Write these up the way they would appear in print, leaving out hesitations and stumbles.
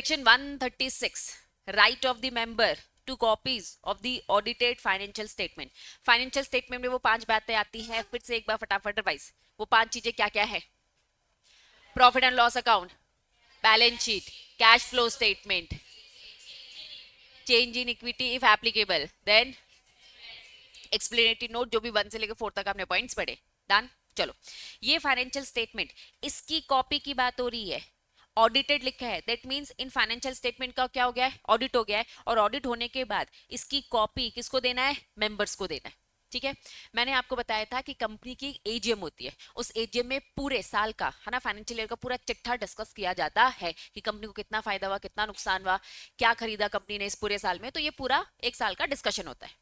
Section 136 right of the member two copies of the audited financial statement. Financial statement में वो 5 बातें आती हैं, फिर से एक बार फटाफट रिवाइज। वो 5 चीजें क्या क्या है? Profit and loss account, balance sheet, cash flow statement, change in equity if applicable, then explanatory note, जो भी 1 से लेकर 4 तक आपने पॉइंट्स पढ़े। डन। चलो, ये फाइनेंशियल स्टेटमेंट, इसकी कॉपी की बात हो रही है। ऑडिटेड लिखा है, that means in financial statement का क्या हो गया है? ऑडिट हो गया है, और ऑडिट होने के बाद इसकी कॉपी किसको देना है? मेंबर्स को देना है। ठीक है, मैंने आपको बताया था कि कंपनी की एजीएम होती है, उस एजीएम में पूरे साल का, है ना, फाइनेंशियल ईयर का पूरा चिट्ठा डिस्कस किया जाता है कि कंपनी को कितना फायदा हुआ, कितना नुकसान हुआ, क्या खरीदा कंपनी ने इस पूरे साल में। तो ये पूरा एक साल का डिस्कशन होता है।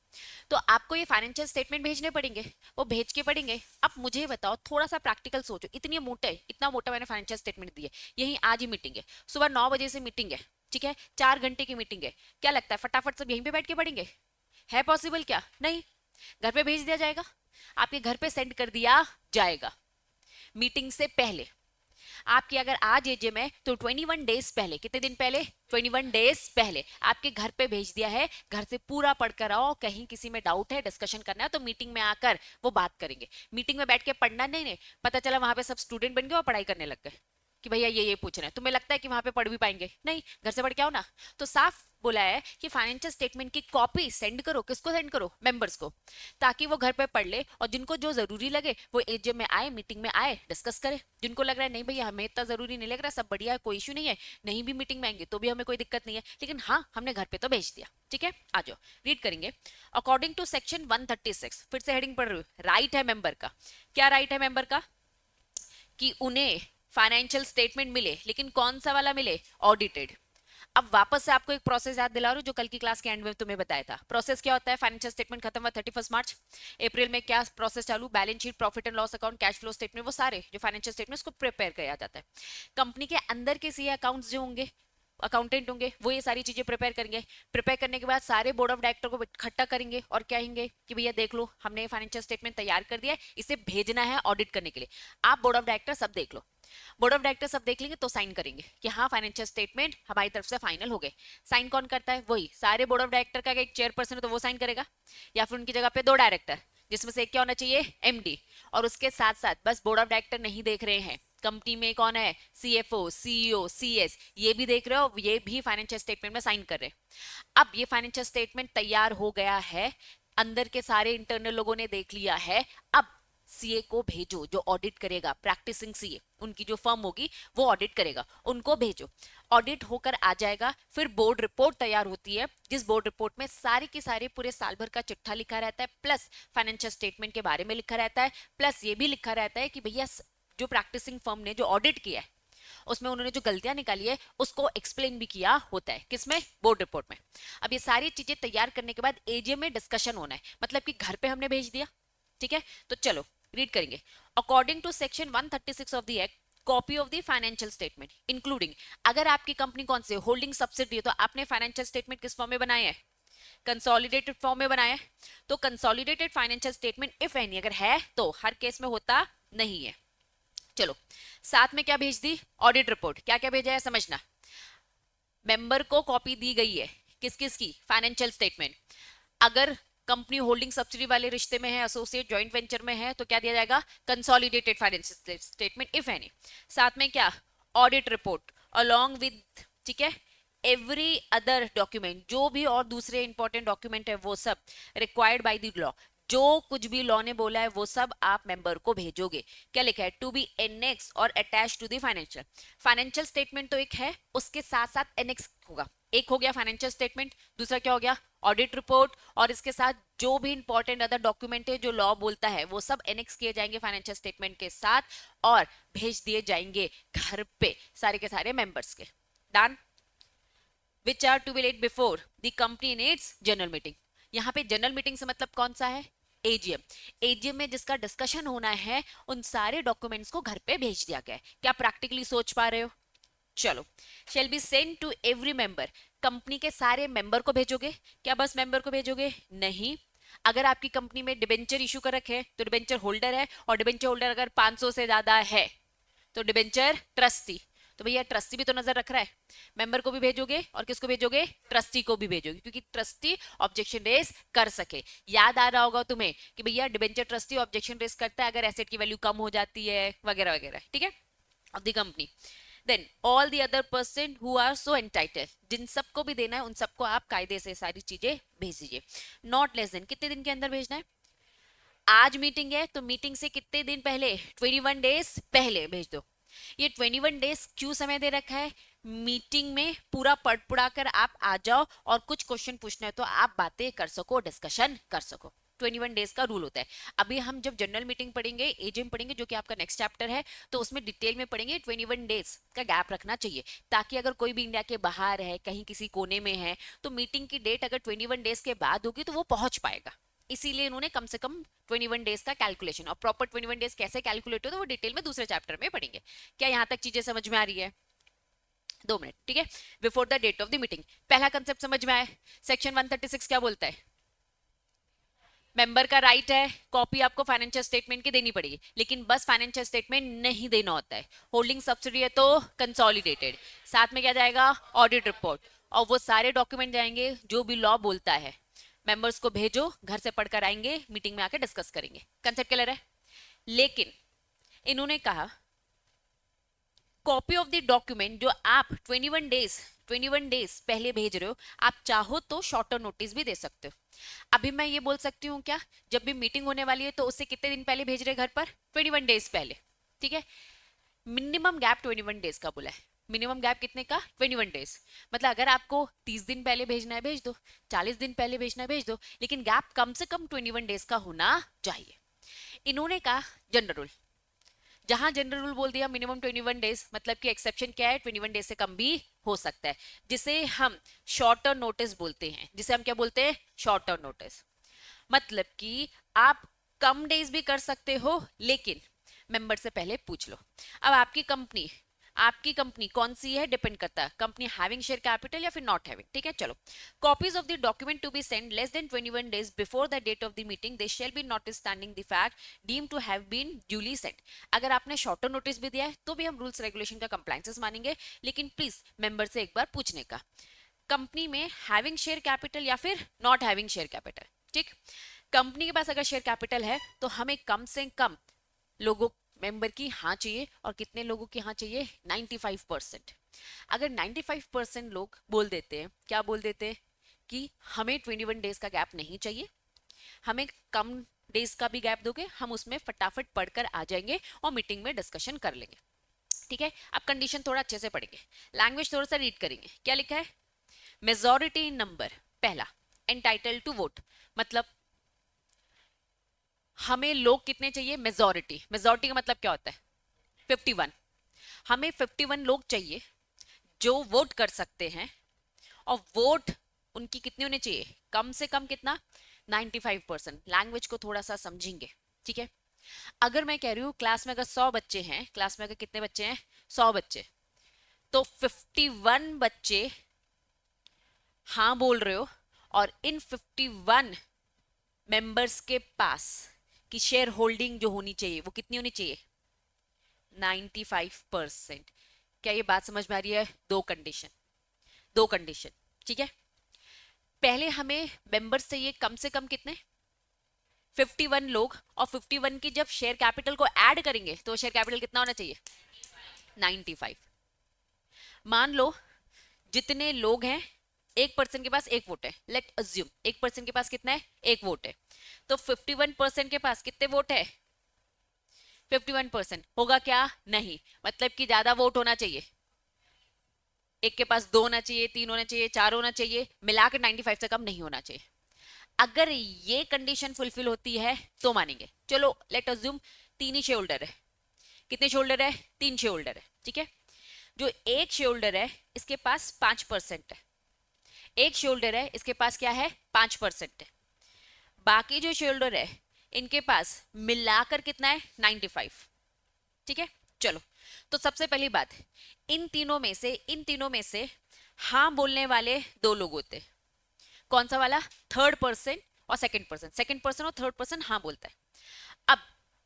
तो आपको ये फाइनेंशियल स्टेटमेंट भेजने पड़ेंगे, वो भेज के पड़ेंगे। अब मुझे बताओ, थोड़ा सा प्रैक्टिकल सोचो, इतना मोटा मैंने फाइनेंशियल स्टेटमेंट दिया, यही आज ही मीटिंग है, सुबह 9 बजे से मीटिंग है, ठीक है, 4 घंटे की मीटिंग है। क्या लगता है फटाफट सब यहीं पे बैठ के पढ़ेंगे? है पॉसिबल? क्या नहीं, घर पे भेज दिया जाएगा, आपके घर पे सेंड कर दिया जाएगा मीटिंग से पहले। आपकी अगर आज एजीएम है तो 21 डेज पहले, कितने दिन पहले? 21 डेज पहले आपके घर पे भेज दिया है। घर से पूरा पढ़कर आओ, कहीं किसी में डाउट है, डिस्कशन करना है तो मीटिंग में आकर वो बात करेंगे। मीटिंग में बैठ के पढ़ना नहीं, पता चला वहां पे सब स्टूडेंट बन गए और पढ़ाई करने लग गए कि भैया ये पूछना है। तुम्हें लगता है कि वहां पे पढ़ भी पाएंगे? नहीं, घर से पढ़ के आओ ना। तो साफ बोला है कि फाइनेंशियल स्टेटमेंट की कॉपी सेंड करो। किसको सेंड करो? मेंबर्स को, ताकि वो घर पे पढ़ ले, और जिनको जो जरूरी लगे वो एजीएम में आए, मीटिंग में आए, डिस्कस करे। जिनको लग रहा है नहीं भैया हमें इतना जरूरी नहीं लग रहा, सब बढ़िया है, कोई इशू नहीं है, नहीं भी मीटिंग में आएंगे तो भी हमें कोई दिक्कत नहीं है, लेकिन हाँ हमने घर पे तो भेज दिया। ठीक है, आ जाओ रीड करेंगे। अकॉर्डिंग टू सेक्शन 136, फिर से हेडिंग पढ़ रही हूँ, राइट है मेंबर का। क्या राइट है मेंबर का? कि उन्हें फाइनेंशियल स्टेटमेंट मिले, लेकिन कौन सा वाला मिले? ऑडिटेड। अब वापस से आपको एक प्रोसेस याद दिला रहा हूं जो कल की क्लास के एंड में तुम्हें बताया था। प्रोसेस क्या होता है? फाइनेंशियल स्टेटमेंट खत्म हुआ 31 मार्च, अप्रैल में क्या प्रोसेस चालू? Balance sheet, profit and loss account, cash flow statement, वो सारे जो फाइनेंशियल स्टेटमेंट को प्रिपेयर किया जाता है। कंपनी के अंदर के सीए अकाउंट्स जो होंगे, अकाउंटेंट होंगे, वो ये सारी चीजें प्रिपेयर करेंगे। प्रिपेयर करने के बाद सारे बोर्ड ऑफ डायरेक्टर को इकट्ठा करेंगे और कहेंगे कि भैया देख लो हमने फाइनेंशियल स्टेटमेंट तैयार कर दिया है, इसे भेजना है ऑडिट करने के लिए। आप बोर्ड ऑफ डायरेक्टर सब देख लो, बोर्ड ऑफ डायरेक्टर सब देख लेंगे तो साइन करेंगे कि हाँ फाइनेंशियल स्टेटमेंट हमारी तरफ से फाइनल हो गए। साइन कौन करता है? वही सारे बोर्ड ऑफ डायरेक्टर का एक चेयरपर्सन है तो वो साइन करेगा, या फिर उनकी जगह पे 2 डायरेक्टर, जिसमें से एक क्या होना चाहिए? एमडी। और उसके साथ साथ बस बोर्ड ऑफ डायरेक्टर नहीं देख रहे हैं, कंपनी में कौन है? सीएफओ, सीईओ, सीएस, ये भी देख रहे हो, ये भी फाइनेंशियल स्टेटमेंट में साइन कर रहे हैं। अब ये फाइनेंशियल स्टेटमेंट तैयार हो गया है, अंदर के सारे इंटरनल लोगों ने देख लिया है। अब सीए को भेजो जो ऑडिट करेगा, प्रैक्टिसिंग सीए, उनकी जो फर्म होगी वो ऑडिट करेगा, उनको भेजो। ऑडिट होकर आ जाएगा, फिर बोर्ड रिपोर्ट तैयार होती है, जिस बोर्ड रिपोर्ट में सारे के सारे पूरे साल भर का चिट्ठा लिखा रहता है, प्लस फाइनेंशियल स्टेटमेंट के बारे में लिखा रहता है, प्लस ये भी लिखा रहता है कि भैया जो प्रैक्टिसिंग फर्म ने जो ऑडिट किया है उसमें उन्होंने जो गलतियां निकाली है उसको एक्सप्लेन भी किया होता है। किसमें? बोर्ड रिपोर्ट में। अब ये सारी चीजें तैयार करने के बाद एजीएम में डिस्कशन होना है, मतलब कि घर पे हमने भेज दिया। ठीक है, तो चलो रीड करेंगे। According to section 136 of the act, copy of the financial statement including, अगर आपकी कंपनी कौन से होल्डिंग सब्सिडी है तो आपने फाइनेंशियल स्टेटमेंट किस फॉर्म में बनाए हैं? कंसोलिडेटेड फॉर्म में बनाया है। तो consolidated financial statement if any अगर है तो, हर केस में होता नहीं है। चलो, साथ में क्या भेज दी? Audit report. क्या क्या भेजा है समझना। मेंबर को कॉपी दी गई है, किस किस की? Financial statement. अगर कंपनी होल्डिंग सब्सिडी वाले रिश्ते में है, एसोसिएट जॉइंट वेंचर में है, तो क्या दिया जाएगा? Consolidated financial statement if any. साथ में क्या? ऑडिट रिपोर्ट अलोंग विद, ठीक है, एवरी अदर डॉक्यूमेंट, जो भी और दूसरे इंपॉर्टेंट डॉक्यूमेंट है वो सब रिक्वायर्ड बाय द लॉ, जो कुछ भी लॉ ने बोला है वो सब आप मेंबर को भेजोगे। क्या लिखा है? टू बी एनेक्स और attach to the financial. Financial statement तो एक है, उसके साथ साथ एनेक्स होगा। एक हो गया फाइनेंशियल स्टेटमेंट, दूसरा क्या हो गया? ऑडिट रिपोर्ट, और इसके साथ जो भी इंपॉर्टेंट अदर डॉक्यूमेंट है जो लॉ बोलता है वो सब एनेक्स किए जाएंगे फाइनेंशियल स्टेटमेंट के साथ और भेज दिए जाएंगे घर पे सारे के सारे मेंबर्स के। Done. Which are to be laid before the company in its general meeting. यहाँ पे जनरल मीटिंग से मतलब कौन सा है? एजीएम। एजीएम में जिसका डिस्कशन होना है उन सारे डॉक्यूमेंट्स को घर पे भेज दिया गया है। क्या प्रैक्टिकली सोच पा रहे हो? चलो, shall be send to every member. Company के सारे मेंबर को भेजोगे? क्या बस मेंबर को भेजोगे? नहीं, अगर आपकी कंपनी में डिबेंचर इशू कर रखे तो डिबेंचर होल्डर है, और डिबेंचर होल्डर अगर 500 से ज्यादा है तो डिबेंचर ट्रस्टी, तो भैया ट्रस्टी भी तो नजर रख रहा है, मेंबर को भी भेजोगे और किसको भेजोगे, ट्रस्टी को भी भेजोगे, क्योंकि ट्रस्टी ऑब्जेक्शन रेज कर सके। याद आ रहा होगा तुम्हें कि भैया डिबेंचर ट्रस्टी ऑब्जेक्शन रेज करता है अगर एसेट की वैल्यू कम हो जाती है वगैरह वगैरह, ठीक है, of the company. Then all the other person who are so entitle, जिन सबको भी देना है उन सबको आप कायदे से सारी चीजें भेज दीजिए। नॉट लेस देन, कितने दिन के अंदर भेजना है, आज मीटिंग है तो मीटिंग से कितने दिन पहले, 21 डेज पहले भेज दो। ये 21 डेज क्यों समय दे रखा है, मीटिंग में पूरा पढ़ पुढ़ा कर आप आ जाओ और कुछ क्वेश्चन पूछना है तो आप बातें कर सको, डिस्कशन कर सको। 21 डेज का रूल होता है। अभी हम जब जनरल मीटिंग पढ़ेंगे, एजीएम पढ़ेंगे, जो कि आपका नेक्स्ट चैप्टर है, तो उसमें डिटेल में पढ़ेंगे। 21 डेज का गैप रखना चाहिए, ताकि अगर कोई भी इंडिया के बाहर है, कहीं किसी कोने में है, तो मीटिंग की डेट अगर 21 डेज के बाद होगी तो वो पहुंच पाएगा। इसीलिए इन्होंने कम से कम 21 डेज का कैलकुलेशन, और प्रॉपर 21 डेज कैसे कैलकुलेट हो तो वो डिटेल में दूसरे चैप्टर में पढ़ेंगे। क्या यहाँ तक चीजें समझ में आ रही है, 2 मिनट, ठीक है। Before the date of the meeting, पहला कंसेप्ट समझ में आया। सेक्शन 136 क्या बोलता है, मेंबर का राइट है कॉपी आपको फाइनेंशियल स्टेटमेंट की देनी पड़ेगी, लेकिन बस फाइनेंशियल स्टेटमेंट नहीं देना होता है, होल्डिंग सब्सिडी है तो कंसोलिडेटेड, साथ में क्या जाएगा, ऑडिट रिपोर्ट, और वो सारे डॉक्यूमेंट जाएंगे जो भी लॉ बोलता है। मेंबर्स को भेजो, घर से पढ़कर आएंगे, मीटिंग में आके डिस्कस करेंगे। कंसेप्ट क्लियर है। लेकिन इन्होंने कहा कॉपी ऑफ द डॉक्यूमेंट जो आप 21 डेज पहले भेज रहे हो, आप चाहो तो शॉर्टर नोटिस भी दे सकते हो। अभी मैं ये बोल सकती हूँ क्या, जब भी मीटिंग होने वाली है तो उससे कितने दिन पहले भेज रहे घर पर, 21 डेज पहले, ठीक है। मिनिमम गैप 21 डेज का बोला है, मिनिमम गैप कितने का, 21 डेज। मतलब अगर आपको 30 दिन पहले भेजना है भेज दो, 40 दिन पहले भेजना है भेज दो, लेकिन गैप कम से कम 21 डेज का होना चाहिए। इन्होंने कहा जनरल रूल, जहां जनरल रूल बोल दिया मिनिमम 21 डेज, मतलब कि एक्सेप्शन क्या है, 21 डेज से कम भी हो सकता है, जिसे हम शॉर्टर नोटिस बोलते हैं। जिसे हम क्या बोलते हैं, शॉर्टर नोटिस। मतलब कि आप कम डेज भी कर सकते हो, लेकिन मेंबर से पहले पूछ लो। अब आपकी कंपनी कौन सी है, डिपेंड करता है, कंपनी हैविंग शेयर कैपिटल या फिर नॉट हैविंग, ठीक है। चलो, copies of the document to be send less than 21 days before the date of the meeting, they shall be notwithstanding the fact deemed to have been duly sent. अगर आपने shorter notice भी दिया है तो भी हम रूल्स रेगुलेशन का compliances मानेंगे, लेकिन प्लीज मेंबर से एक बार पूछने का, कंपनी में हैविंग शेयर कैपिटल या फिर नॉट हैविंग शेयर कैपिटल, ठीक। कंपनी के पास अगर शेयर कैपिटल है तो हमें कम से कम लोगों मेंबर की हाँ चाहिए, और कितने लोगों की हाँ चाहिए, 95%। अगर 95% लोग बोल देते हैं, क्या बोल देते हैं, कि हमें 21 डेज का गैप नहीं चाहिए, हमें कम डेज का भी गैप दोगे, हम उसमें फटाफट पढ़कर आ जाएंगे और मीटिंग में डिस्कशन कर लेंगे, ठीक है। अब कंडीशन थोड़ा अच्छे से पढ़ेंगे, लैंग्वेज थोड़ा सा रीड करेंगे। क्या लिखा है, मेजॉरिटी नंबर, पहला एंटाइटल टू वोट, मतलब हमें लोग कितने चाहिए, मेजॉरिटी। मेजॉरिटी का मतलब क्या होता है, 51। हमें 51 लोग चाहिए जो वोट कर सकते हैं, और वोट उनकी कितनी होनी चाहिए, कम से कम कितना, 95%। लैंग्वेज को थोड़ा सा समझेंगे, ठीक है। अगर मैं कह रही हूँ क्लास में अगर 100 बच्चे हैं, क्लास में अगर कितने बच्चे हैं, 100 बच्चे, तो 51 बच्चे हाँ बोल रहे हो, और इन 51 मेंबर्स के पास की शेयर होल्डिंग जो होनी चाहिए वो कितनी होनी चाहिए, 95%। क्या ये बात समझ में आ रही है, दो कंडीशन, ठीक है। पहले हमें मेंबर्स चाहिए कम से कम कितने, 51 लोग, और 51 की जब शेयर कैपिटल को ऐड करेंगे तो शेयर कैपिटल कितना होना चाहिए, 95। मान लो जितने लोग हैं, एक पर्सन के पास एक वोट है, लेट अज्यूम एक पर्सन के पास कितना है, एक वोट है, तो 51% के पास कितने वोट है, 51%। होगा क्या, नहीं, मतलब कि ज्यादा वोट होना चाहिए, एक के पास 2 होना चाहिए, 3 होना चाहिए, 4 होना चाहिए, मिलाकर 95 से कम नहीं होना चाहिए। अगर ये कंडीशन फुलफिल होती है तो मानेंगे। चलो लेट अज्यूम 3 ही शेयर होल्डर है, कितने शेयर होल्डर है, 3 शेयर होल्डर है, ठीक है। जो एक शेयर होल्डर है इसके पास 5% है, एक शेयर होल्डर है इसके पास क्या है, 5% है, बाकी जो शेयर होल्डर है इनके पास मिलाकर कितना है, 95, ठीक है। चलो, तो सबसे पहली बात, इन तीनों में से हाँ बोलने वाले 2 लोग होते हैं। कौन सा वाला, थर्ड पर्सन और सेकंड पर्सन और थर्ड पर्सन हाँ बोलता है। अब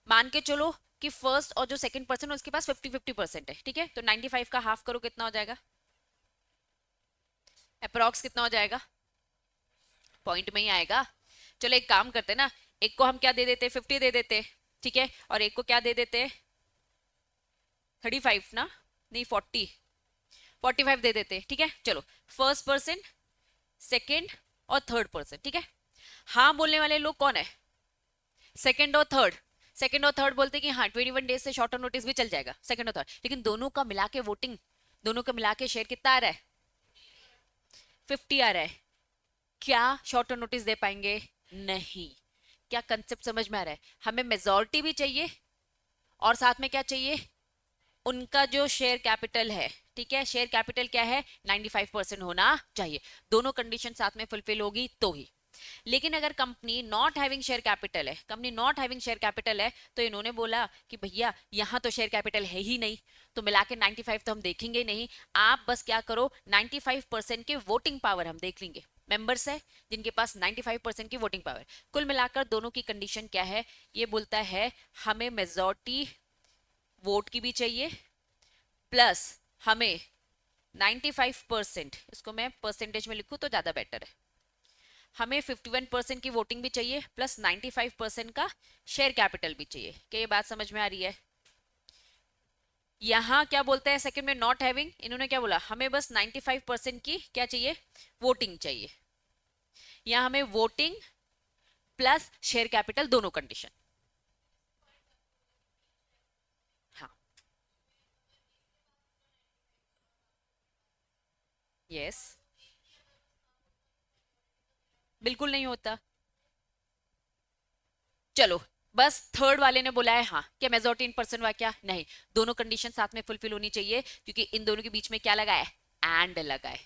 मान के चलो कि फर्स्ट और जो सेकंड पर्सन उसके पास 50-50% है, ठीक है, तो 95 का हाफ करो कितना हो जाएगा, अप्रॉक्स कितना हो जाएगा, पॉइंट में ही आएगा। चलो एक काम करते ना, एक को हम क्या दे देते, 50 दे देते, ठीक है, और एक को क्या दे देते, 35 ना, नहीं 45 दे देते, ठीक है। चलो फर्स्ट पर्सन, सेकंड और थर्ड पर्सन, ठीक है। हाँ बोलने वाले लोग कौन है, सेकंड और थर्ड। सेकंड और थर्ड बोलते कि हाँ 21 डेज से शॉर्टर नोटिस भी चल जाएगा, सेकंड और थर्ड, लेकिन दोनों का मिला के वोटिंग, दोनों का मिला के शेयर कितना आ रहा है, 50 आ रहा है, क्या शॉर्टर नोटिस दे पाएंगे, नहीं। क्या कंसेप्ट समझ में आ रहा है, हमें मेजोरिटी भी चाहिए और साथ में क्या चाहिए, उनका जो शेयर कैपिटल है, ठीक है, शेयर कैपिटल क्या है, 95% होना चाहिए, दोनों कंडीशन साथ में फुलफिल होगी तो ही। लेकिन अगर company not having share capital है, company not having share capital है, तो इन्होंने बोला कि भैया यहां तो शेयर कैपिटल है ही नहीं, तो मिला के 95 तो हम देखेंगे नहीं, आप बस क्या करो 95% के वोटिंग पावर हम देख लेंगे, मेंबर्स है जिनके पास 95% की वोटिंग पावर, कुल मिलाकर दोनों की कंडीशन क्या है, ये बोलता है हमें मेजॉरिटी वोट की भी चाहिए, प्लस हमें 95%, इसको मैं परसेंटेज में लिखूं तो ज्यादा बेटर है, हमें 51% की वोटिंग भी चाहिए प्लस 95% का शेयर कैपिटल भी चाहिए। क्या ये बात समझ में आ रही है, यहां क्या बोलते हैं सेकंड में नॉट हैविंग, इन्होंने क्या बोला, हमें बस 95% की क्या चाहिए, वोटिंग चाहिए, यहां हमें वोटिंग प्लस शेयर कैपिटल दोनों कंडीशन। हाँ यस, बिल्कुल नहीं होता। चलो बस थर्ड वाले ने बोला है हाँ, क्या मेजोरिटी इन पर्सन हुआ, क्या नहीं, दोनों कंडीशन साथ में फुलफिल होनी चाहिए, क्योंकि इन दोनों के बीच में क्या लगा है, एंड लगा है,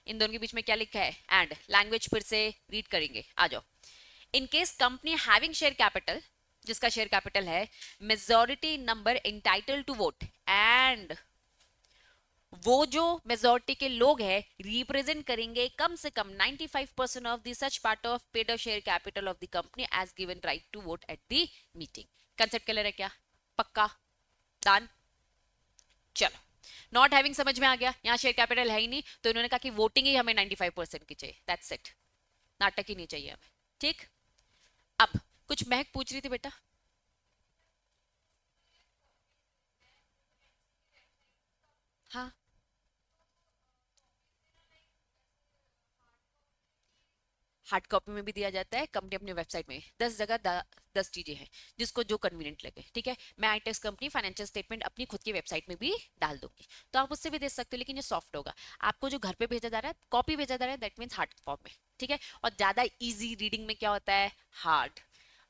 इन दोनों के बीच में क्या लिखा है, एंड। लैंग्वेज फिर से रीड करेंगे, आ जाओ। In case company having share capital, जिसका शेयर कैपिटल है, majority number entitle to vote, and वो जो मेजोरिटी के लोग हैं रिप्रेजेंट करेंगे कम से कम 95% of the such part of paid share capital of the company as given right to vote at the meeting. Concept clear है क्या, पक्का, डन। चलो नॉट हैविंग समझ में आ गया, यहाँ शेयर कैपिटल है ही नहीं, तो इन्होंने कहा कि वोटिंग ही हमें 95% की चाहिए, दैट्स इट, नाटक ही नहीं चाहिए हमें, ठीक। अब कुछ महक पूछ रही थी बेटा, हाँ हार्ड कॉपी में भी दिया जाता है, कंपनी अपनी वेबसाइट में 10 जगह 10 चीजें हैं, जिसको जो कन्वीनियंट लगे, ठीक है। मैं आईटेक्स कंपनी फाइनेंशियल स्टेटमेंट अपनी खुद की वेबसाइट में भी डाल दूंगी, तो आप उससे भी दे सकते हो, लेकिन ये सॉफ्ट होगा, आपको जो घर पे भेजा जा रहा है, कॉपी भेजा जा रहा है, दैट मीन्स हार्ड फॉर्म में, ठीक है। और ज्यादा इजी रीडिंग में क्या होता है, हार्ड।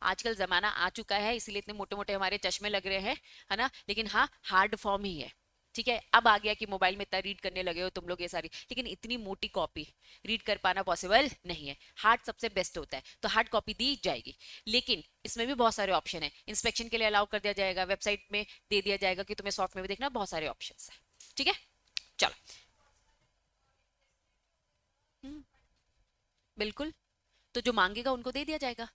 आजकल जमाना आ चुका है, इसीलिए इतने मोटे मोटे हमारे चश्मे लग रहे हैं, है ना, लेकिन हाँ हार्ड फॉर्म ही है, ठीक है। अब आ गया कि मोबाइल में इतना रीड करने लगे हो तुम लोग ये सारी, लेकिन इतनी मोटी कॉपी रीड कर पाना पॉसिबल नहीं है, हार्ड सबसे बेस्ट होता है, तो हार्ड कॉपी दी जाएगी, लेकिन इसमें भी बहुत सारे ऑप्शन है, इंस्पेक्शन के लिए अलाउ कर दिया जाएगा, वेबसाइट में दे दिया जाएगा कि तुम्हें सॉफ्ट में भी देखना, बहुत सारे ऑप्शन है, ठीक है। चलो हम्म, बिल्कुल, तो जो मांगेगा उनको दे दिया जाएगा,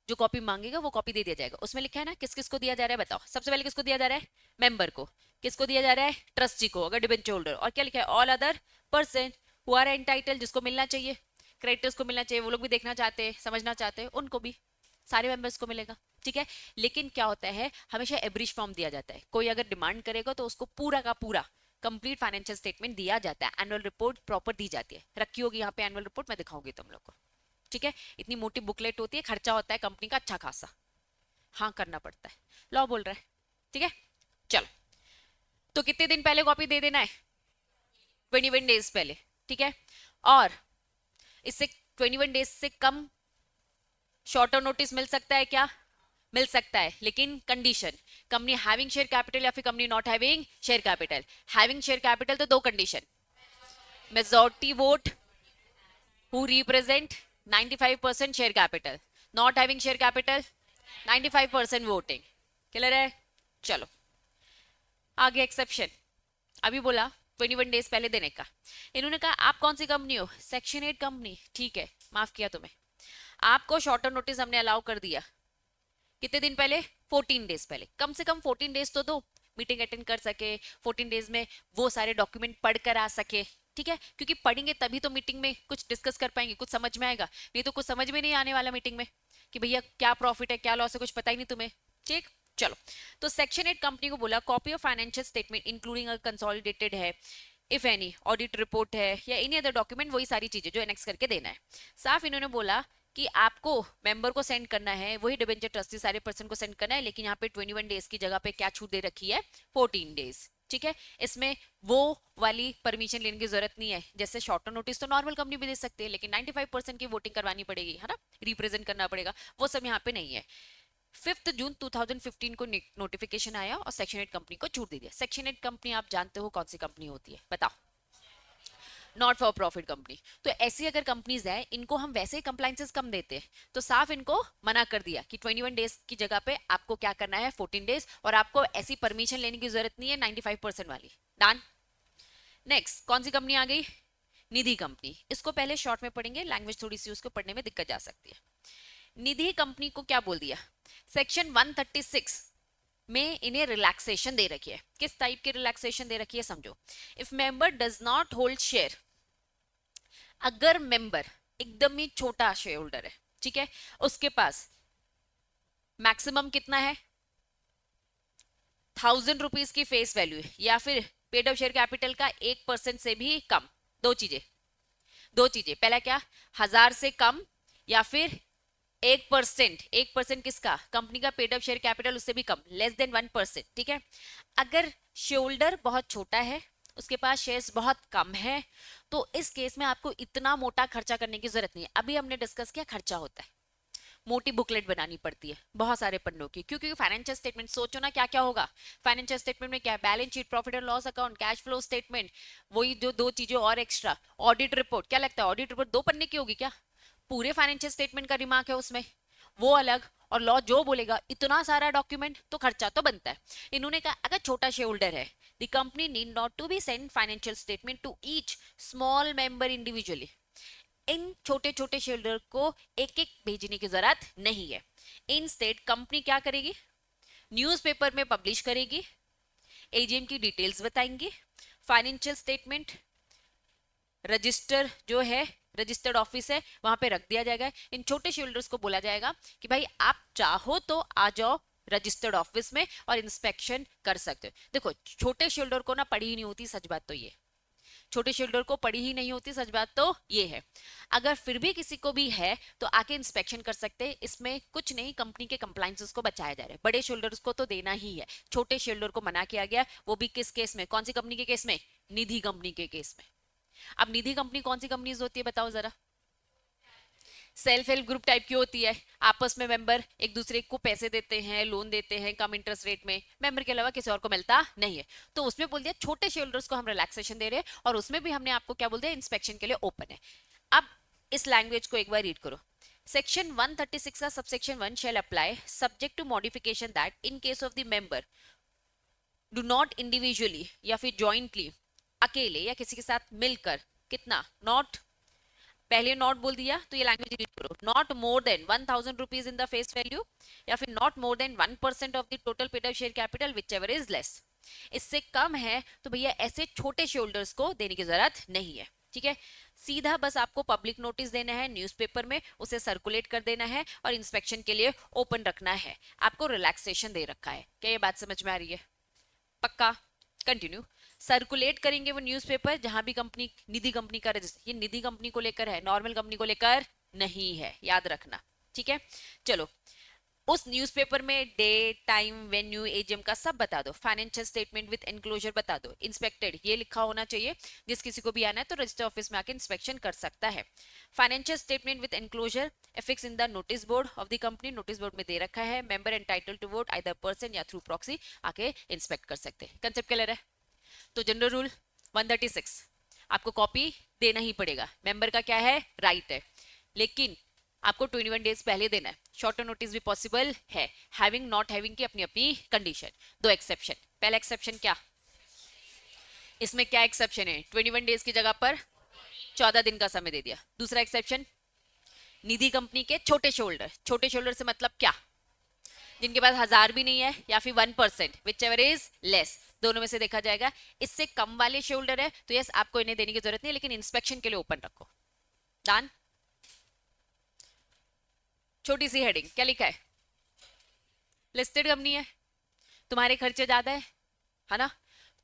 जो कॉपी मांगेगा वो कॉपी दे दिया जाएगा, उसमें लिखा है ना किस किस को दिया जा रहा है, बताओ सबसे पहले किसको दिया जा रहा है, मेंबर को, किसको दिया जा रहा है, ट्रस्टी को अगर डिबेंचर होल्डर, और क्या लिखा है, all other person who are entitle, जिसको मिलना चाहिए, क्रेडिटर्स को मिलना चाहिए, वो लोग भी देखना चाहते हैं समझना चाहते हैं, उनको भी, सारे मेंबर्स को मिलेगा, ठीक है। लेकिन क्या होता है, हमेशा एब्रिज फॉर्म दिया जाता है, कोई अगर डिमांड करेगा तो उसको पूरा का पूरा कंप्लीट फाइनेंशियल स्टेटमेंट दिया जाता है, एनुअल रिपोर्ट प्रॉपर दी जाती है, रखी होगी यहाँ पे एनुअल रिपोर्ट, मैं दिखाऊंगी तुम लोग को, ठीक है। इतनी मोटी बुकलेट होती है, खर्चा होता है कंपनी का अच्छा खासा, हाँ करना पड़ता है, लॉ बोल रहा है, ठीक है। चलो तो कितने दिन पहले कॉपी दे देना है, 21 डेज पहले, ठीक है। और इससे 21 डेज से कम शॉर्टर नोटिस मिल सकता है क्या, मिल सकता है, लेकिन condition, company having share capital या फिर company not having share capital. Having share capital तो दो condition, majority vote who represent 95% share capital, not having share capital 95% voting, clear है। चलो आगे एक्सेप्शन, अभी बोला 21 डेज पहले देने का, इन्होंने कहा आप कौन सी कंपनी हो, सेक्शन 8 कंपनी, ठीक है माफ किया तुम्हें, आपको शॉर्टर नोटिस हमने अलाउ कर दिया, कितने दिन पहले, 14 डेज पहले, कम से कम 14 डेज तो दो, मीटिंग अटेंड कर सके, 14 डेज में वो सारे डॉक्यूमेंट पढ़ कर आ सके, ठीक है, क्योंकि पढ़ेंगे तभी तो मीटिंग में कुछ डिस्कस कर पाएंगे, कुछ समझ में आएगा, नहीं तो कुछ समझ में नहीं आने वाला मीटिंग में कि भैया क्या प्रॉफिट है क्या लॉस है, कुछ पता ही नहीं तुम्हें, ठीक। चलो, तो सेक्शन 8 कंपनी को बोला copy of financial statement including a consolidated है, इफ एनी ऑडिट रिपोर्ट है या एनी अदर डॉक्यूमेंट, वही सारी चीजें जो एनेक्स करके देना है। साफ इन्होंने बोला कि आपको मेंबर को सेंड करना है, वही डिबेंचर ट्रस्टी सारे पर्सन को सेंड करना है, लेकिन यहाँ पे 21 डेज की जगह पे क्या छूट दे रखी है, 14 डेज, ठीक है। इसमें वो वाली परमिशन लेने की जरूरत नहीं है, जैसे शॉर्ट नोटिस तो नॉर्मल कंपनी भी दे सकते हैं, लेकिन 95% की वोटिंग करवानी पड़ेगी, है ना, रिप्रेजेंट करना पड़ेगा, वो सब यहाँ पे नहीं है। 5 जून 2015 को नोटिफिकेशन आया और सेक्शन 8 कंपनी को छूट दे दिया। सेक्शन 8 कंपनी आप जानते हो कौन सी कंपनी होती है, बताओ, नॉट फॉर प्रॉफिट कंपनी। तो ऐसी अगर कंपनीज है, इनको हम वैसे कंप्लाइंसेस कम देते हैं, तो साफ इनको मना कर दिया कि 21 डेज की जगह पे आपको क्या करना है 14 डेज, और आपको ऐसी परमिशन लेने की जरूरत नहीं है 95% वाली। डन। नेक्स्ट कौन सी कंपनी आ गई, निधि कंपनी। इसको पहले शॉर्ट में पढ़ेंगे, लैंग्वेज थोड़ी सी उसको पढ़ने में दिक्कत जा सकती है। निधि कंपनी को क्या बोल दिया, सेक्शन 136 में इन्हें रिलैक्सेशन दे रखी है। किस टाइप की रिलैक्सेशन दे रखी है समझो, if member does not hold share, अगर मेंबर एकदम ही छोटा शेयर होल्डर है, ठीक है, उसके पास मैक्सिमम कितना है 1000 रुपीज की फेस वैल्यू है, या फिर पेड अप शेयर कैपिटल का 1% से भी कम, दो चीजें, पहला क्या, 1000 से कम या फिर 1%, 1% किसका, कंपनी का पेड अप शेयर कैपिटल उससे भी कम, लेस देन 1%, ठीक है। अगर शेयर होल्डर बहुत छोटा है, उसके पास शेयर्स बहुत कम है, तो इस केस में आपको इतना मोटा खर्चा करने की जरूरत नहीं है। अभी हमने डिस्कस किया खर्चा होता है, मोटी बुकलेट बनानी पड़ती है बहुत सारे पन्नों की, क्योंकि फाइनेंशियल स्टेटमेंट सोचो ना क्या क्या होगा। फाइनेंशियल स्टेटमेंट में क्या है, balance sheet, profit and loss account, cash flow statement, वही जो दो चीजें और एक्स्ट्रा, ऑडिट रिपोर्ट। क्या लगता है ऑडिट रिपोर्ट 2 पन्ने की होगी क्या, पूरे फाइनेंशियल स्टेटमेंट का रिमार्क है उसमें, वो अलग, और लॉ जो बोलेगा, इतना सारा डॉक्यूमेंट, तो खर्चा तो बनता है। इन्होंने कहा अगर छोटा शेयर होल्डर है, the company need not to be send financial statement to each small member individually, इन छोटे छोटे शेयर होल्डर को एक एक भेजने की जरूरत नहीं है। इंस्टेड कंपनी क्या करेगी, न्यूज़पेपर में पब्लिश करेगी, एजीएम की डिटेल्स बताएंगी, फाइनेंशियल स्टेटमेंट रजिस्टर जो है, रजिस्टर्ड ऑफिस है, वहां पे रख दिया जाएगा। इन छोटे शेयर होल्डर्स को बोला जाएगा कि भाई आप चाहो तो आ जाओ रजिस्टर्ड ऑफिस में और इंस्पेक्शन कर सकते हो। देखो छोटे शेयर होल्डर को ना पढ़ी ही नहीं होती, सच बात तो ये, छोटे शेयर होल्डर को पढ़ी ही नहीं होती, सच बात तो ये है। अगर फिर भी किसी को भी है तो आके इंस्पेक्शन कर सकते हैं, इसमें कुछ नहीं, कंपनी के कंप्लायंसेस को बचाया जा रहा है। बड़े शेयर होल्डर्स को तो देना ही है, छोटे शेयर होल्डर को मना किया गया, वो भी किस केस में, कौन सी कंपनी के केस में, निधि कंपनी के केस में। अब निधि कंपनी कौन सी कंपनीज होती है बताओ जरा, सेल्फ हेल्प ग्रुप टाइप की होती है, आपस में मेंबर एक दूसरे को पैसे देते हैं, लोन देते हैं कम इंटरेस्ट रेट में, मेंबर के अलावा किसी और को मिलता नहीं है। तो उसमें बोल दिया छोटे शेयर होल्डर्स को हम रिलैक्सेशन दे रहे हैं, और उसमें भी हमने आपको क्या बोल दिया, इंस्पेक्शन के लिए ओपन है। अब इस लैंग्वेज को एक बार रीड करो, सेक्शन 136 का subsection 1 shall apply subject to modification that in case of the member do not individually या फिर jointly, अकेले या किसी के साथ मिलकर, कितना, नॉट, पहले नॉट बोल दिया तो ये लैंग्वेज रीड करो, not more than 1000 rupees in the face value, या फिर not more than 1% of the total paid up share capital which ever is less. इससे कम है तो भैया ऐसे छोटे शेयर होल्डर्स को देने की जरूरत नहीं है, ठीक है। सीधा बस आपको पब्लिक नोटिस देना है न्यूज़पेपर में, उसे सर्कुलेट कर देना है और इंस्पेक्शन के लिए ओपन रखना है। आपको रिलैक्सेशन दे रखा है, क्या ये बात समझ में आ रही है, पक्का। कंटिन्यू, सर्कुलेट करेंगे वो न्यूज़पेपर जहां भी कंपनी, निधि कंपनी का रजिस्टर, ये निधि कंपनी को लेकर है, नॉर्मल कंपनी को लेकर नहीं है, याद रखना, ठीक है। चलो, उस न्यूज़पेपर में डेट, टाइम, वेन्यू, एजीएम का सब बता दो, फाइनेंशियल स्टेटमेंट विद एनक्लोजर बता दो, इंस्पेक्टेड ये लिखा होना चाहिए, जिस किसी को भी आना है तो रजिस्टर ऑफिस में आके इंस्पेक्शन कर सकता है। Financial statement with enclosure affix in the notice board of the company, notice board में दे रखा है, member entitled to vote either person या थ्रू प्रॉक्सी आके इंस्पेक्ट कर सकते हैं। कंसेप्ट क्लियर है। तो जनरल रूल 136 आपको कॉपी देना ही पड़ेगा, मेंबर का क्या है, राइट है, लेकिन आपको 21 डेज पहले देना है। शॉर्टर नोटिस भी पॉसिबल है, हैविंग नॉट हैविंग की अपनी अपनी कंडीशन। दो एक्सेप्शन, पहला एक्सेप्शन क्या, इसमें क्या एक्सेप्शन है, 21 डेज की जगह पर 14 दिन का समय दे दिया। दूसरा एक्सेप्शन, निधि कंपनी के छोटे शेयर होल्डर, छोटे शेयर होल्डर से मतलब क्या, जिनके पास 1000 भी नहीं है या फिर 1%, विच एवर इज लेस, दोनों में से देखा जाएगा। इससे कम वाले शेयर होल्डर है तो यस आपको इन्हें देने की जरूरत नहीं, लेकिन इंस्पेक्शन के लिए ओपन रखो। डन। छोटी सी हेडिंग क्या लिखा है, लिस्टेड कंपनी है, तुम्हारे खर्चे ज्यादा है ना,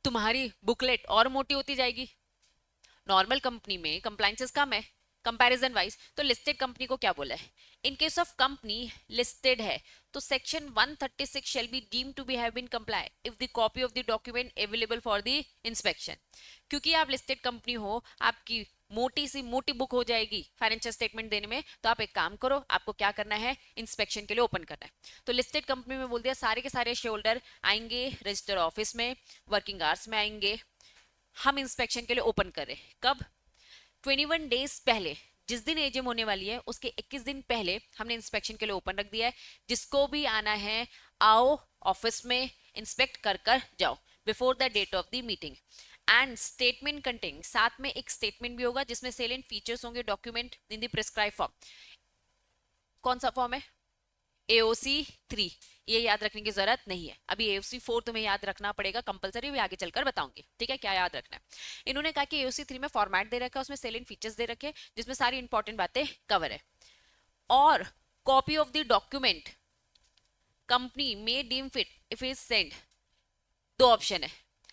तुम्हारी बुकलेट और मोटी होती जाएगी। नॉर्मल कंपनी में कंप्लायंसेस कम है कंपैरिजन वाइज, तो लिस्टेड कंपनी को क्या बोला है, in case of company listed है तो section 136 shall be deemed to be have been comply if the copy of the document available for the inspection. क्योंकि आप लिस्टेड कंपनी हो, आपकी मोटी सी मोटी बुक हो जाएगी फाइनेंशियल स्टेटमेंट देने में, तो आप एक काम करो, आपको क्या करना है, इंस्पेक्शन के लिए ओपन करना है। तो लिस्टेड कंपनी में बोल दिया सारे के सारे शेयर होल्डर आएंगे रजिस्टर ऑफिस में, वर्किंग आवर्स में आएंगे, हम इंस्पेक्शन के लिए ओपन करें कब, 21 डेज पहले, जिस दिन एजीएम होने वाली है उसके 21 दिन पहले हमने इंस्पेक्शन के लिए ओपन रख दिया है। जिसको भी आना है आओ ऑफिस में इंस्पेक्ट कर कर जाओ before the date of the meeting. And statement containing, साथ में एक स्टेटमेंट भी होगा जिसमें सेलेंट फीचर्स होंगे document in the prescribe form. कौन सा फॉर्म है, AOC 3, ये याद रखने की जरूरत नहीं है, अभी AOC 4 तुम्हें याद रखना पड़ेगा कंपलसरी, भी आगे चलकर बताऊंगी, ठीक है क्या याद रखना है। इन्होंने कहा कि AOC 3 में फॉर्मेट दे रखा है, उसमें सेलेंट फीचर्स दे रखे जिसमें सारी इंपॉर्टेंट बातें कवर है, और copy of the document company में deem fit if is send. दो ऑप्शन है,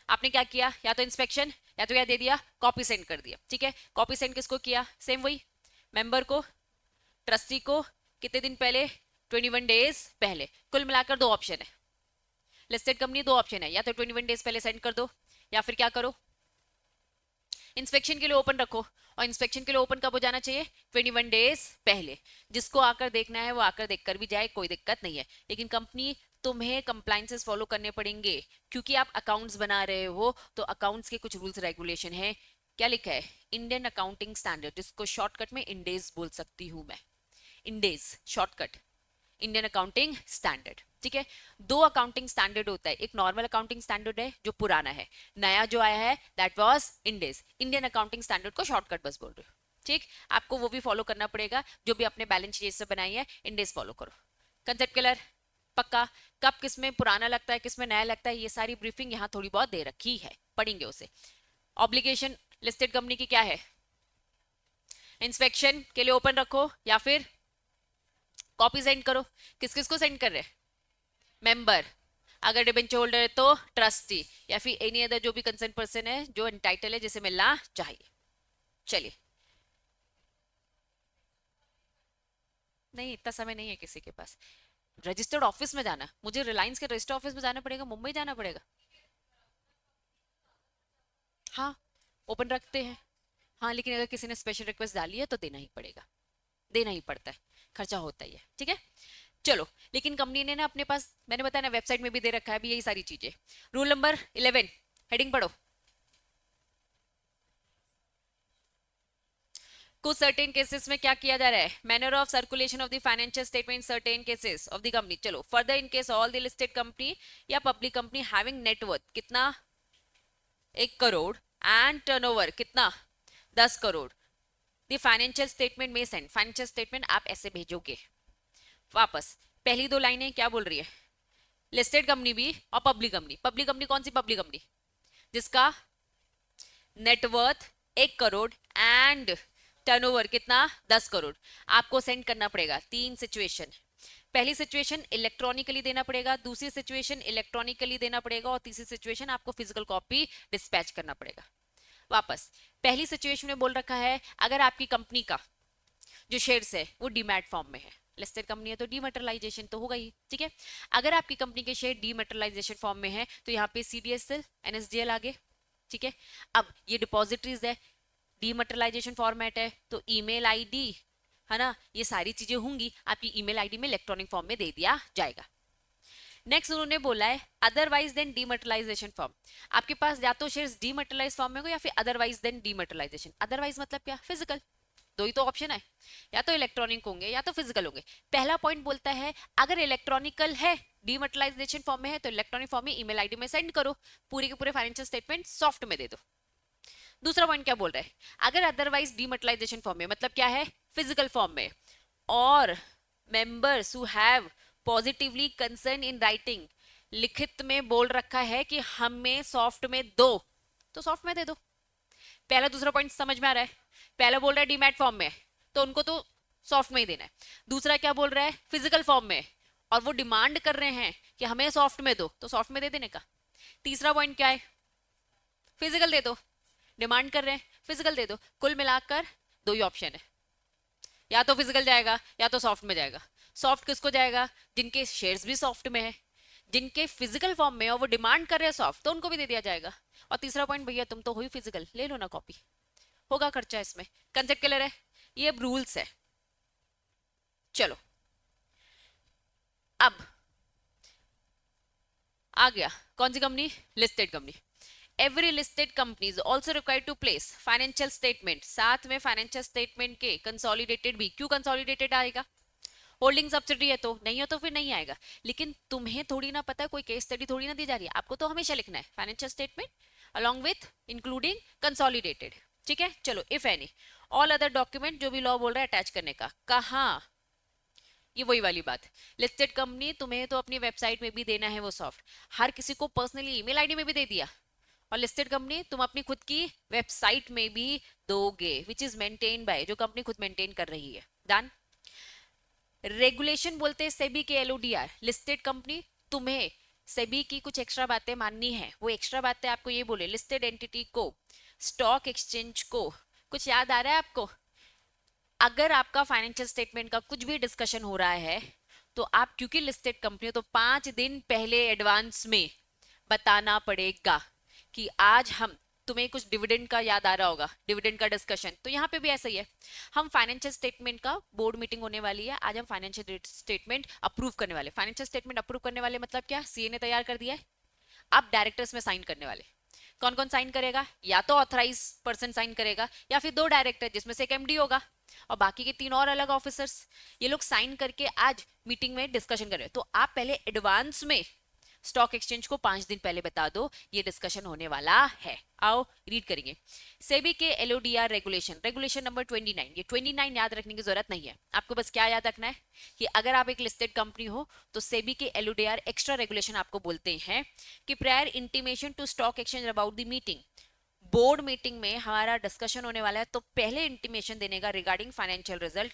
आपने क्या किया, या तो इंस्पेक्शन या तो क्या दे दिया, कॉपी सेंड कर दिया, ठीक है। कॉपी सेंड किसको किया, सेम वही मेंबर को, ट्रस्टी को, कितने दिन पहले, 21 डेज पहले। कुल मिलाकर दो ऑप्शन है, लिस्टेड कंपनी दो ऑप्शन है, या तो 21 डेज पहले सेंड कर दो या फिर क्या करो, इंस्पेक्शन के लिए ओपन रखो। और इंस्पेक्शन के लिए ओपन कब हो जाना चाहिए, 21 डेज पहले। जिसको आकर देखना है वो आकर देखकर भी जाए, कोई दिक्कत नहीं है। लेकिन कंपनी तुम्हें कंप्लायंसेस फॉलो करने पड़ेंगे, क्योंकि आप अकाउंट्स बना रहे हो तो अकाउंट्स के कुछ रूल्स रेगुलेशन है। क्या लिखा है, इंडियन अकाउंटिंग स्टैंडर्ड, जिसको शॉर्टकट में इंडेज बोल सकती हूं मैं, इंडेज शॉर्टकट, इंडियन अकाउंटिंग स्टैंडर्ड, ठीक है। दो अकाउंटिंग स्टैंडर्ड होता है, एक नॉर्मल अकाउंटिंग स्टैंडर्ड है जो पुराना है, नया जो आया है that was इंडेज। Indian accounting standard को शॉर्टकट बस बोल रहे हो, ठीक। आपको वो भी फॉलो करना पड़ेगा, जो भी अपने बैलेंस शीट से बनाई है इंडेज फॉलो करो। कंसेप्ट क्लियर, पक्का। कब किस में पुराना लगता है किस में नया लगता है, ये सारी ब्रीफिंग यहाँ थोड़ी बहुत दे रखी है, पढ़ेंगे उसे। ऑब्लिगेशन लिस्टेड कंपनी की क्या है, इंस्पेक्शन के लिए ओपन रखो या फिर कॉपी सेंड करो। किस किस को सेंड कर रहे हैं, मेंबर, अगर डिबेंचर होल्डर है तो ट्रस्टी, या फिर एनी अदर जो भी कंसर्न पर्सन है जो एंटाइटल है जिसे मिलना चाहिए। चलिए, नहीं इतना समय नहीं है किसी के पास। रजिस्टर्ड ऑफिस में जाना, मुझे रिलायंस के रजिस्टर्ड ऑफिस में जाना पड़ेगा, मुंबई जाना पड़ेगा। हाँ ओपन रखते हैं, हाँ लेकिन अगर किसी ने स्पेशल रिक्वेस्ट डाली है तो देना ही पड़ेगा, देना ही पड़ता है, खर्चा होता ही है, ठीक है। चलो, लेकिन कंपनी ने ना अपने पास, मैंने बताया ना वेबसाइट में भी दे रखा है अभी यही सारी चीजें। रूल नंबर 11, हेडिंग पढ़ो। कुछ सर्टेन केसेस में क्या किया जा रहा है, manner of circulation of the financial statement certain cases of the company. चलो, further in case all the listed company या पब्लिक कंपनी हैविंग नेटवर्थ कितना, 1 करोड़, एंड टर्नओवर कितना, 10 करोड़, द फाइनेंशियल स्टेटमेंट में सेंड, फाइनेंशियल स्टेटमेंट आप ऐसे भेजोगे वापस। पहली दो लाइनें क्या बोल रही है, लिस्टेड कंपनी भी और पब्लिक कंपनी। पब्लिक कंपनी कौन सी पब्लिक कंपनी, जिसका नेटवर्थ 1 करोड़ एंड टर्नओवर कितना, 10 करोड़। आपको सेंड करना पड़ेगा, तीन सिचुएशन। पहली सिचुएशन इलेक्ट्रॉनिकली देना पड़ेगा, दूसरी सिचुएशन इलेक्ट्रॉनिकली देना पड़ेगा, और तीसरी सिचुएशन आपको फिजिकल कॉपी डिस्पैच करना पड़ेगा। वापस, पहली सिचुएशन में बोल रखा है अगर आपकी कंपनी का जो शेयर्स है वो डीमैट फॉर्म में है, लिस्टेड कंपनी है तो डीमैटेरियलाइजेशन तो होगा ही, ठीक है। अगर आपकी कंपनी के शेयर डीमैटेरियलाइजेशन फॉर्म में है तो यहाँ पे CDSL NSDL आगे, ठीक है। अब ये डिपॉजिटरीज है, डीमैटेरियलाइजेशन फॉर्मेट है तो ईमेल आईडी है ना, ये सारी चीजें होंगी आपकी ईमेल आईडी में इलेक्ट्रॉनिक फॉर्म में दे दिया जाएगा। नेक्स्ट उन्होंने बोला है अदरवाइज देन डीमैटेरियलाइजेशन फॉर्म। आपके पास या तो शेयर्स डीमैटेरियलाइज फॉर्म में हो या फिर अदरवाइज देन डीमैटेरियलाइजेशन। अदरवाइज मतलब क्या, फिजिकल, दो ही तो ऑप्शन है, या तो इलेक्ट्रॉनिक होंगे या तो फिजिकल होंगे। पहला पॉइंट बोलता है अगर इलेक्ट्रॉनिकल है, डीमैटेरियलाइजेशन फॉर्म में है तो इलेक्ट्रॉनिक फॉर्म में ईमेल आईडी में सेंड करो, पूरे के पूरे फाइनेंशियल स्टेटमेंट सॉफ्ट में दे दो। दूसरा पॉइंट क्या बोल रहा है, अगर अदरवाइज डीमैटेरियलाइजेशन फॉर्म में मतलब क्या है, फिजिकल फॉर्म में, और members who have positively concern in writing, लिखित में बोल रखा है कि हमें सॉफ्ट में दो, तो सॉफ्ट में दे दो। पहला दूसरा पॉइंट समझ में आ रहा है? पहला बोल रहा है डीमैट फॉर्म में, तो उनको तो सॉफ्ट में ही देना है। दूसरा क्या बोल रहा है? फिजिकल फॉर्म में, और वो डिमांड कर रहे हैं कि हमें सॉफ्ट में दो, तो सॉफ्ट में दे देने का। तीसरा पॉइंट क्या है? फिजिकल दे दो, डिमांड कर रहे हैं फिजिकल दे दो। कुल मिलाकर दो ही ऑप्शन है, या तो फिजिकल जाएगा या तो सॉफ्ट में जाएगा। सॉफ्ट किसको जाएगा? जिनके शेयर्स भी सॉफ्ट में है, जिनके फिजिकल फॉर्म में और वो डिमांड कर रहे हैं सॉफ्ट, तो उनको भी दे दिया जाएगा। और तीसरा पॉइंट, भैया तुम तो हो ही फिजिकल, ले लो ना कॉपी, होगा खर्चा इसमें। कंसेप्ट क्लियर है? ये अब रूल्स है। चलो अब आ गया कौन सी company? Listed company. Every listed companies also required to place financial statement, साथ में फाइनेंशियल स्टेटमेंट के कंसोलिडेटेड भी। क्यों कंसोलिडेटेड आएगा? होल्डिंग सब्सिडी है तो नहीं हो, तो फिर नहीं आएगा। लेकिन तुम्हें थोड़ी ना पता है, कोई केस स्टडी थोड़ी ना दी जा रही है, आपको तो हमेशा लिखना है financial statement along with including consolidated. ठीक है, चलो if any all other document, जो भी लॉ बोल रहा है अटैच करने का। कहाँ? ये वही वाली बात, लिस्टेड कंपनी तुम्हें तो अपनी वेबसाइट में भी देना है वो सॉफ्ट, हर किसी को पर्सनली ईमेल आईडी में भी दे दिया। और लिस्टेड कंपनी तुम अपनी खुद की वेबसाइट में भी दोगे, विच इज मेंटेन बाय, जो कंपनी खुद मेंटेन कर रही है। डन। रेगुलेशन बोलते हैं सेबी के एलओडीआर। लिस्टेड कंपनी तुम्हें सेबी की कुछ एक्स्ट्रा बातें माननी है, वो एक्स्ट्रा बातें आपको ये बोले, लिस्टेड एंटिटी को, स्टॉक एक्सचेंज को, कुछ याद आ रहा है आपको? अगर आपका फाइनेंशियल स्टेटमेंट का कुछ भी डिस्कशन हो रहा है, तो आप क्योंकि लिस्टेड कंपनी हो तो 5 दिन पहले एडवांस में बताना पड़ेगा कि आज हम, तुम्हें कुछ डिविडेंड का याद आ रहा होगा, डिविडेंड का डिस्कशन, तो यहाँ पे भी ऐसा ही है। हम फाइनेंशियल स्टेटमेंट का बोर्ड मीटिंग होने वाली है, आज हम फाइनेंशियल स्टेटमेंट अप्रूव करने वाले। फाइनेंशियल स्टेटमेंट अप्रूव करने वाले मतलब क्या? सीए ने तैयार कर दिया है, अब डायरेक्टर्स में साइन करने वाले। कौन कौन साइन करेगा? या तो ऑथराइज पर्सन साइन करेगा, या फिर 2 डायरेक्टर जिसमें से एक एमडी होगा और बाकी के 3 और अलग ऑफिसर्स। ये लोग साइन करके आज मीटिंग में डिस्कशन करें। तो आप पहले एडवांस में स्टॉक एक्सचेंज को 5 दिन पहले बता दो ये डिस्कशन होने वाला है। आओ रीड करेंगे। सेबी के एलओडीआर रेगुलेशन, रेगुलेशन नंबर 29। ये 29 याद रखने की जरूरत नहीं है आपको, बस क्या याद रखना है कि अगर आप एक लिस्टेड कंपनी हो तो सेबी के एलओडीआर एक्स्ट्रा रेगुलेशन आपको बोलते हैं कि prior intimation to stock exchange about the meeting, board meeting में हमारा डिस्कशन होने वाला है तो पहले इंटीमेशन देने का रिगार्डिंग फाइनेंशियल रिजल्ट।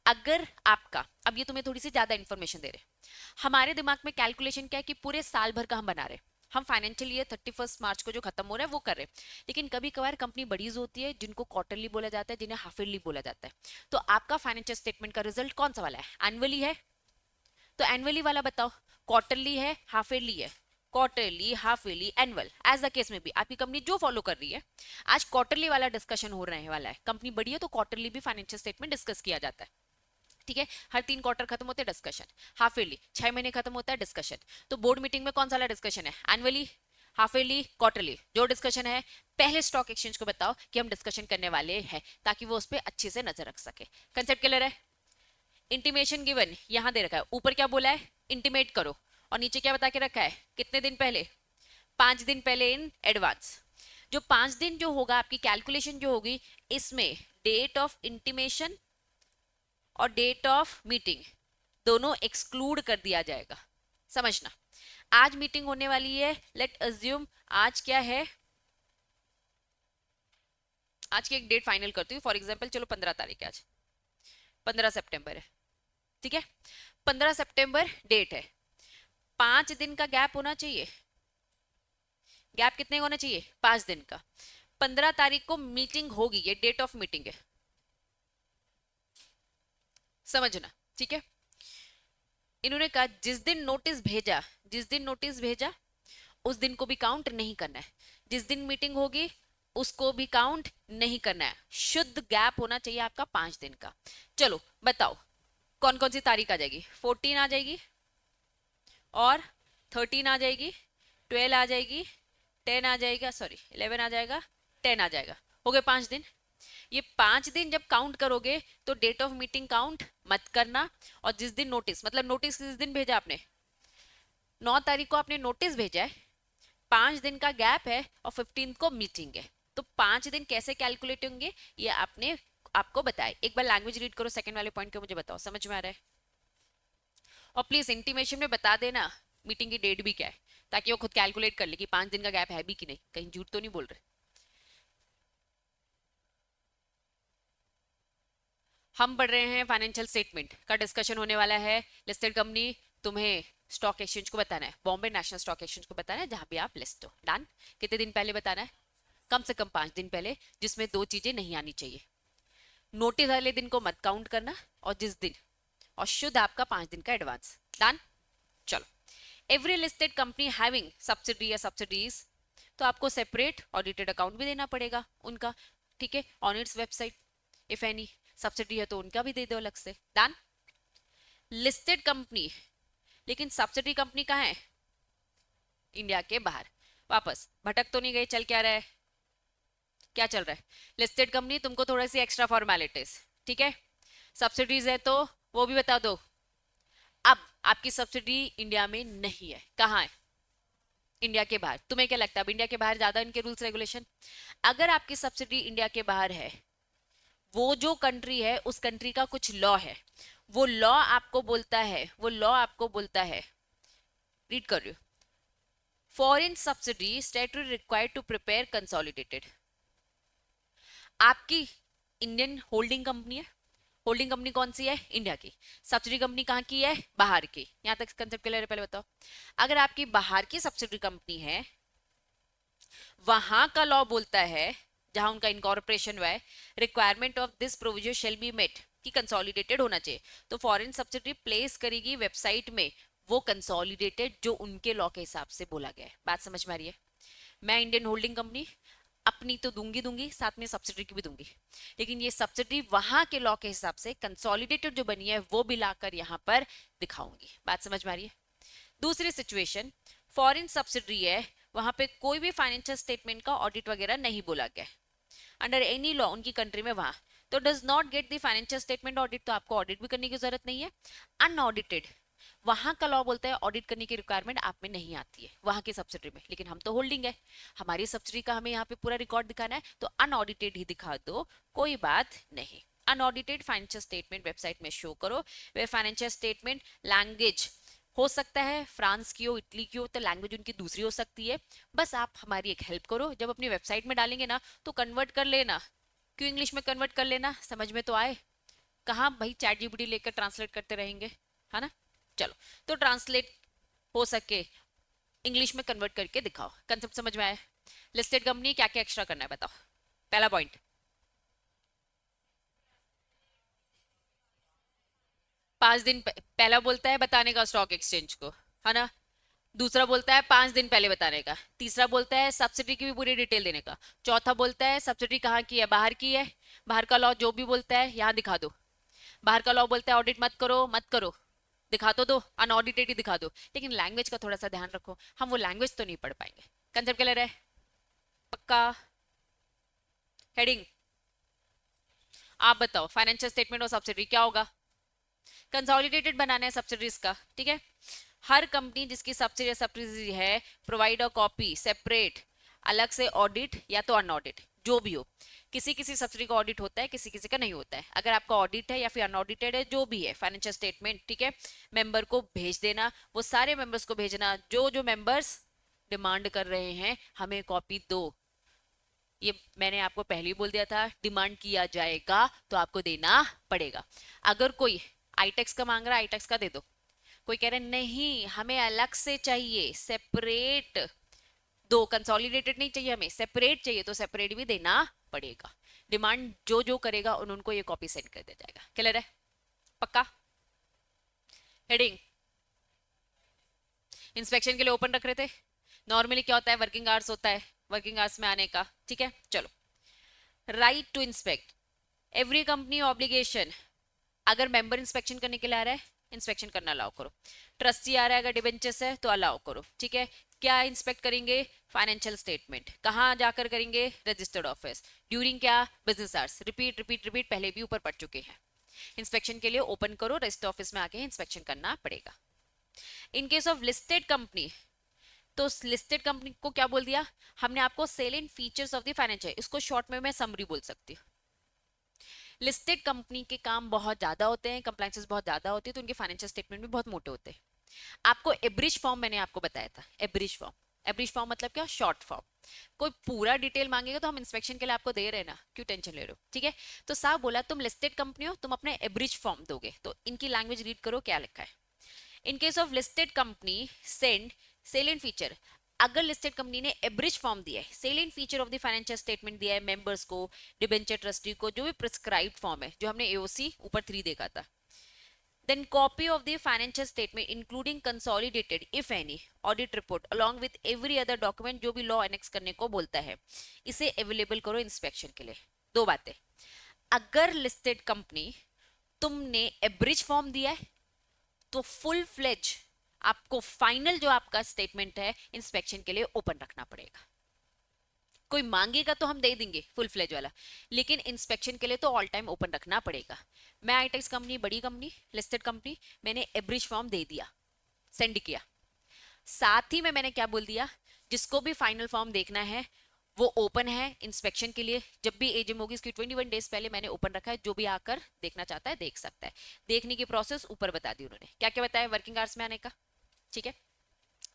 अगर आपका, अब ये तुम्हें थोड़ी सी ज्यादा इंफॉर्मेशन दे रहे, हमारे दिमाग में कैलकुलेशन क्या है कि पूरे साल भर का हम बना रहे, हम फाइनेंशियल ईयर 31 मार्च को जो खत्म हो रहा है वो कर रहे हैं। लेकिन कभी कभार कंपनी बड़ीज होती है जिनको क्वार्टरली बोला जाता है, जिन्हें हाफ ईयरली बोला जाता है। तो आपका फाइनेंशियल स्टेटमेंट का रिजल्ट कौन सा वाला है? एनुअली है तो एनुअली वाला बताओ, क्वार्टरली है, हाफ ईयरली है, quarterly, half yearly, annual, as the case में भी आपकी कंपनी जो फॉलो कर रही है। आज क्वार्टरली वाला डिस्कशन हो रहे वाला है, कंपनी बड़ी है तो क्वार्टरली भी फाइनेंशियल स्टेटमेंट डिस्कस किया जाता है। ठीक है, हर 3 क्वार्टर खत्म होते हैं डिस्कशन, हाफ ईयरली 6 महीने खत्म होता है डिस्कशन। तो बोर्ड मीटिंग में कौन सा वाला डिस्कशन है? Annually, half yearly, quarterly? जो डिस्कशन है पहले स्टॉक एक्सचेंज को बताओ कि हम डिस्कशन करने वाले हैं, ताकि वो उस पर अच्छे से नजर रख सके। कंसेप्ट क्लियर है? इंटीमेशन गिवन यहां दे रखा है, ऊपर क्या बोला है? इंटीमेट करो, और नीचे क्या बता के रखा है? कितने दिन पहले? 5 दिन पहले इन एडवांस। जो 5 दिन जो होगा आपकी कैलकुलेशन जो होगी, इसमें डेट ऑफ इंटीमेशन और डेट ऑफ मीटिंग दोनों एक्सक्लूड कर दिया जाएगा। समझना, आज मीटिंग होने वाली है, लेट अज्यूम आज क्या है, आज की एक डेट फाइनल करती हूँ, फॉर एग्जांपल चलो 15 तारीख है, आज 15 सितंबर है। ठीक है, 15 सितंबर डेट है, 5 दिन का गैप होना चाहिए। गैप कितने होना चाहिए? 5 दिन का। 15 तारीख को मीटिंग होगी, ये डेट ऑफ मीटिंग है, समझना। ठीक है, इन्होंने कहा जिस दिन नोटिस भेजा, जिस दिन नोटिस भेजा उस दिन को भी काउंट नहीं करना है, जिस दिन मीटिंग होगी उसको भी काउंट नहीं करना है। शुद्ध गैप होना चाहिए आपका 5 दिन का। चलो बताओ कौन कौन सी तारीख आ जाएगी? 14 आ जाएगी, और 13 आ जाएगी, 12 आ जाएगी, 10 आ जाएगा, सॉरी 11 आ जाएगा, 10 आ जाएगा। हो गए 5 दिन। ये 5 दिन जब काउंट करोगे तो डेट ऑफ मीटिंग काउंट मत करना, और जिस दिन नोटिस, मतलब नोटिस किस दिन भेजा आपने? 9 तारीख को आपने नोटिस भेजा है, 5 दिन का गैप है, और 15 को मीटिंग है, तो 5 दिन कैसे कैलकुलेट होंगे ये आपने आपको बताया। एक बार लैंग्वेज रीड करो, सेकंड वाले पॉइंट को मुझे बताओ, समझ में आ रहा है? और प्लीज इंटीमेशन में बता देना मीटिंग की डेट भी क्या है, ताकि वो खुद कैलकुलेट कर ले कि 5 दिन का गैप है भी कि नहीं, कहीं झूठ तो नहीं बोल रहे। हम पढ़ रहे हैं फाइनेंशियल स्टेटमेंट का डिस्कशन होने वाला है। लिस्टेड कंपनी तुम्हें स्टॉक एक्सचेंज को बताना है, बॉम्बे नेशनल स्टॉक एक्सचेंज को बताना है जहां भी आप लिस्ट हो। डन। कितने दिन पहले बताना है? कम से कम 5 दिन पहले, जिसमें 2 चीजें नहीं आनी चाहिए। नोटिस वाले दिन को मत काउंट करना, और जिस दिन, और शुद्ध आपका 5 दिन का एडवांस। डन। चलो, every listed company having subsidy या सब्सिडीज, तो आपको सेपरेट ऑडिटेड अकाउंट भी देना पड़ेगा उनका, ठीक है, on its website. If any subsidy है तो उनका भी दे दो अलग से। डन। लिस्टेड कंपनी, लेकिन सब्सिडी कंपनी कहाँ है? इंडिया के बाहर। वापस भटक तो नहीं गए? चल क्या रहा है, क्या चल रहा है? लिस्टेड कंपनी, तुमको थोड़ी सी एक्स्ट्रा फॉर्मेलिटीज, ठीक है। सब्सिडीज है तो वो भी बता दो। अब आपकी सब्सिडी इंडिया में नहीं है, कहाँ है? इंडिया के बाहर। तुम्हें क्या लगता है अब इंडिया के बाहर ज्यादा इनके रूल्स रेगुलेशन? अगर आपकी सब्सिडी इंडिया के बाहर है, वो जो कंट्री है उस कंट्री का कुछ लॉ है, वो लॉ आपको बोलता है, वो लॉ आपको बोलता है, रीड कर रही हूँ, foreign subsidiary statutory required to prepare consolidated. आपकी इंडियन होल्डिंग कंपनी है, होल्डिंग कंपनी कौन सी है? इंडिया की। सब्सिडी कंपनी कहाँ की है? बाहर की। यहां तक कंसेप्ट क्लियर है? पहले बताओ। अगर आपकी बाहर की सब्सिडी कंपनी है, वहां का लॉ बोलता है, जहां उनका इनकॉर्पोरेशन हुआ है, requirement of this provision shall be met, कि कंसोलिडेटेड होना चाहिए। तो फॉरेन सब्सिडी प्लेस करेगी वेबसाइट में वो कंसोलिडेटेड जो उनके लॉ के हिसाब से बोला गया है। बात समझ में आ रही है? मैं इंडियन होल्डिंग कंपनी अपनी तो दूंगी साथ में सब्सिडी की भी दूंगी, लेकिन ये सब्सिडी वहां के लॉ के हिसाब से कंसोलिडेटेड जो बनी है वो भी लाकर यहां पर दिखाऊंगी। बात समझ में आ रही है? दूसरी सिचुएशन, फॉरेन सब्सिडी है, वहां पे कोई भी फाइनेंशियल स्टेटमेंट का ऑडिट वगैरह नहीं बोला गया अंडर एनी लॉ उनकी कंट्री में, वहां तो does not get the financial statement audit, तो आपको ऑडिट भी करने की जरूरत नहीं है। अनऑडिटेड, वहां का लॉ बोलता है ऑडिट करने की रिक्वायरमेंट आप में नहीं आती है वहां की सब्सिडी में, लेकिन हम तो होल्डिंग है, हमारी सब्सिडी का हमें यहाँ पे पूरा रिकॉर्ड दिखाना है, तो अनऑडिटेड ही दिखा दो, कोई बात नहीं। अनऑडिटेड फाइनेंशियल स्टेटमेंट वेबसाइट में शो करो। वे फाइनेंशियल स्टेटमेंट लैंग्वेज हो सकता है फ्रांस की हो, इटली की हो, तो लैंग्वेज उनकी दूसरी हो सकती है। बस आप हमारी एक हेल्प करो, जब अपनी वेबसाइट में डालेंगे ना तो कन्वर्ट कर लेना। क्यों इंग्लिश में कन्वर्ट कर लेना, समझ में तो आए। कहाँ भाई चैट जीपीटी लेकर ट्रांसलेट करते रहेंगे, है ना। चलो, तो ट्रांसलेट हो सके इंग्लिश में कन्वर्ट करके दिखाओ। कंसेप्ट समझ में आया? लिस्टेड कंपनी क्या क्या एक्स्ट्रा करना है बताओ। पहला पॉइंट, 5 दिन पहला बोलता है बताने का स्टॉक एक्सचेंज को, है ना। दूसरा बोलता है 5 दिन पहले बताने का। तीसरा बोलता है सब्सिडी की भी पूरी डिटेल देने का। चौथा बोलता है सब्सिडी कहाँ की है? बाहर की है। बाहर का लॉ जो भी बोलता है यहाँ दिखा दो। बाहर का लॉ बोलता है ऑडिट मत करो, मत करो, दिखा तो दो, अनऑडिटेड ही दिखा दो, लेकिन लैंग्वेज का थोड़ा सा ध्यान रखो, हम वो लैंग्वेज तो नहीं पढ़ पाएंगे। कंसेप्ट क्लियर है? पक्का? हेडिंग आप बताओ, फाइनेंशियल स्टेटमेंट और सब्सिडी क्या होगा? कंसोलिडेटेड बनाना है सब्सिडीज का, ठीक है। हर कंपनी जिसकी सब्सिडी है प्रोवाइड अ कॉपी सेपरेट, अलग से ऑडिट या तो अनऑडिट जो भी हो। किसी किसी सब्सिडी का ऑडिट होता है, किसी किसी का नहीं होता है। अगर आपका ऑडिट है या फिर अनऑडिटेड है, जो भी है फाइनेंशियल स्टेटमेंट, ठीक है, मेंबर को भेज देना। वो सारे मेंबर्स को भेजना जो जो मेंबर्स डिमांड कर रहे हैं हमें कॉपी दो। ये मैंने आपको पहले ही बोल दिया था, डिमांड किया जाएगा तो आपको देना पड़ेगा। अगर कोई आईटेक्स का मांग रहा है, आईटेक्स का दे दो। कोई कह रहे नहीं हमें अलग से चाहिए, सेपरेट दो, कंसोलिडेटेड नहीं चाहिए, हमें सेपरेट चाहिए, तो सेपरेट भी देना पड़ेगा। डिमांड जो जो करेगा उन उनको ये कॉपी सेंड कर दिया जाएगा। क्लियर है? पक्का? हेडिंग इंस्पेक्शन के लिए ओपन रख रहे थे। नॉर्मली क्या होता है, वर्किंग आवर्स होता है, वर्किंग आवर्स में आने का, ठीक है। चलो, right to inspect, every company obligation, अगर मेंबर इंस्पेक्शन करने के लिए आ रहा है इंस्पेक्शन करना अलाउ करो। ट्रस्टी आ रहा है अगर डिबेंचर्स है तो अलाउ करो, ठीक है। क्या इंस्पेक्ट करेंगे? Financial statement. कहाँ जाकर करेंगे? Registered office. ड्यूरिंग क्या? Business hours. Repeat repeat repeat, पहले भी ऊपर पढ़ चुके हैं। इंस्पेक्शन के लिए ओपन करो, रजिस्टर्ड ऑफिस में आके इंस्पेक्शन करना पड़ेगा। इन केस ऑफ लिस्टेड कंपनी, तो लिस्टेड कंपनी को क्या बोल दिया हमने आपको? Selling features of the financial, इसको शॉर्ट में मैं समरी बोल सकती हूँ। लिस्टेड कंपनी के काम बहुत ज्यादा होते हैं, कंप्लायंसेस बहुत ज्यादा होती है, तो उनके फाइनेंशियल स्टेटमेंट भी बहुत मोटे होते हैं। आपको एब्रिज फॉर्म मैंने आपको बताया था, एब्रिज फॉर्म। एब्रिज फॉर्म मतलब क्या, शॉर्ट फॉर्म। कोई पूरा डिटेल मांगेगा तो हम इंस्पेक्शन के लिए आपको दे रहे हैं ना, क्यों टेंशन ले रहे हो, ठीक है। तो साहब बोला तुम लिस्टेड कंपनी हो, तुम अपने एब्रिज फॉर्म दोगे, तो इनकी लैंग्वेज रीड करो क्या लिखा है। In case of listed company send salient feature, अगर लिस्टेड कंपनी ने एब्रिज फॉर्म दिया है, salient feature of the financial statement दिया है मेंबर्स को, डिबेंचर ट्रस्टी को, जो भी प्रिस्क्राइब्ड फॉर्म है, जो हमने एओसी ऊपर 3 देखा था, then copy of the financial statement including consolidated if any audit report along with every other document जो भी लॉ एनेक्स करने को बोलता है, इसे अवेलेबल करो इंस्पेक्शन के लिए। दो बातें, अगर लिस्टेड कंपनी तुमने एब्रिज फॉर्म दिया है तो फुल फ्लेज आपको फाइनल जो आपका स्टेटमेंट है इंस्पेक्शन के लिए ओपन रखना पड़ेगा। कोई मांगेगा तो हम दे देंगे फुल फ्लेज वाला, लेकिन इंस्पेक्शन के लिए तो ऑल टाइम ओपन रखना पड़ेगा। मैं आईटेक्स कंपनी, बड़ी कंपनी, लिस्टेड कंपनी, मैंने एब्रिज फॉर्म दे दिया, सेंड किया, साथ ही में मैंने क्या बोल दिया, जिसको भी फाइनल फॉर्म देखना है वो ओपन है इंस्पेक्शन के लिए। जब भी एजीएम होगी इसकी 21 डेज पहले मैंने ओपन रखा है, जो भी आकर देखना चाहता है देख सकता है। देखने की प्रोसेस ऊपर बता दी उन्होंने, क्या क्या बताया, वर्किंग आवर्स में आने का, ठीक है,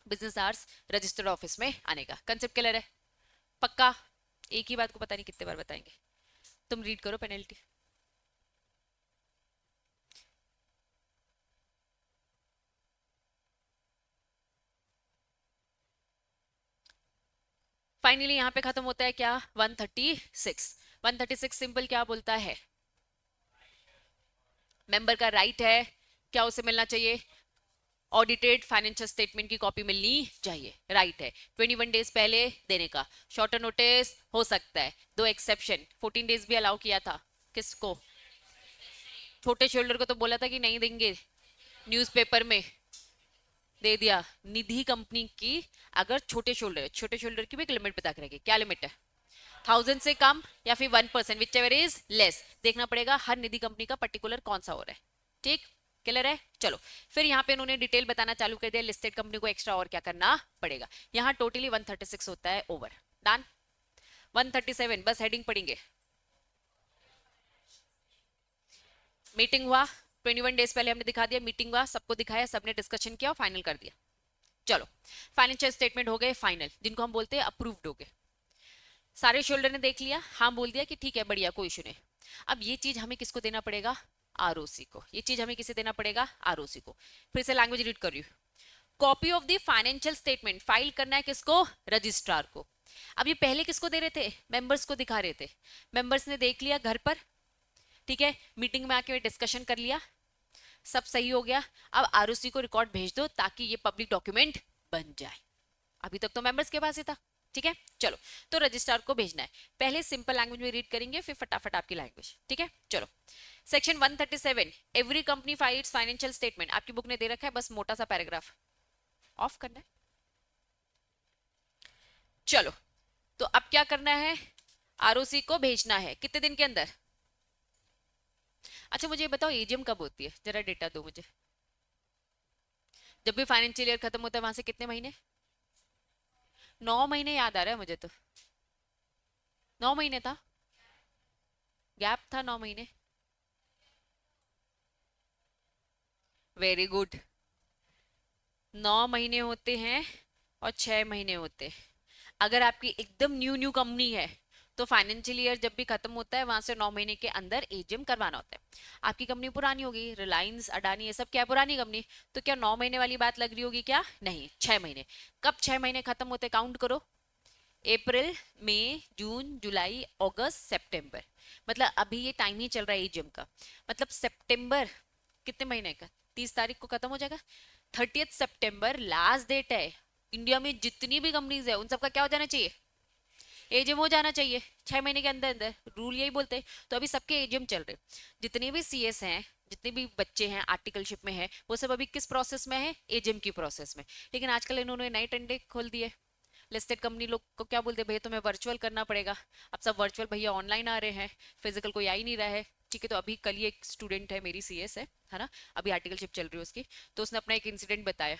बिजनेस आवर्स, रजिस्टर्ड ऑफिस में आने का, कंसेप्ट क्लियर है पक्का। एक ही बात को पता नहीं कितने बार बताएंगे, तुम रीड करो पेनल्टी। फाइनली यहां पे खत्म होता है क्या, 136। 136 सिंपल क्या बोलता है, मेंबर का राइट है, क्या उसे मिलना चाहिए, ऑडिटेड फाइनेंशियल स्टेटमेंट की कॉपी मिलनी चाहिए, राइट है। 21 डेज पहले देने का, शॉर्टर नोटिस हो सकता है, दो एक्सेप्शन, 14 डेज भी अलाउ किया था, किसको, छोटे शोल्डर को तो बोला था कि नहीं देंगे, न्यूज़पेपर में दे दिया। निधि कंपनी की अगर छोटे शोल्डर, छोटे शोल्डर की भी एक लिमिट बता के रखिए, क्या लिमिट है, 1000 से कम या फिर 1%, विच एवर इज लेस, देखना पड़ेगा हर निधि कंपनी का पर्टिकुलर कौन सा हो रहा है, ठीक, क्लियर है। चलो फिर यहाँ पे उन्होंने डिटेल बताना चालू कर दिया, लिस्टेड कंपनी को एक्स्ट्रा और क्या करना पड़ेगा। यहाँ टोटली 136 होता है, ओवर डन। 137 बस हेडिंग पढ़ेंगे, मीटिंग हुआ 21 डेज पहले हमने दिखा दिया, मीटिंग हुआ, सबको दिखाया, सबने डिस्कशन किया और फाइनल कर दिया। चलो फाइनेंशियल स्टेटमेंट हो गए फाइनल, जिनको हम बोलते हैं अप्रूव्ड हो गए, सारे शोल्डर ने देख लिया, हाँ बोल दिया कि ठीक है बढ़िया कोई इशू नहीं। अब ये चीज हमें किसको देना पड़ेगा, आरओसी को, ये चीज हमें किसे देना पड़ेगा, आरओसी को। फिर से लैंग्वेज रीड कर रही हूँ, copy of the financial statement file करना है किसको, रजिस्ट्रार को। अब ये पहले किसको दे रहे थे, मेंबर्स को दिखा रहे थे, मेंबर्स ने देख लिया घर पर, ठीक है, मीटिंग में आके डिस्कशन कर लिया, सब सही हो गया। अब आरओसी को रिकॉर्ड भेज दो ताकि ये पब्लिक डॉक्यूमेंट बन जाए। अभी तक तो मेंबर्स के पास ही था, ठीक है। चलो तो रजिस्ट्रार को भेजना है, पहले सिंपल लैंग्वेज में रीड करेंगे फिर फटाफट आपकी लैंग्वेज, ठीक है। चलो section 137, every company file it's financial statement, आपकी बुक ने दे रखा है, बस मोटा सा पैराग्राफ ऑफ करना है। चलो तो अब क्या करना है, आरओसी को भेजना है कितने दिन के अंदर। अच्छा मुझे बताओ एजीएम कब होती है, जरा डेटा दो मुझे, जब भी फाइनेंशियल ईयर खत्म होता है वहां से कितने महीने, 9 महीने याद आ रहा है मुझे तो, 9 महीने था, गैप था 9 महीने, वेरी गुड। 9 महीने होते हैं और 6 महीने होते हैं। अगर आपकी एकदम न्यू न्यू कंपनी है तो फाइनेंशियल ईयर जब भी खत्म होता है वहां से 9 महीने के अंदर एजीएम करवाना होता है। आपकी कंपनी पुरानी होगी, रिलायंस, अडानी, ये सब क्या पुरानी कंपनी, तो क्या 9 महीने वाली बात लग रही होगी क्या, नहीं, 6 महीने। कब 6 महीने खत्म होते काउंट करो, अप्रैल, मई, जून, जुलाई, अगस्त, सितंबर, मतलब अभी ये टाइम ही चल रहा है एजीएम का, मतलब सितंबर कितने महीने का, 30 तारीख को खत्म हो जाएगा, 30 सितंबर लास्ट डेट है। इंडिया में जितनी भी कंपनीज है उन सबका क्या हो जाना चाहिए, एजीएम हो जाना चाहिए 6 महीने के अंदर अंदर, रूल यही बोलते हैं। तो अभी सबके एजीएम चल रहे, जितने भी सीएस हैं, जितने भी बच्चे हैं आर्टिकलशिप में है, वो सब अभी किस प्रोसेस में है, एजीएम की प्रोसेस में। लेकिन आजकल इन्होंने नए टंडे खोल दिए, लिस्टेड कंपनी लोग को क्या बोलते हैं, भैया तुम्हें वर्चुअल करना पड़ेगा। अब सब वर्चुअल भैया ऑनलाइन आ रहे हैं, फिजिकल कोई आ ही नहीं रहा है, ठीक है। तो अभी कल ही एक स्टूडेंट है मेरी सीएस है ना, अभी आर्टिकलशिप चल रही है उसकी, तो उसने अपना एक इंसिडेंट बताया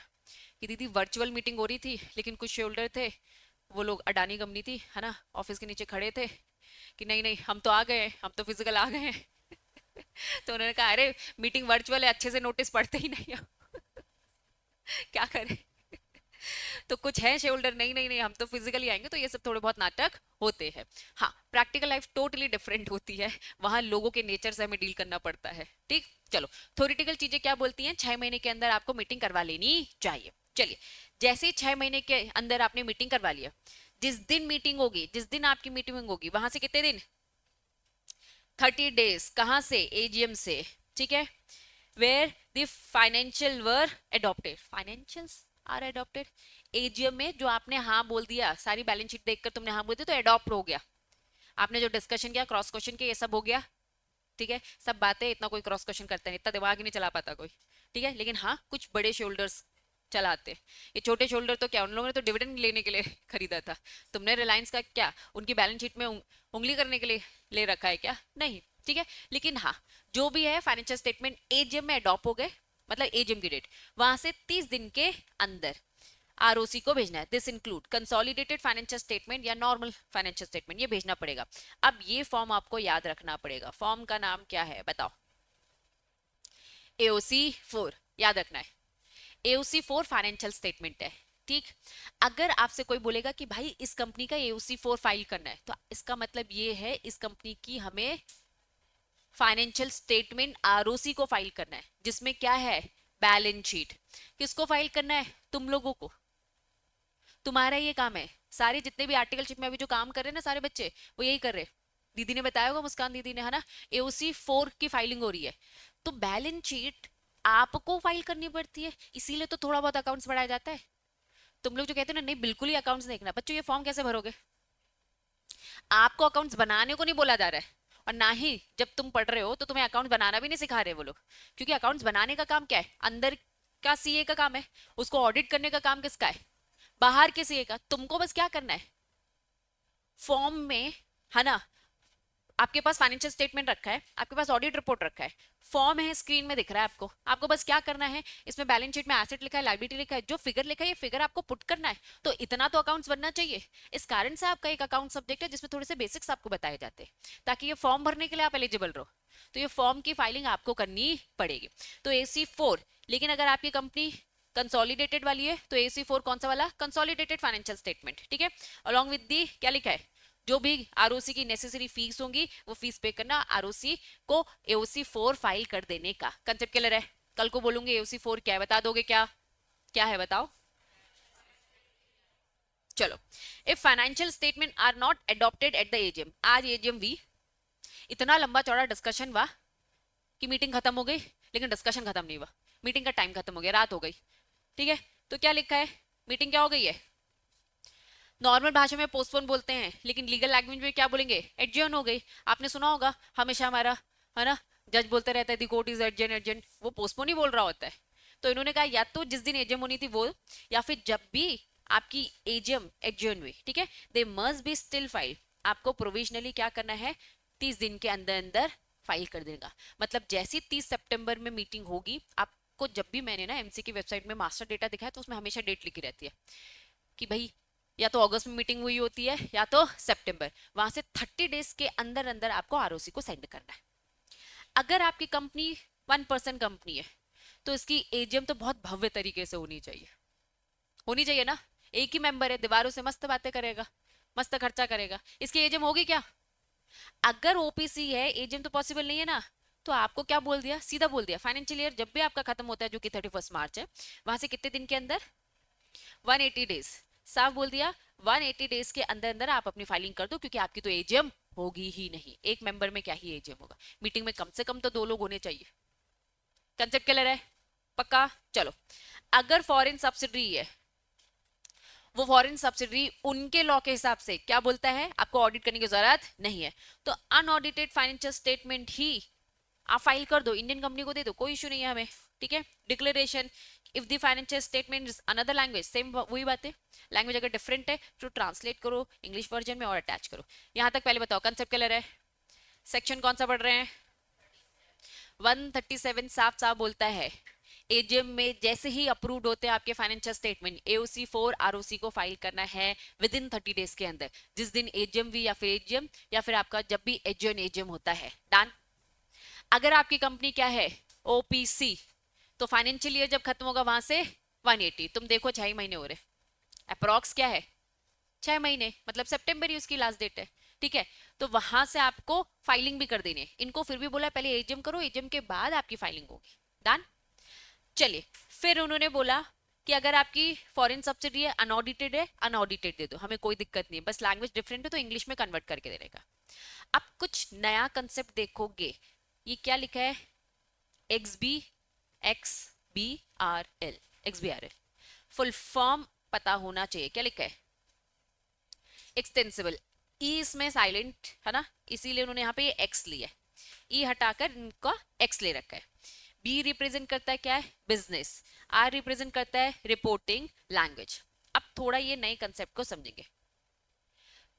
कि दीदी वर्चुअल मीटिंग हो रही थी, लेकिन कुछ शोल्डर थे, वो लोग अडानी कंपनी थी है ना, ऑफिस के नीचे खड़े थे कि नहीं नहीं हम तो आ गए हैं, हम तो फिजिकल आ गए हैं तो उन्होंने कहा अरे मीटिंग वर्चुअल है, अच्छे से नोटिस पढ़ते ही नहीं हो। क्या करें। तो कुछ है शेयर होल्डर, नहीं नहीं नहीं हम तो फिजिकली आएंगे, तो ये सब थोड़े बहुत नाटक होते हैं। हाँ, प्रैक्टिकल लाइफ टोटली डिफरेंट होती है, वहां लोगों के नेचर से हमें डील करना पड़ता है। ठीक, चलो थ्योरेटिकल चीजें क्या बोलती हैं, 6 महीने के अंदर आपको मीटिंग करवा लेनी चाहिए। चलिए, जैसे ही 6 महीने के अंदर आपने मीटिंग करवा लिया, जिस दिन मीटिंग होगी, जिस दिन आपकी मीटिंग होगी, वहां से कितने दिन, 30 डेज, कहां से, एजीएम से। ठीक है, where the financial were adopted, financials are adopted, AGM में जो आपने हाँ बोल दिया, सारी बैलेंस शीट देखकर तुमने हाँ बोल दिया, तो अडॉप्ट हो गया। आपने जो डिस्कशन किया, क्रॉस क्वेश्चन किया, ये सब हो गया। ठीक है, सब बातें, इतना कोई क्रॉस क्वेश्चन करता नहीं, इतना दिमाग ही नहीं चला पाता कोई। ठीक है, लेकिन हाँ कुछ बड़े शोल्डर्स चलाते। ये छोटे शोल्डर तो क्या, उन लोगों ने तो डिविडेंड लेने के लिए खरीदा था। तुमने रिलायंस का क्या उनकी बैलेंस शीट में उंगली करने के लिए ले रखा है क्या, नहीं। ठीक है, लेकिन हाँ जो भी है फाइनेंशियल स्टेटमेंट एजीएम में अडॉप्ट हो गए, मतलब एजीएम की डेट, वहां से 30 दिन के अंदर आरओसी को भेजना है। This include consolidated financial statement या नॉर्मल फाइनेंशियल स्टेटमेंट, ये भेजना पड़ेगा। अब ये फॉर्म आपको याद रखना पड़ेगा, फॉर्म का नाम क्या है बताओ, एओसी 4 याद रखना है। एओसी 4 फाइनेंशियल स्टेटमेंट है। ठीक, अगर आपसे कोई बोलेगा कि भाई इस कंपनी का एओसी 4 फाइल करना है, तो इसका मतलब ये है इस कंपनी की हमें फाइनेंशियल स्टेटमेंट आरओसी को फाइल करना है, जिसमें क्या है, बैलेंस शीट। किसको फाइल करना है, तुम लोगों को, तुम्हारा ये काम है। सारे जितने भी आर्टिकलशिप में अभी जो काम कर रहे हैं ना सारे बच्चे, वो यही कर रहे हैं। दीदी ने बताया होगा, मुस्कान दीदी ने, है ना, एओसी 4 की फाइलिंग हो रही है, तो बैलेंस शीट आपको फाइल करनी पड़ती है, इसीलिए तो थोड़ा बहुत अकाउंट्स बढ़ाया जाता है। तुम लोग जो कहते हैं ना नहीं बिल्कुल ही अकाउंट्स देखना, बच्चों ये फॉर्म कैसे भरोगे, आपको अकाउंट्स बनाने को नहीं बोला जा रहा है, और ना ही जब तुम पढ़ रहे हो तो तुम्हें अकाउंट बनाना भी नहीं सिखा रहे वो लोग, क्योंकि अकाउंट्स बनाने का काम क्या है, अंदर का सीए का काम है, उसको ऑडिट करने का काम किसका है, बाहर के सीए का। तुमको बस क्या करना है, फॉर्म में, है ना, आपके पास फाइनेंशियल स्टेटमेंट रखा है, आपके पास ऑडिट रिपोर्ट रखा है, फॉर्म है स्क्रीन में दिख रहा है आपको, आपको बस क्या करना है, इसमें बैलेंस शीट में एसेट लिखा है, लायबिलिटी लिखा है, जो फिगर लिखा है ये फिगर आपको पुट करना है। तो इतना तो अकाउंट्स बनना चाहिए। इस कारण से आपका एक अकाउंट सब्जेक्ट है जिसमें थोड़े से बेसिक्स आपको बताए जाते हैं, ताकि ये फॉर्म भरने के लिए आप एलिजिबल रहो। तो ये फॉर्म की फाइलिंग आपको करनी पड़ेगी। तो AC4, लेकिन अगर आपकी कंपनी कंसोलिडेटेड वाली है तो AC4 कौन सा वाला, कंसोलिडेटेड फाइनेंशियल स्टेटमेंट। ठीक है, अलॉन्ग विद दी क्या लिखा है, जो भी आरओसी की नेसेसरी फीस होंगी वो फीस पे करना, आरओसी को एओसी 4 फाइल कर देने का। कंसेप्ट क्लियर है, कल को बोलूंगी एओसी 4 क्या है, बता दोगे क्या क्या है बताओ। चलो, if financial statement are not adopted at the AGM, आज एजीएम वी, इतना लंबा चौड़ा डिस्कशन हुआ कि मीटिंग खत्म हो गई, लेकिन डिस्कशन खत्म नहीं हुआ, मीटिंग का टाइम खत्म हो गया, रात हो गई। ठीक है, तो क्या लिखा है, मीटिंग क्या हो गई है, नॉर्मल भाषा में पोस्टपोन बोलते हैं, लेकिन लीगल लैंग्वेज में क्या बोलेंगे, एडजर्न हो गई। आपने सुना होगा हमेशा हमारा, है ना, जज बोलते रहता है दी कोर्ट इज एडजर्न एडजर्न, वो पोस्टपोन ही बोल रहा होता है। तो इन्होंने कहा या तो जिस दिन एजीएम होनी थी वो, या फिर जब भी आपकी एजीएम एडजर्न हुई, ठीक है, they must be still file, आपको प्रोविजनली क्या करना है, 30 दिन के अंदर अंदर फाइल कर देगा। मतलब जैसी 30 सितंबर में मीटिंग होगी, आपको जब भी मैंने ना एमसी की वेबसाइट में मास्टर डेटा दिखाया तो उसमें हमेशा डेट लिखी रहती है कि भाई या तो अगस्त में मीटिंग हुई होती है या तो सितंबर, वहां से 30 डेज के अंदर अंदर आपको आरओसी को सेंड करना है। अगर आपकी कंपनी 1% कंपनी है तो इसकी एजीएम तो बहुत भव्य तरीके से होनी चाहिए ना। एक ही मेंबर है, दीवारों से मस्त बातें करेगा, मस्त खर्चा करेगा, इसकी एजीएम होगी क्या। अगर ओपीसी है, एजीएम तो पॉसिबल नहीं है ना, तो आपको क्या बोल दिया, सीधा बोल दिया फाइनेंशियल ईयर जब भी आपका खत्म होता है जो कि 31 मार्च है, वहां से कितने दिन के अंदर, 180 डेज, साफ बोल दिया 180 डेज के अंदर अंदर आप अपनी फाइलिंग कर दो, क्योंकि आपकी तो एजीएम होगी ही नहीं, एक मेंबर में क्या ही एजीएम होगा, मीटिंग में कम से कम तो 2 लोग होने चाहिए। कंसेप्ट क्लियर है, पक्का। चलो, अगर फॉरेन सब्सिडरी है, वो फॉरेन सब्सिडरी उनके लॉ के हिसाब से क्या बोलता है, आपको ऑडिट करने की जरूरत नहीं है, तो अनऑडिटेड फाइनेंशियल स्टेटमेंट ही आप फाइल कर दो, इंडियन कंपनी को दे दो, कोई इशू नहीं है हमें। ठीक है, declaration, if the financial statement is another language, same वही बात है, लैंग्वेज अगर डिफरेंट है तो ट्रांसलेट करो इंग्लिश वर्जन में और अटैच करो। यहां तक पहले बताओ कंसेप्ट क्लियर है, सेक्शन कौन सा पढ़ रहे हैं, 137 साफ साफ बोलता है एजीएम में जैसे ही अप्रूव्ड होते हैं आपके फाइनेंशियल स्टेटमेंट, एओसी 4 आरओसी को फाइल करना है विद इन 30 डेज के अंदर, जिस दिन एजीएम भी या फिर एजीएम या फिर आपका जब भी एडजर्न एजीएम होता है, डन। अगर आपकी कंपनी क्या है, ओपीसी, तो फाइनेंशियल ईयर जब खत्म होगा वहां से 180, तुम देखो 6 महीने हो रहे, अप्रोक्स क्या है 6 महीने, मतलब सितंबर ही उसकी लास्ट डेट है, ठीक है। तो वहां से आपको फाइलिंग भी कर देनी है, इनको फिर भी बोला पहले एजीएम करो, एजीएम के बाद आपकी फाइलिंग होगी, डन। चलिए, फिर उन्होंने बोला कि अगर आपकी फॉरेन सब्सिडी है, अनऑडिटेड है, अनऑडिटेड दे दो, हमें कोई दिक्कत नहीं है, बस लैंग्वेज डिफरेंट है तो इंग्लिश में कन्वर्ट करके देने का। अब कुछ नया कंसेप्ट देखोगे, ये क्या लिखा है, X B, X B R L, X B R L, full form पता होना चाहिए, क्या लिखा है, एक्सटेंसिबल, ई इसमें साइलेंट है ना, इसीलिए उन्होंने यहाँ पे ये एक्स लिया है, ई हटाकर इनका एक्स ले रखा है। बी रिप्रेजेंट करता है क्या है, बिजनेस, आर रिप्रेजेंट करता है रिपोर्टिंग लैंग्वेज। अब थोड़ा ये नए कंसेप्ट को समझेंगे।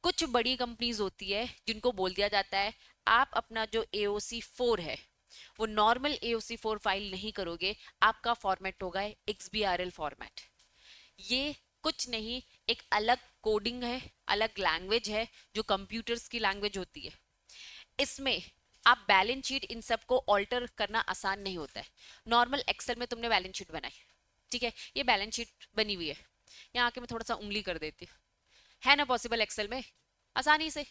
कुछ बड़ी कंपनीज होती है जिनको बोल दिया जाता है आप अपना जो AOC 4 है वो नॉर्मल AOC 4 फाइल नहीं करोगे, आपका फॉर्मेट होगा XBRL फॉर्मेट। ये कुछ नहीं, एक अलग कोडिंग है, अलग लैंग्वेज है जो कंप्यूटर्स की लैंग्वेज होती है। इसमें आप बैलेंस शीट इन सब को ऑल्टर करना आसान नहीं होता है। नॉर्मल एक्सेल में तुमने बैलेंस शीट बनाई, ठीक है, ये बैलेंस शीट बनी हुई है, यहाँ आके मैं थोड़ा सा उंगली कर देती हूँ, है ना पॉसिबल एक्सेल में आसानी से।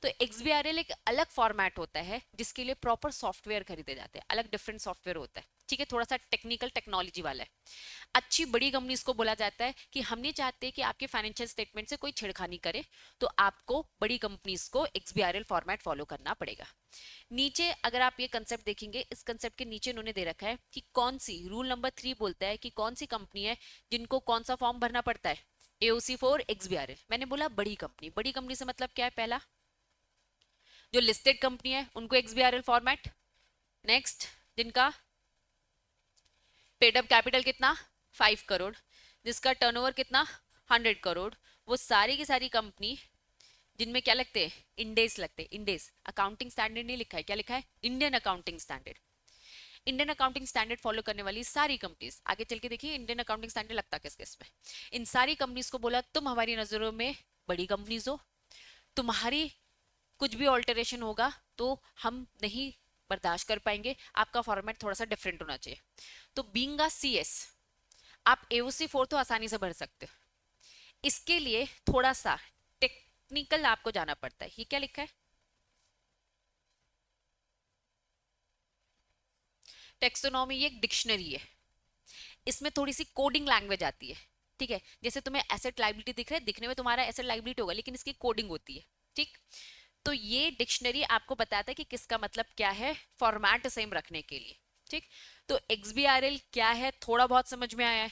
तो XBRL एक अलग फॉर्मेट होता है जिसके लिए प्रॉपर सॉफ्टवेयर खरीदे जाते हैं, अलग डिफरेंट सॉफ्टवेयर होता है, ठीक है, थोड़ा सा टेक्निकल टेक्नोलॉजी वाला है। अच्छी बड़ी कंपनीज को बोला जाता है कि हम नहीं चाहते कि आपके फाइनेंशियल स्टेटमेंट से कोई छेड़खानी करे, तो आपको बड़ी कंपनीज को XBRL फॉर्मेट फॉलो करना पड़ेगा। नीचे अगर आप ये कंसेप्ट देखेंगे, इस कंसेप्ट के नीचे उन्होंने दे रखा है कि कौन सी, रूल नंबर 3 बोलता है कि कौन सी कंपनी है जिनको कौन सा फॉर्म भरना पड़ता है, AOC 4 XBRL। मैंने बोला बड़ी कंपनी, बड़ी कंपनी से मतलब क्या है, पहला जो लिस्टेड कंपनी है उनको XBRL फॉर्मेट, नेक्स्ट जिनका पेड अप कैपिटल कितना 5 करोड़, जिसका टर्नओवर कितना 100 करोड़, वो सारी की सारी कंपनी जिनमें क्या लगते हैं, इंडेस लगते हैं, इंडेस, अकाउंटिंग स्टैंडर्ड नहीं लिखा है, क्या लिखा है, Indian accounting standard. Indian accounting standard follow करने वाली सारी कंपनीज, आगे चल के देखिए इंडियन अकाउंटिंग स्टैंडर्ड लगता किस किस में, इन सारी कंपनीज को बोला तुम हमारी नजरों में बड़ी कंपनीज हो, तुम्हारी कुछ भी ऑल्टरेशन होगा तो हम नहीं बर्दाश्त कर पाएंगे, आपका फॉर्मेट थोड़ा सा डिफरेंट होना चाहिए। तो बीइंग अ CS आप AOC 4 तो आसानी से भर सकते हो, इसके लिए थोड़ा सा टेक्निकल आपको जाना पड़ता है। ये क्या लिखा है, टेक्सोनॉमी, ये एक डिक्शनरी है, इसमें थोड़ी सी कोडिंग लैंग्वेज आती है, ठीक है, जैसे तुम्हें एसेट लाइबिलिटी दिख रहा है, दिखने में तुम्हारा एसेट लाइबिलिटी होगा लेकिन इसकी कोडिंग होती है, ठीक। तो ये डिक्शनरी आपको बताता है कि किसका मतलब क्या है, फॉर्मेट सेम रखने के लिए, ठीक। तो XBRL क्या है थोड़ा बहुत समझ में आया है,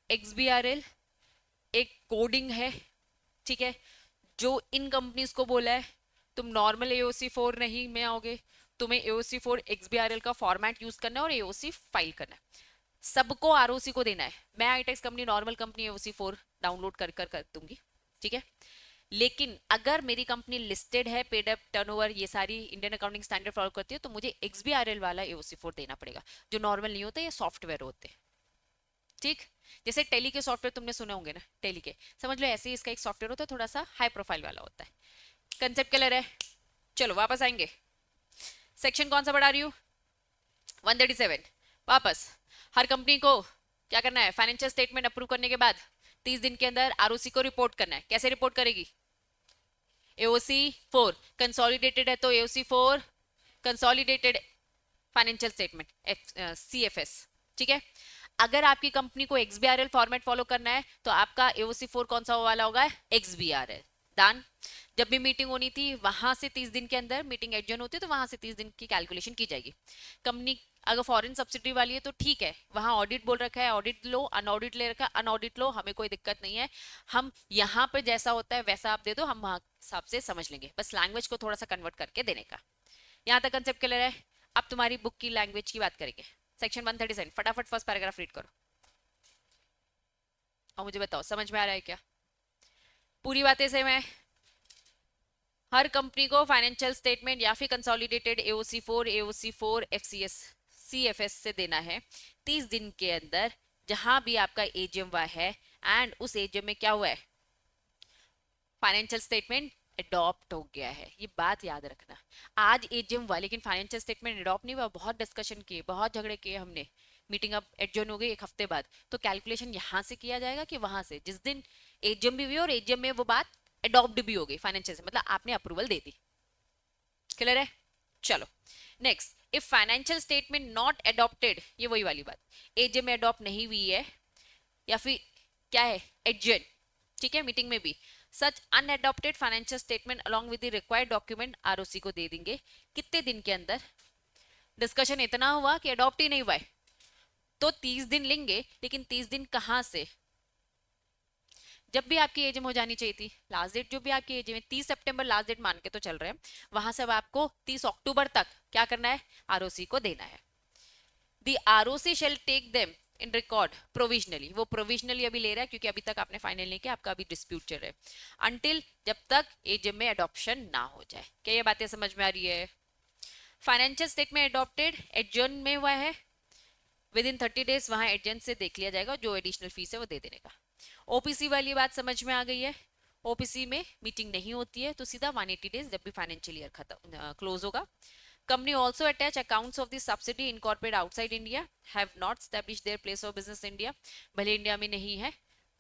XBRL एक कोडिंग है, ठीक है, जो इन कंपनीज को बोला है तुम नॉर्मल AOC 4 नहीं में आओगे, तुम्हें AOC 4 XBRL का फॉर्मेट यूज करना है और AOC फाइल करना है, सबको ROC को देना है। मैं ITX company normal company AOC 4 download कर दूंगी, ठीक है, लेकिन अगर मेरी कंपनी लिस्टेड है, पेड अप, टर्नओवर, ये सारी इंडियन अकाउंटिंग स्टैंडर्ड फॉलो करती है, तो मुझे XBRL वाला AOC 4 देना पड़ेगा, जो नॉर्मल नहीं होता, ये सॉफ्टवेयर होते हैं, ठीक। जैसे टेली के सॉफ्टवेयर तुमने सुने होंगे ना, टेली के, समझ लो ऐसे ही इसका एक सॉफ्टवेयर होता है, थोड़ा सा हाई प्रोफाइल वाला होता है। कंसेप्ट क्लियर है, चलो वापस आएंगे, सेक्शन कौन सा पढ़ा रही हूँ, 137। वापस हर कंपनी को क्या करना है, फाइनेंशियल स्टेटमेंट अप्रूव करने के बाद 30 दिन के अंदर ROC को रिपोर्ट करना है। कैसे रिपोर्ट करेगी, AOC 4 कंसोलिडेटेड है तो AOC 4 consolidated financial statement, CFS, ठीक है। अगर आपकी कंपनी को XBRL फॉर्मेट फॉलो करना है तो आपका AOC 4 कौन सा वाला होगा, XBRL, डन। जब भी मीटिंग होनी थी वहां से 30 दिन के अंदर मीटिंग एडजर्न होती है तो वहां से 30 दिन की कैलकुलेशन की जाएगी। कंपनी अगर फॉरेन सब्सिडी वाली है तो ठीक है, वहां ऑडिट बोल रखा है, ऑडिट लो, अनऑडिट ले रखा है, अनऑडिट लो, हमें कोई दिक्कत नहीं है, हम यहाँ पे जैसा होता है वैसा आप दे दो, हम वहां हिसाब से समझ लेंगे, बस लैंग्वेज को थोड़ा सा कन्वर्ट करके देने का। यहाँ तक कंसेप्ट क्लियर है। अब तुम्हारी बुक की लैंग्वेज की बात करेंगे, सेक्शन 137, फटाफट फर्स्ट पैराग्राफ रीड करो और मुझे बताओ समझ में आ रहा है क्या, पूरी बातें सेम है। हर कंपनी को फाइनेंशियल स्टेटमेंट या फिर consolidated AOC 4, AOC 4 FCS CFS से देना है 30 दिन के अंदर, जहां भी आपका एजीएम हुआ है, एंड उस एजीएम में क्या हुआ है, फाइनेंशियल स्टेटमेंट अडॉप्ट हो गया है, ये बात याद रखना। आज एजीएम हुआ लेकिन फाइनेंशियल स्टेटमेंट अडॉप्ट नहीं हुआ, बहुत डिस्कशन किए, बहुत झगड़े किए हमने, मीटिंग अब एडजर्न हो गई एक हफ्ते बाद, तो कैलकुलेशन यहाँ से किया जाएगा कि वहां से, जिस दिन एजीएम भी हुई और एजीएम में वो बात अडॉप्ट भी हो गई फाइनेंशियल से, मतलब आपने अप्रूवल दे दी। क्लियर है? चलो next, if financial statement not adopted, ये वही वाली बात, एजीएम में अडॉप्ट नहीं हुई है या फिर क्या है एडजर्न, ठीक है, मीटिंग में भी, such unadopted financial statement along with the required document ROC को दे देंगे कितने दिन के अंदर। डिस्कशन इतना हुआ कि अडॉप्ट ही नहीं हुआ है तो 30 दिन लेंगे, लेकिन 30 दिन कहां से, जब भी आपकी एज हो जानी चाहिए थी, लास्ट डेट जो भी आपकी एज में 30 सितंबर लास्ट डेट मान के तो चल रहे हैं, वहां से अब आपको 30 अक्टूबर तक क्या करना है, आरओसी को देना है। The ROC shall take them in record provisionally, वो प्रोविजनली अभी ले रहा है क्योंकि अभी तक आपने फाइनल नहीं किया, आपका अभी डिस्प्यूट चल रहा है, अंटिल जब तक एजीएम में अडॉप्शन ना हो जाए। क्या ये बातें समझ में आ रही है? फाइनेंशियल स्टेटमेंट अडॉप्टेड एडजर्न में हुआ है, विद इन 30 डेज वहां एजेंट से देख लिया जाएगा, जो एडिशनल फीस है वो दे देने का। ओपीसी वाली बात समझ में आ गई है, ओपीसी में मीटिंग नहीं होती है तो सीधा 180 डेज जब भी फाइनेंशियल ईयर खत्म क्लोज होगा। Company also attach accounts of the subsidiary incorporated outside India have not established their place of business in India, भले इंडिया में नहीं है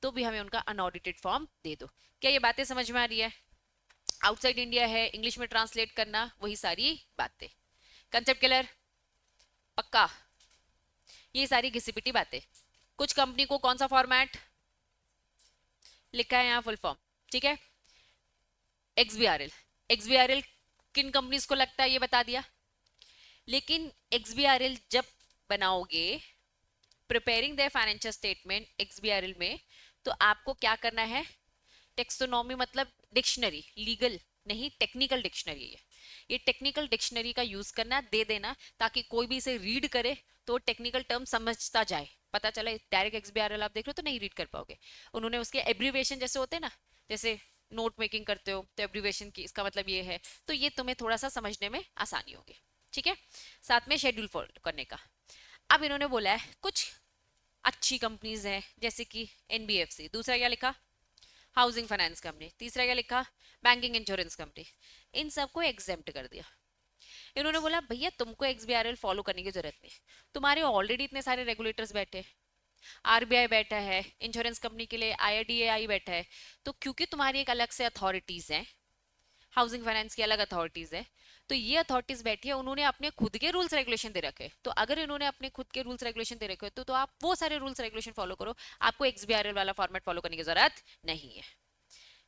तो भी हमें उनका अनऑडिटेड फॉर्म दे दो। क्या ये बातें समझ में आ रही है? आउटसाइड इंडिया है, इंग्लिश में ट्रांसलेट करना, वही सारी बातें। Concept clear? पक्का? ये सारी घिसी-पिटी बातें। कुछ कंपनी को कौन सा फॉर्मेट लिखा है यहाँ, फुल फॉर्म, ठीक है, एक्सबीआरएल। एक्सबीआरएल किन कंपनीज को लगता है ये बता दिया, लेकिन एक्सबीआरएल जब बनाओगे प्रिपेयरिंग द फाइनेंशियल स्टेटमेंट एक्सबीआरएल में, तो आपको क्या करना है, टेक्सोनॉमी मतलब डिक्शनरी, लीगल नहीं टेक्निकल डिक्शनरी है, ये टेक्निकल डिक्शनरी का यूज करना, दे देना, ताकि कोई भी इसे रीड करे तो टेक्निकल टर्म समझता जाए, पता चला। डायरेक्ट एक्सबीआरएल आप देख लो तो नहीं रीड कर पाओगे, उन्होंने उसके एब्रीविएशन जैसे होते हैं ना, जैसे नोट मेकिंग करते हो तो एब्रीविएशन की इसका मतलब ये है, तो ये तुम्हें थोड़ा सा समझने में आसानी होगी, ठीक है। साथ में शेड्यूल फॉलो करने का। अब इन्होंने बोला है कुछ अच्छी कंपनीज हैं जैसे कि एनबीएफसी, दूसरा क्या लिखा, हाउसिंग फाइनेंस कंपनी, तीसरा क्या लिखा, बैंकिंग इंश्योरेंस कंपनी, इन सबको एग्जेम्प्ट कर दिया। इन्होंने बोला भैया तुमको एक्सबीआरएल फॉलो करने की जरूरत नहीं, तुम्हारे ऑलरेडी इतने सारे रेगुलेटर्स बैठे, आरबीआई बैठा है, इंश्योरेंस कंपनी के लिए आईआरडीएआई बैठा है, तो क्योंकि तुम्हारी एक अलग से अथॉरिटीज हैं, हाउसिंग फाइनेंस की अलग अथॉरिटीज है, तो ये अथॉरिटीज बैठी है, उन्होंने अपने खुद के रूल्स रेगुलेशन दे रखे, तो अगर इन्होंने अपने खुद के रूल्स रेगुलेशन दे रखे तो आप वो सारे रूल्स रेगुलेशन फॉलो करो, आपको एक्सबीआरएल वाला फॉर्मेट फॉलो करने की जरूरत नहीं है।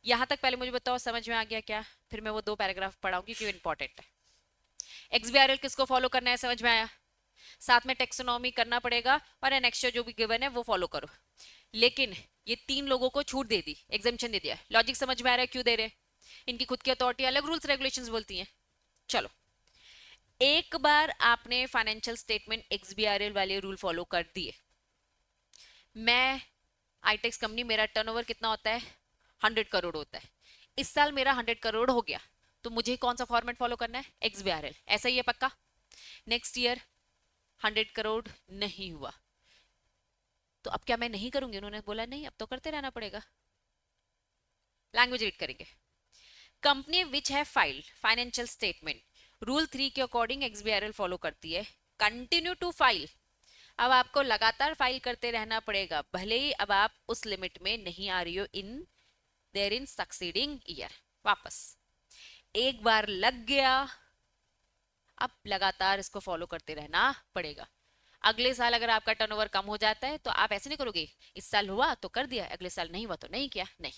यहां तक पहले मुझे बताओ समझ में आ गया क्या, फिर मैं वो 2 पैराग्राफ पढ़ाऊंगी क्यों इंपॉर्टेंट है। एक्सबीआरएल किसको फॉलो करना है समझ में आया, साथ में टेक्सोनॉमी करना पड़ेगा और एनेक्स्चर जो भी गिवन है वो फॉलो करो, लेकिन ये 3 लोगों को छूट दे दी, एग्जेम्पशन दे दिया, लॉजिक समझ में आ रहा है क्यों दे रहे, इनकी खुद की अथॉरिटी अलग रूल्स रेगुलेशंस बोलती हैं। चलो, एक बार आपने फाइनेंशियल स्टेटमेंट एक्सबीआरएल वाले रूल फॉलो कर दिए, मैं आईटेक्स कंपनी, मेरा टर्नओवर कितना होता है, 100 करोड़ होता है, इस साल मेरा 100 करोड़ हो गया, तो मुझे कौन सा फॉर्मेट फॉलो करना है, एक्सबीआरएल, ऐसा ही है पक्का। नेक्स्ट ईयर 100 करोड़ नहीं हुआ तो अब क्या मैं नहीं करूंगी, उन्होंने बोला नहीं अब तो करते रहना पड़ेगा। लैंग्वेज रीड करेंगे, कंपनी विच है फाइल्ड फाइनेंशियल स्टेटमेंट रूल 3 के अकॉर्डिंग एक्सबीआरएल फॉलो करती है, कंटिन्यू टू फाइल, अब आपको लगातार फाइल करते रहना पड़ेगा, भले ही अब आप उस लिमिट में नहीं आ रही हो in there in succeeding year, वापस एक बार लग गया, अब लगातार इसको फॉलो करते रहना पड़ेगा। अगले साल अगर आपका टर्नओवर कम हो जाता है तो आप ऐसे नहीं करोगे, इस साल हुआ तो कर दिया, अगले साल नहीं हुआ तो नहीं किया, नहीं,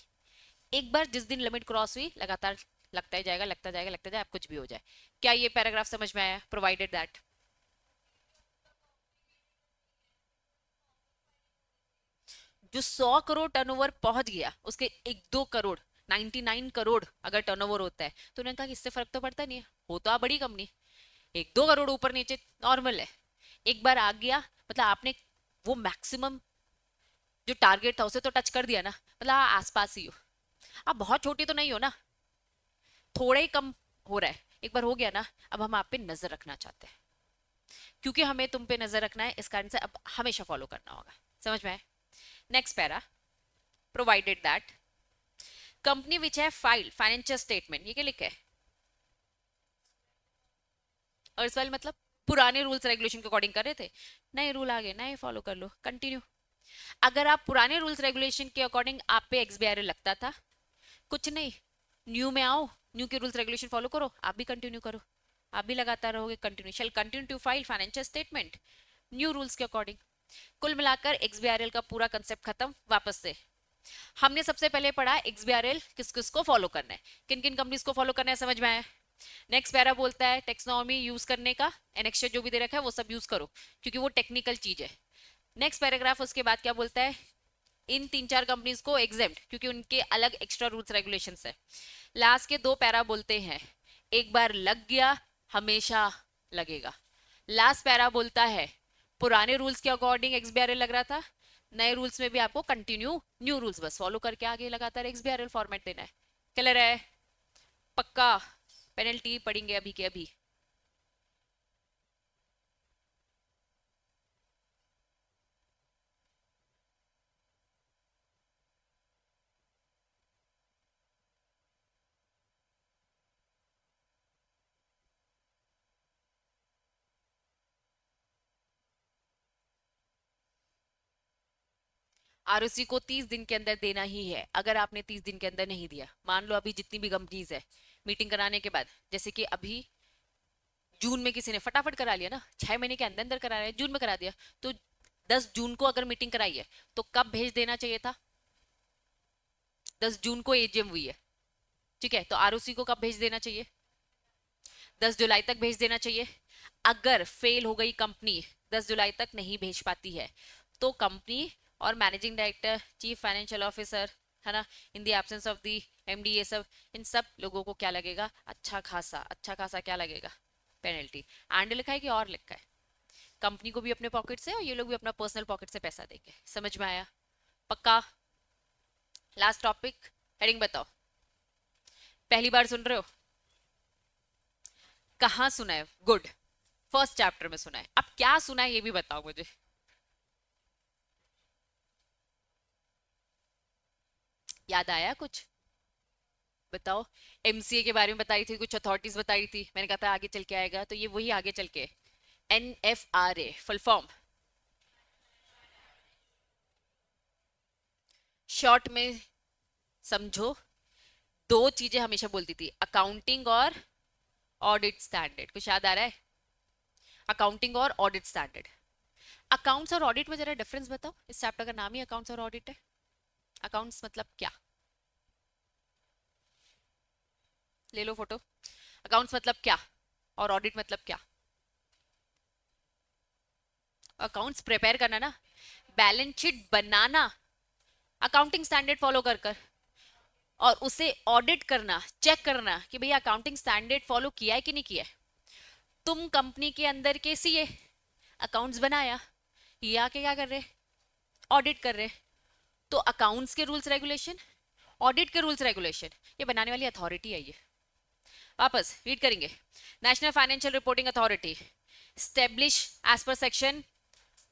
एक बार जिस दिन लिमिट क्रॉस हुई लगातार लगता ही जाएगा, लगता जाएगा, लगता जाएगा, कुछ भी हो जाए। क्या ये पैराग्राफ समझ में आया, प्रोवाइडेड दैट जो 100 करोड़ टर्नओवर पहुंच गया उसके 1-2 करोड़ 99 करोड़ अगर टर्नओवर होता है तो उन्होंने कहा कि इससे फर्क तो पड़ता नहीं है, हो तो आप बड़ी कंपनी, 1-2 करोड़ ऊपर नीचे नॉर्मल है, एक बार आ गया मतलब आपने वो मैक्सिमम जो टारगेट था उसे तो टच कर दिया ना, मतलब आप आसपास ही हो, आप बहुत छोटी तो नहीं हो ना, थोड़ा ही कम हो रहा है, एक बार हो गया ना, अब हम आप पे नजर रखना चाहते हैं, क्योंकि हमें तुम पे नजर रखना है इस कारण से अब हमेशा फॉलो करना होगा, समझ में आए। Next para, provided that company which है फाइल्ड फाइनेंशियल स्टेटमेंट, ये क्या लिखा है? अर्सवाइल मतलब पुराने रूल्स रेगुलेशन के अकॉर्डिंग कर रहे थे, नए रूल आ गए, नए फॉलो कर लो, कंटिन्यू। अगर आप पुराने रूल्स रेगुलेशन के अकॉर्डिंग आप पे एक्सबीआरएल लगता था, कुछ नहीं, न्यू में आओ, न्यू के रूल्स रेगुलेशन फॉलो करो, आप भी कंटिन्यू करो, आप भी लगातार रहोगे, continue shall continue to file financial statement new rules के अकॉर्डिंग। कुल मिलाकर एक्सबीआरएल का पूरा कंसेप्ट खत्म। वापस से हमने सबसे पहले पढ़ा एक्सबीआरएल किस किस को फॉलो करना है, किन किन कंपनीज को फॉलो करना है, समझ में आया? नेक्स्ट पैरा बोलता है टेक्सोनॉमी यूज करने का, एनेक्स्चर जो भी दे रखा है वो सब यूज करो क्योंकि वो टेक्निकल चीज है। नेक्स्ट पैराग्राफ उसके बाद क्या बोलता है, इन 3-4 कंपनीज को एग्जेम्प्ट क्योंकि उनके अलग एक्स्ट्रा रूल्स रेगुलेशंस है। लास्ट के 2 पैरा बोलते हैं एक बार लग गया हमेशा लगेगा। लास्ट पैरा बोलता है पुराने रूल्स के अकॉर्डिंग एक्सबीआरएल लग रहा था, नए रूल्स में भी आपको कंटिन्यू न्यू रूल्स बस फॉलो करके आगे लगातार एक्सबीआरएल फॉर्मेट देना है। क्लियर है? पक्का? पेनल्टी पढ़ेंगे अभी के अभी। आरओसी को 30 दिन के अंदर देना ही है। अगर आपने 30 दिन के अंदर नहीं दिया, मान लो अभी जितनी भी कंपनीज है मीटिंग कराने के बाद, जैसे कि अभी जून में किसी ने फटाफट करा लिया ना, 6 महीने के अंदर अंदर करा रहा है, जून में करा दिया, तो 10 जून को अगर मीटिंग कराई है तो कब भेज देना चाहिए था? 10 जून को एजीएम हुई है, ठीक है, तो आरओसी को कब भेज देना चाहिए? 10 जुलाई तक भेज देना चाहिए। अगर फेल हो गई कंपनी, 10 जुलाई तक नहीं भेज पाती है, तो कंपनी और managing director, chief financial officer, है ना, in the absence of the MD, ये सब, इन सब लोगों को क्या लगेगा? अच्छा खासा क्या लगेगा? पेनल्टी। एंड लिखा है कि और लिखा है? कंपनी को भी अपने पॉकेट से और ये लोग भी अपना पर्सनल पॉकेट से पैसा देंगे। समझ में आया? पक्का? लास्ट टॉपिक, हेडिंग बताओ। पहली बार सुन रहे हो? कहाँ सुना है? गुड, फर्स्ट चैप्टर में सुना है। अब क्या सुना है ये भी बताओ मुझे। याद आया कुछ? बताओ। एमसीए के बारे में बताई थी, कुछ अथॉरिटीज बताई थी, मैंने कहा था आगे चल के आएगा, तो ये वही आगे चल के। एनएफआरए फुल फॉर्म, शॉर्ट में समझो, दो चीजें हमेशा बोलती थी, अकाउंटिंग और ऑडिट स्टैंडर्ड। कुछ याद आ रहा है? अकाउंटिंग और ऑडिट स्टैंडर्ड। अकाउंट्स और ऑडिट में जरा डिफरेंस बताओ। इस चैप्टर का नाम ही अकाउंट्स और ऑडिट है। अकाउंट्स मतलब क्या? ले लो फोटो। अकाउंट्स मतलब क्या और ऑडिट मतलब क्या? अकाउंट्स प्रिपेयर करना ना, बैलेंस शीट बनाना अकाउंटिंग स्टैंडर्ड फॉलो कर कर, और उसे ऑडिट करना, चेक करना कि भैया अकाउंटिंग स्टैंडर्ड फॉलो किया है कि नहीं किया है। तुम कंपनी के अंदर के सीए, अकाउंट्स बनाया, ये आके क्या कर रहे? ऑडिट कर रहे। तो अकाउंट्स के रूल्स रेगुलेशन, ऑडिट के रूल्स रेगुलेशन, ये बनाने वाली अथॉरिटी है। ये वापस रीड करेंगे। National financial reporting authority establish as per section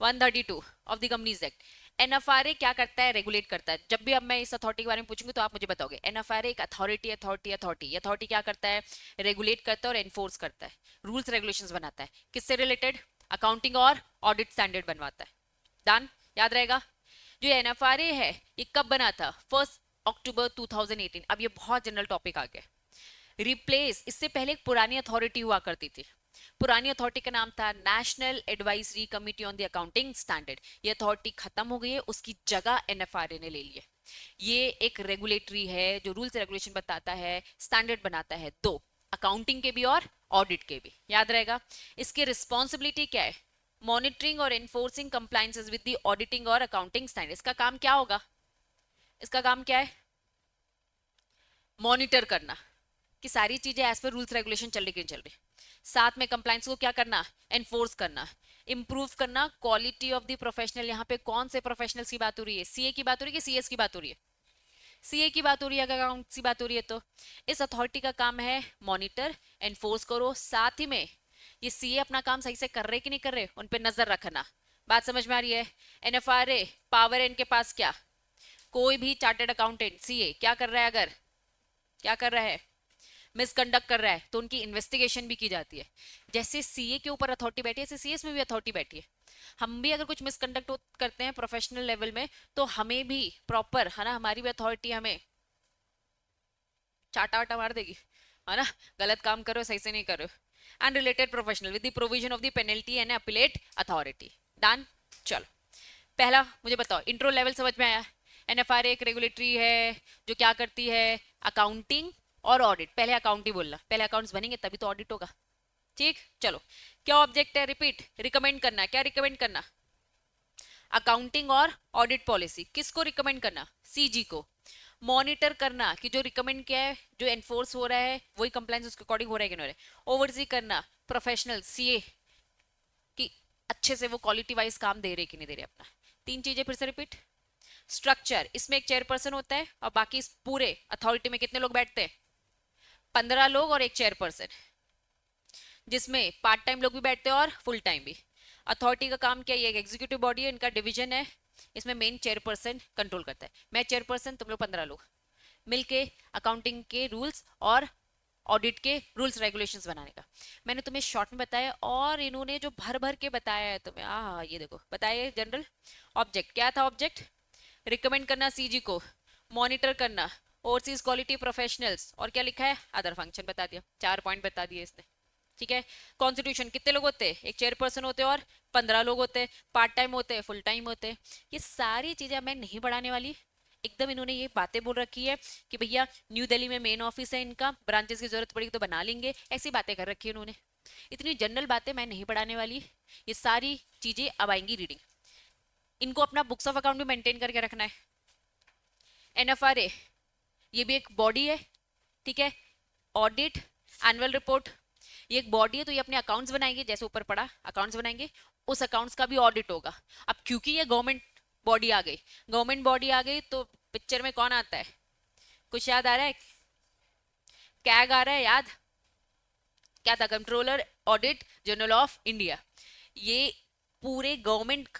132 of the companies act. NFRA क्या करता है? रेगुलेट करता है। जब भी अब मैं इस अथॉरिटी के बारे में पूछूंगी तो आप मुझे बताओगे। एनएफआरए एक अथॉरिटी अथॉरिटी क्या करता है? रेगुलेट करता है और एनफोर्स करता है, रूल्स रेगुलेशंस बनाता है। किससे रिलेटेड? अकाउंटिंग और ऑडिट स्टैंडर्ड बनवाता है। डन? याद रहेगा। जो एनएफआरए है ये कब बना था? 1 अक्टूबर 2018। अब ये बहुत जनरल टॉपिक आ गया। रिप्लेस, इससे पहले एक पुरानी अथॉरिटी हुआ करती थी, पुरानी अथॉरिटी का नाम था national advisory committee on the accounting standard. ये अथॉरिटी खत्म हो गई है, उसकी जगह एनएफआरए ने ले ली है। ये एक रेगुलेटरी है जो रूल्स रेगुलेशन बताता है, स्टैंडर्ड बनाता है, दो, अकाउंटिंग के भी और ऑडिट के भी। याद रहेगा। इसकी रिस्पॉन्सिबिलिटी क्या है? मॉनिटरिंग और enforcing compliances with the auditing और अकाउंटिंग स्टैंडर्ड। इसका काम क्या होगा? इसका काम क्या है? मॉनिटर करना कि सारी चीजें एज पर रूल्स रेगुलेशन चल रही कि नहीं चल रही। साथ में कंप्लायंस को क्या करना? एनफोर्स करना, इंप्रूव करना क्वालिटी ऑफ द प्रोफेशनल। यहाँ पे कौन से प्रोफेशनल्स की बात हो रही है? सीए की बात हो रही है कि सीएस की बात हो रही है? सीए की बात हो रही है। अगर अकाउंट्स की बात हो रही है तो इस अथॉरिटी का काम है मॉनिटर, एनफोर्स करो। साथ ही में ये सीए अपना काम सही से कर रहे कि नहीं कर रहे, उन पे नजर रखना। बात समझ में आ रही है? एनएफआरए पावर है इनके पास क्या? कोई भी चार्टर्ड अकाउंटेंट सीए क्या कर रहा है, अगर क्या कर रहा है, मिसकंडक्ट कर रहा है, तो उनकी इन्वेस्टिगेशन भी की जाती है। जैसे सीए के ऊपर अथॉरिटी बैठी है, ऐसे सीएस में भी अथॉरिटी बैठी है। हम भी अगर कुछ मिसकंडक्ट करते हैं प्रोफेशनल लेवल में, तो हमें भी प्रॉपर, है ना, हमारी भी अथॉरिटी हमें चाटा वाटा मार देगी, है ना, गलत काम करो, सही से नहीं करो। And related professional with the provision of the penalty and appellate authority. Done. चलो पहला मुझे बताओ, इंट्रो लेवल समझ में आया? एनएफआरए एक रेगुलेटरी है जो क्या करती है, अकाउंटिंग और ऑडिट। पहले अकाउंट ही बोलना, पहले अकाउंट्स बनेंगे तभी तो ऑडिट होगा। ठीक, चलो क्या ऑब्जेक्ट है, रिपीट, रिकमेंड करना। क्या रिकमेंड करना? अकाउंटिंग और ऑडिट पॉलिसी। किसको रिकमेंड करना? सीजी को। मॉनिटर करना कि जो रिकमेंड किया है, जो एनफोर्स हो रहा है, वही कंप्लायंस उसके अकॉर्डिंग हो रहा है कि नहीं हो रहा है। ओवरसी करना प्रोफेशनल सीए कि अच्छे से वो क्वालिटी वाइज काम दे रहे कि नहीं दे रहे अपना। तीन चीजें फिर से रिपीट। स्ट्रक्चर, इसमें एक चेयरपर्सन होता है और बाकी इस पूरे अथॉरिटी में कितने लोग बैठते हैं? 15 लोग और एक चेयरपर्सन, जिसमें पार्ट टाइम लोग भी बैठते हैं और फुल टाइम भी। अथॉरिटी का काम क्या है, ये एक एग्जीक्यूटिव बॉडी है, इनका डिवीजन है, इसमें मेन चेयरपर्सन कंट्रोल करता है। मैं चेयरपर्सन, तुम लोग 15 लोग मिलके अकाउंटिंग के रूल्स और ऑडिट के रूल्स रेगुलेशंस बनाने का। मैंने तुम्हें शॉर्ट में बताया, और इन्होंने जो भर भर के बताया है तुम्हें, ये देखो बताइए। जनरल ऑब्जेक्ट क्या था? ऑब्जेक्ट रिकमेंड करना सीजी को, मॉनिटर करना ओवरसीज क्वालिटी प्रोफेशनल्स, और क्या लिखा है, अदर फंक्शन बता दिया। 4 पॉइंट बता दिए इसने। ठीक है। कॉन्स्टिट्यूशन कितने लोग होते हैं? एक चेयरपर्सन होते हैं और 15 लोग होते हैं, पार्ट टाइम होते हैं, फुल टाइम होते हैं। ये सारी चीजें मैं नहीं बढ़ाने वाली, एकदम इन्होंने ये बातें बोल रखी है कि भैया न्यू दिल्ली में मेन ऑफिस है इनका, ब्रांचेस की जरूरत पड़ेगी तो बना लेंगे, ऐसी बातें कर रखी है इन्होंने। इतनी जनरल बातें मैं नहीं बढ़ाने वाली, ये सारी चीजें अब आएंगी रीडिंग। इनको अपना बुक्स ऑफ अकाउंट भी मेंटेन करके रखना है। एनएफआरए ये भी एक बॉडी है, ठीक है। ऑडिट, एनुअल रिपोर्ट, ये एक बॉडी है, तो ये अपने अकाउंट्स बनाएंगे, जैसे ऊपर पढ़ा अकाउंट्स बनाएंगे, उस अकाउंट्स का भी ऑडिट होगा। अब क्योंकि ये गवर्नमेंट बॉडी आ गई, गवर्नमेंट बॉडी आ गई, तो पिक्चर में कौन आता है? कुछ याद आ रहा है? कैग आ रहा है याद? क्या था? Controller audit general of India. ये पूरे गवर्नमेंट,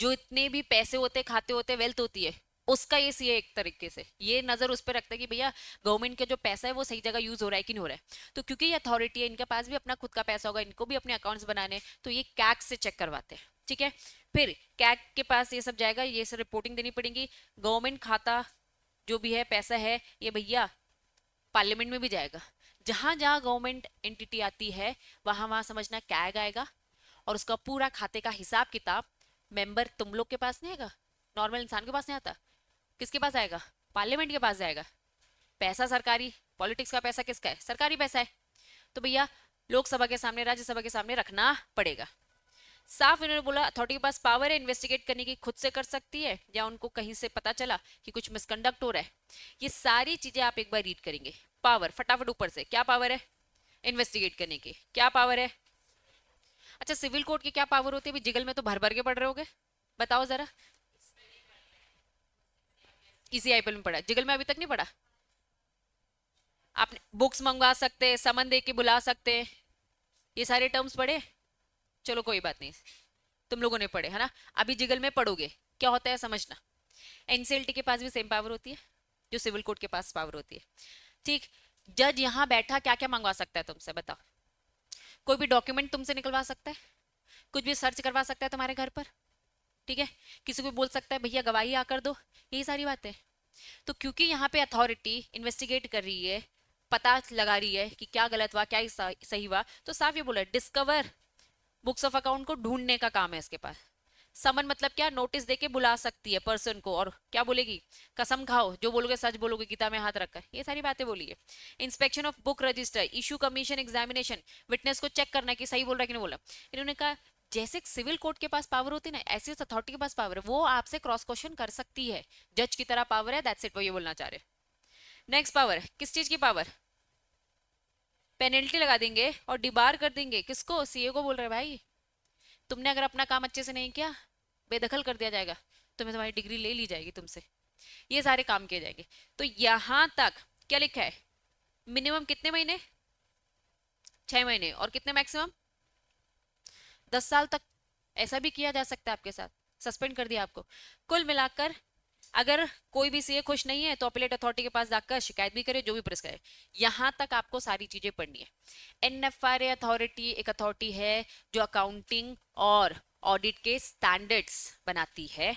जो इतने भी पैसे होते, खाते होते, वेल्थ होती है, उसका ये सीए एक तरीके से ये नजर उस पर रखता है कि भैया गवर्नमेंट का जो पैसा है वो सही जगह यूज हो रहा है कि नहीं हो रहा है। तो क्योंकि ये अथॉरिटी है, इनके पास भी अपना खुद का पैसा होगा, इनको भी अपने अकाउंट्स बनाने, तो ये कैग से चेक करवाते हैं। ठीक है। फिर कैग के पास ये सब जाएगा, ये सब रिपोर्टिंग देनी पड़ेगी। गवर्नमेंट खाता जो भी है, पैसा है, ये भैया पार्लियामेंट में भी जाएगा। जहां जहां गवर्नमेंट एंटिटी आती है, वहां वहां समझना कैग आएगा, और उसका पूरा खाते का हिसाब किताब मेंबर तुम लोग के पास नहीं आएगा, नॉर्मल इंसान के पास नहीं आता। किसके पास आएगा? पार्लियामेंट के पास जाएगा। पैसा सरकारी, पॉलिटिक्स का पैसा किसका है? सरकारी पैसा है, तो भैया लोकसभा के सामने, राज्यसभा के सामने रखना पड़ेगा। साफ इन्होंने बोला अथॉरिटी के पास पावर है इन्वेस्टिगेट करने की, खुद से कर सकती है, या उनको कहीं से पता चला कि कुछ मिसकंडक्ट हो रहा है। ये सारी चीजें आप एक बार रीड करेंगे। पावर फटाफट ऊपर से, क्या पावर है? इन्वेस्टिगेट करने की। क्या पावर है? अच्छा, सिविल कोर्ट की क्या पावर होती है? जिगल में तो भर भर के पढ़ रहे होगे, बताओ जरा। ईसीआईपीएल में पढ़ा, जिगल में अभी तक नहीं पढ़ा? आपने बुक्स मंगवा सकते, समन दे के बुला सकते, ये सारे टर्म्स पढ़े? चलो कोई बात नहीं, तुम लोगों ने पढ़े है ना, अभी जिगल में पढ़ोगे। क्या होता है समझना। एनसीएलटी के पास भी सेम पावर होती है जो सिविल कोर्ट के पास पावर होती है। ठीक। जज यहाँ बैठा क्या क्या मंगवा सकता है तुमसे, बताओ? कोई भी डॉक्यूमेंट तुमसे निकलवा सकता है, कुछ भी सर्च करवा सकता है तुम्हारे घर पर, ठीक है। किसी को बोल सकता है भैया गवाही आकर दो, यही सारी बातें। तो क्योंकि यहाँ पे अथॉरिटी इन्वेस्टिगेट कर रही है, पता लगा रही है कि क्या गलत हुआ, क्या सही हुआ, तो साफ ये बोला डिस्कवर बुक्स ऑफ अकाउंट को ढूंढने का काम है इसके पास। समन मतलब क्या? नोटिस देके बुला सकती है पर्सन को, और क्या बोलेगी? कसम खाओ, जो बोलोगे सच बोलोगे, गीता में हाथ रखकर, ये सारी बातें बोली है। Inspection of book register, issue commission examination, witness को चेक करना कि सही बोल रहा है कि नहीं बोला। इन्होंने कहा जैसे सिविल कोर्ट के पास पावर होती है ना, ऐसी उस अथॉरिटी के पास पावर है, वो आपसे क्रॉस क्वेश्चन कर सकती है, जज की तरह पावर है। दैट्स इट, वो ये बोलना चाह रहे। नेक्स्ट पावर, किस चीज की पावर? पेनल्टी लगा देंगे और डिबार कर देंगे। किसको? सीए को बोल रहे भाई। तुमने अगर अपना काम अच्छे से नहीं किया, बेदखल कर दिया जाएगा, तुम्हारी डिग्री ले ली जाएगी तुमसे, ये सारे काम किए जाएंगे। तो यहां तक क्या लिखा है? मिनिमम कितने महीने? 6 महीने। और कितने मैक्सिमम? 10 साल तक। ऐसा भी किया जा सकता है आपके साथ, सस्पेंड कर दिया आपको। कुल मिलाकर अगर कोई भी सीए खुश नहीं है तो अपीलेट अथॉरिटी के पास जाकर शिकायत भी करे, जो भी प्रेस करे। यहां तक आपको सारी चीजें पढ़नी है। एनएफआरए अथॉरिटी एक अथॉरिटी है जो अकाउंटिंग और ऑडिट के स्टैंडर्ड्स बनाती है।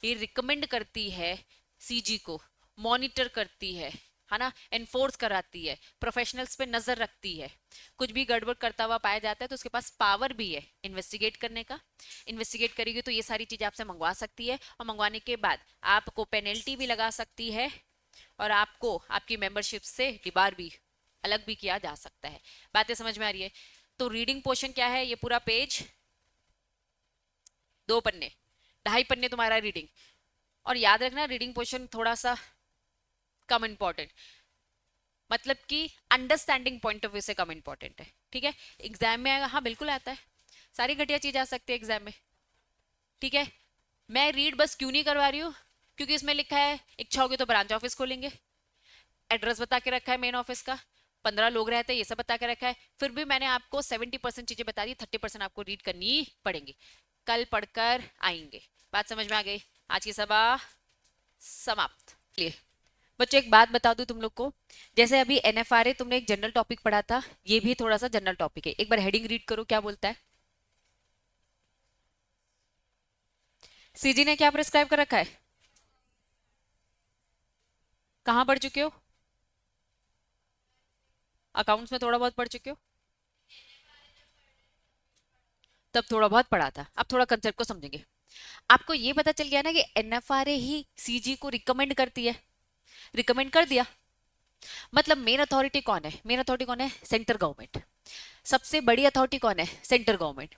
ये रिकमेंड करती है सीजी को, मॉनिटर करती है ना, एनफोर्स कराती है, प्रोफेशनल्स पे नजर रखती है। कुछ भी गड़बड़ करता हुआ पाया जाता है तो उसके पास पावर भी है इन्वेस्टिगेट करने का। इन्वेस्टिगेट करेगी तो ये सारी चीजें आपसे मंगवा सकती है, और मंगवाने के बाद आपको पेनल्टी भी लगा सकती है, और आपको आपकी मेंबरशिप से डिबार भी अलग भी किया जा सकता है। बातें समझ में आ रही है? तो रीडिंग पोर्शन क्या है, ये पूरा पेज 2 पन्ने, 2.5 पन्ने तुम्हारा रीडिंग। और याद रखना रीडिंग पोर्शन थोड़ा सा कम इंपॉर्टेंट, मतलब कि अंडरस्टैंडिंग पॉइंट ऑफ व्यू से कम इंपॉर्टेंट है। ठीक है, एग्जाम में आएगा, हाँ बिल्कुल आता है, सारी घटिया चीज आ सकती है एग्जाम में। ठीक है, मैं रीड बस क्यों नहीं करवा रही हूँ, क्योंकि इसमें लिखा है इच्छा होगी तो ब्रांच ऑफिस खोलेंगे, एड्रेस बता के रखा है मेन ऑफिस का, 15 लोग रहते हैं, ये सब बता के रखा है। फिर भी मैंने आपको 70% चीजें बता दी, 30% आपको रीड करनी पड़ेंगी। कल पढ़कर आएंगे। बात समझ में आ गई? आज की सभा समाप्त। लिए बच्चों एक बात बता दूं तुम लोग को, जैसे अभी एनएफआरए तुमने एक जनरल टॉपिक पढ़ा था, ये भी थोड़ा सा जनरल टॉपिक है। एक बार हेडिंग रीड करो क्या बोलता है। सीजी ने क्या प्रिस्क्राइब कर रखा है? कहां पढ़ चुके हो? अकाउंट्स में थोड़ा बहुत पढ़ चुके हो, तब थोड़ा बहुत पढ़ा था, अब थोड़ा कंसेप्ट को समझेंगे। आपको ये पता चल गया ना कि एनएफआरए ही सीजी को रिकमेंड करती है, रिकमेंड कर दिया। मतलब मेन अथॉरिटी कौन है? मेन अथॉरिटी कौन है? Central government. सबसे बड़ी अथॉरिटी कौन है? Central government.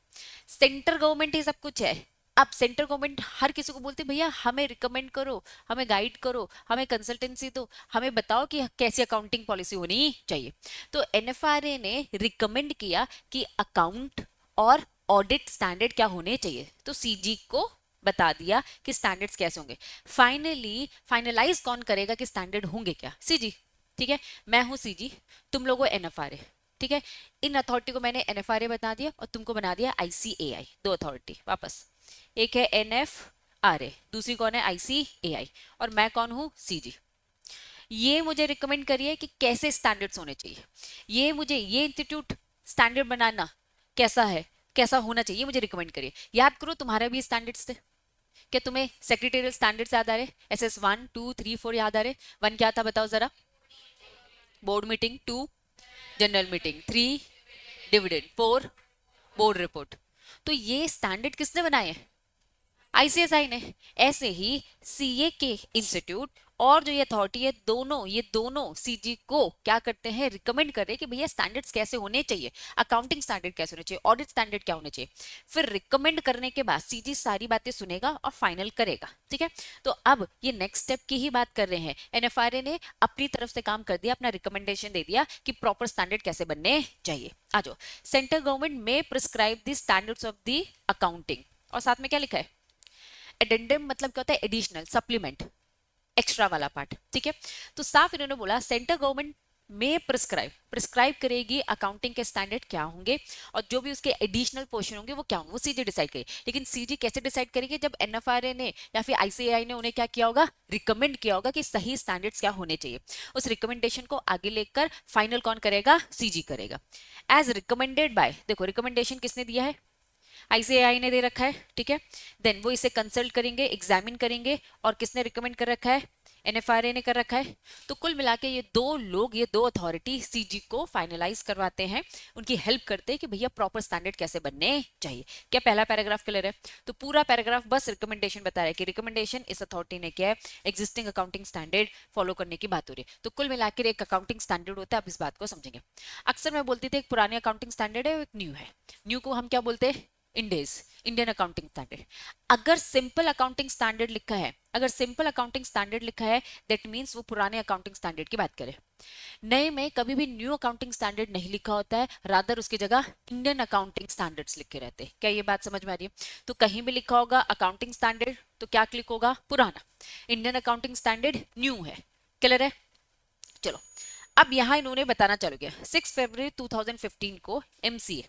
सेंट्रल गवर्नमेंट ही सब कुछ है। अब सेंट्रल गवर्नमेंट हर किसी को बोलते भैया हमें रिकमेंड करो, हमें गाइड करो, हमें कंसल्टेंसी दो, हमें बताओ कि कैसी अकाउंटिंग पॉलिसी होनी चाहिए। तो एनएफआरए ने रिकमेंड किया कि अकाउंट और ऑडिट स्टैंडर्ड क्या होने चाहिए, तो सीजी को बता दिया कि स्टैंडर्ड्स कैसे होंगे। फाइनली फाइनलाइज कौन करेगा कि स्टैंडर्ड होंगे क्या? सीजी। ठीक है, मैं हूं सीजी, तुम लोगों एनएफआरए। ठीक है, इन अथॉरिटी को मैंने एनएफआरए बता दिया और तुमको बना दिया आईसीएआई। दो अथॉरिटी वापस, एक है एनएफआरए, दूसरी कौन है? आईसीएआई। और मैं कौन हूं? सीजी। ये मुझे रिकमेंड करिए कि कैसे स्टैंडर्ड्स होने चाहिए, ये मुझे ये इंस्टीट्यूट स्टैंडर्ड बनाना कैसा है, कैसा होना चाहिए, मुझे रिकमेंड करिए। याद करो तुम्हारे भी स्टैंडर्ड्स थे, क्या तुम्हें सेक्रेटेरियल स्टैंडर्ड्स याद आ रहे? एसएस 1 2 3 4 याद आ रहे? 1 क्या था बताओ जरा? Board meeting, 2 general meeting, 3 dividend, 4 board report. तो ये स्टैंडर्ड किसने बनाए हैं? आईसीएसआई ने। ऐसे ही सीए के इंस्टीट्यूट और जो ये अथॉरिटी है, दोनों ये दोनों सीजी को क्या करते हैं? रिकमेंड कर रहे हैं कि भैया स्टैंडर्ड्स कैसे होने चाहिए, अकाउंटिंग स्टैंडर्ड कैसे होने चाहिए, ऑडिट स्टैंडर्ड क्या होने चाहिए। फिर रिकमेंड करने के बाद सीजी सारी बातें सुनेगा और फाइनल करेगा। ठीक है, तो अब ये नेक्स्ट स्टेप की ही बात कर रहे हैं। एनएफआरए ने अपनी तरफ से काम कर दिया, अपना रिकमेंडेशन दे दिया कि प्रॉपर स्टैंडर्ड कैसे बनने चाहिए। आ जाओ, सेंट्रल गवर्नमेंट में prescribe the standards of the accounting, और साथ में क्या लिखा है? एडेंडम मतलब क्या होता है? एडिशनल, सप्लीमेंट, एक्स्ट्रा वाला पार्ट। ठीक है, तो साफ इन्होंने बोला सेंट्रल गवर्नमेंट में प्रिस्क्राइब प्रिस्क्राइब करेगी अकाउंटिंग के स्टैंडर्ड क्या होंगे, और जो भी उसके एडिशनल पोर्शन होंगे वो क्या होंगे, वो सीजी डिसाइड करेगी। लेकिन सीजी कैसे डिसाइड करेगी? जब एनएफआरए ने या फिर आईसीएआई ने उन्हें क्या किया होगा? रिकमेंड किया होगा कि सही स्टैंडर्ड्स क्या होने चाहिए। उस रिकमेंडेशन को आगे लेकर फाइनल कौन करेगा? सीजी करेगा। एज रिकमेंडेड बाय, देखो रिकमेंडेशन किसने दिया है? आईसीएआई ने दे रखा है। ठीक है, देन वो इसे कंसल्ट करेंगे, एग्जामिन करेंगे, और किसने रिकमेंड कर रखा है? एनएफआरए ने कर रखा है। तो कुल मिला के ये दो लोग, ये दो अथॉरिटी सीजी को फाइनलाइज करवाते हैं, उनकी हेल्प करते हैं कि भैया प्रॉपर स्टैंडर्ड कैसे बनने चाहिए। क्या पहला पैराग्राफ क्लियर है? तो पूरा पैराग्राफ बस रिकमेंडेशन बता रहा है कि रिकमेंडेशन इस अथॉरिटी ने किया है, एग्जिस्टिंग अकाउंटिंग स्टैंडर्ड फॉलो करने की बात हो रही है। तो कुल मिलाकर एक अकाउंटिंग स्टैंडर्ड होता है, आप इस बात को समझेंगे। अक्सर मैं बोलती थी एक पुरानी अकाउंटिंग स्टैंडर्ड है, एक न्यू है। न्यू को हम क्या बोलते हैं? इंडेज, इंडियन अकाउंटिंग स्टैंडर्ड। अगर सिंपल अकाउंटिंग स्टैंडर्ड लिखा है, अगर सिंपल अकाउंटिंग स्टैंडर्ड लिखा है, दैट मींस वो पुराने अकाउंटिंग स्टैंडर्ड की बात करें। नए में कभी भी न्यू अकाउंटिंग स्टैंडर्ड नहीं लिखा होता है, रादर उसकी जगह इंडियन अकाउंटिंग स्टैंडर्ड्स लिखे रहते हैं। क्या ये बात समझ में आ रही है? तो कहीं भी लिखा होगा अकाउंटिंग स्टैंडर्ड तो क्या क्लिक होगा? पुराना। इंडियन अकाउंटिंग स्टैंडर्ड न्यू है। क्लियर है? चलो अब यहाँ इन्होंने बताना चालू किया 6 फरवरी 2015 को MCA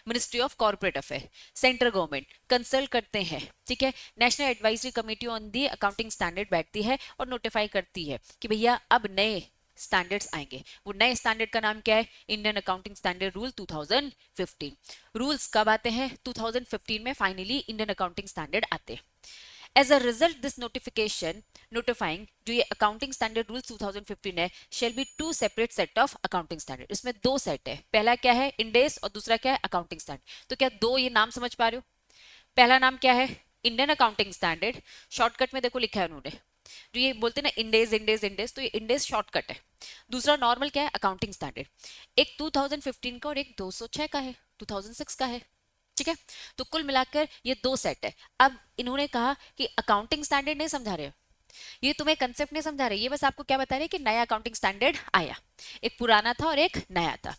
ministry of corporate affair central government consult करते हैं, ठीक है, national advisory committee on the accounting standard बैठती है और नोटिफाई करती है कि भैया अब नए स्टैंडर्ड्स आएंगे। वो नए स्टैंडर्ड का नाम क्या है? Indian accounting standard rule 2015। Rules कब आते हैं? 2015 में फाइनली इंडियन अकाउंटिंग स्टैंडर्ड आते हैं। As a result this notification notifying जो ये अकाउंटिंग स्टैंडर्ड रूल 2015 है shall be two separate set of accounting standard. इसमें दो सेट है, पहला क्या है इंडेस और दूसरा क्या है अकाउंटिंग स्टैंडर्ड। तो क्या दो ये नाम समझ पा रहे हो? पहला नाम क्या है? इंडियन अकाउंटिंग स्टैंडर्ड, शॉर्टकट में देखो लिखा है उन्होंने, जो ये बोलते हैं ना इंडेस इंडेस इंडेस, तो ये इंडेस शॉर्टकट है। दूसरा नॉर्मल क्या है? Accounting standard. एक 2015 का और एक 206 का है, 2006 का है, ठीक है। तो कुल मिलाकर ये दो सेट है। अब इन्होंने कहा कि अकाउंटिंग स्टैंडर्ड नहीं समझा रहे, ये तुम्हें कंसेप्ट नहीं समझा रहे, ये बस आपको क्या बता रहे कि नया अकाउंटिंग स्टैंडर्ड आया, एक पुराना था और एक नया था।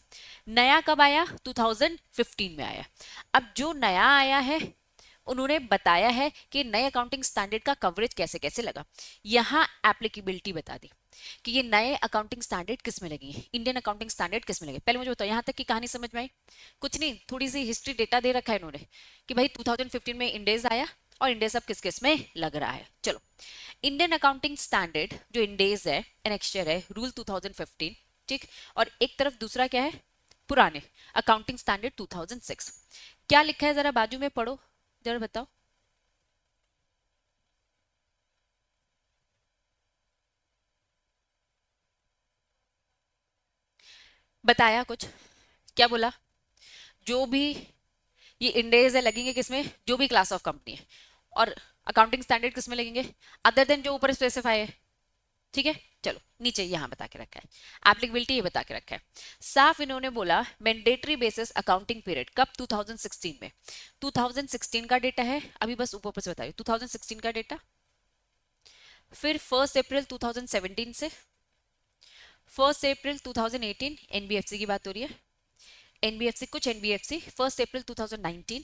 नया कब आया? 2015 में आया। अब जो नया आया है उन्होंने बताया है कि नए अकाउंटिंग स्टैंडर्ड का कवरेज कैसे कैसे लगा। यहाँ एप्लीकेबिलिटी बता दी कि ये नए अकाउंटिंग स्टैंडर्ड किस में लगी है, इंडियन अकाउंटिंग स्टैंडर्ड किस में लगे। पहले मुझे बताओ यहाँ तक की कहानी समझ में आई? कुछ नहीं, थोड़ी सी हिस्ट्री डेटा दे रखा है इन्होंने कि भाई 2015 में इंडेज आया और इंडेज अब किस किस में लग रहा है। चलो, इंडियन अकाउंटिंग स्टैंडर्ड जो इंडेज है एनेक्स्चर है रूल 2015, ठीक, और एक तरफ दूसरा क्या है? पुराने अकाउंटिंग स्टैंडर्ड 2006। क्या लिखा है जरा बाजू में पढ़ो, जरा बताओ। बताया कुछ? क्या बोला? जो भी ये इंडेज है लगेंगे किसमें? जो भी क्लास ऑफ कंपनी है। और अकाउंटिंग स्टैंडर्ड किसमें लगेंगे? अदर देन जो ऊपर स्पेसिफाई है, ठीक है। चलो नीचे यहां बता के रखा है एप्लीकेबिलिटी, ये बता के रखा है साफ। इन्होंने बोला मैंडेटरी बेसिस अकाउंटिंग पीरियड कब? 2016 में। 2016 का डेटा है, अभी बस ऊपर ऊपर से बताइए 2016 का डेटा। फिर 1 अप्रैल 2017 से 1 अप्रैल 2018 एनबीएफसी की बात हो रही है, एनबीएफसी कुछ एनबीएफसी 1 अप्रैल 2019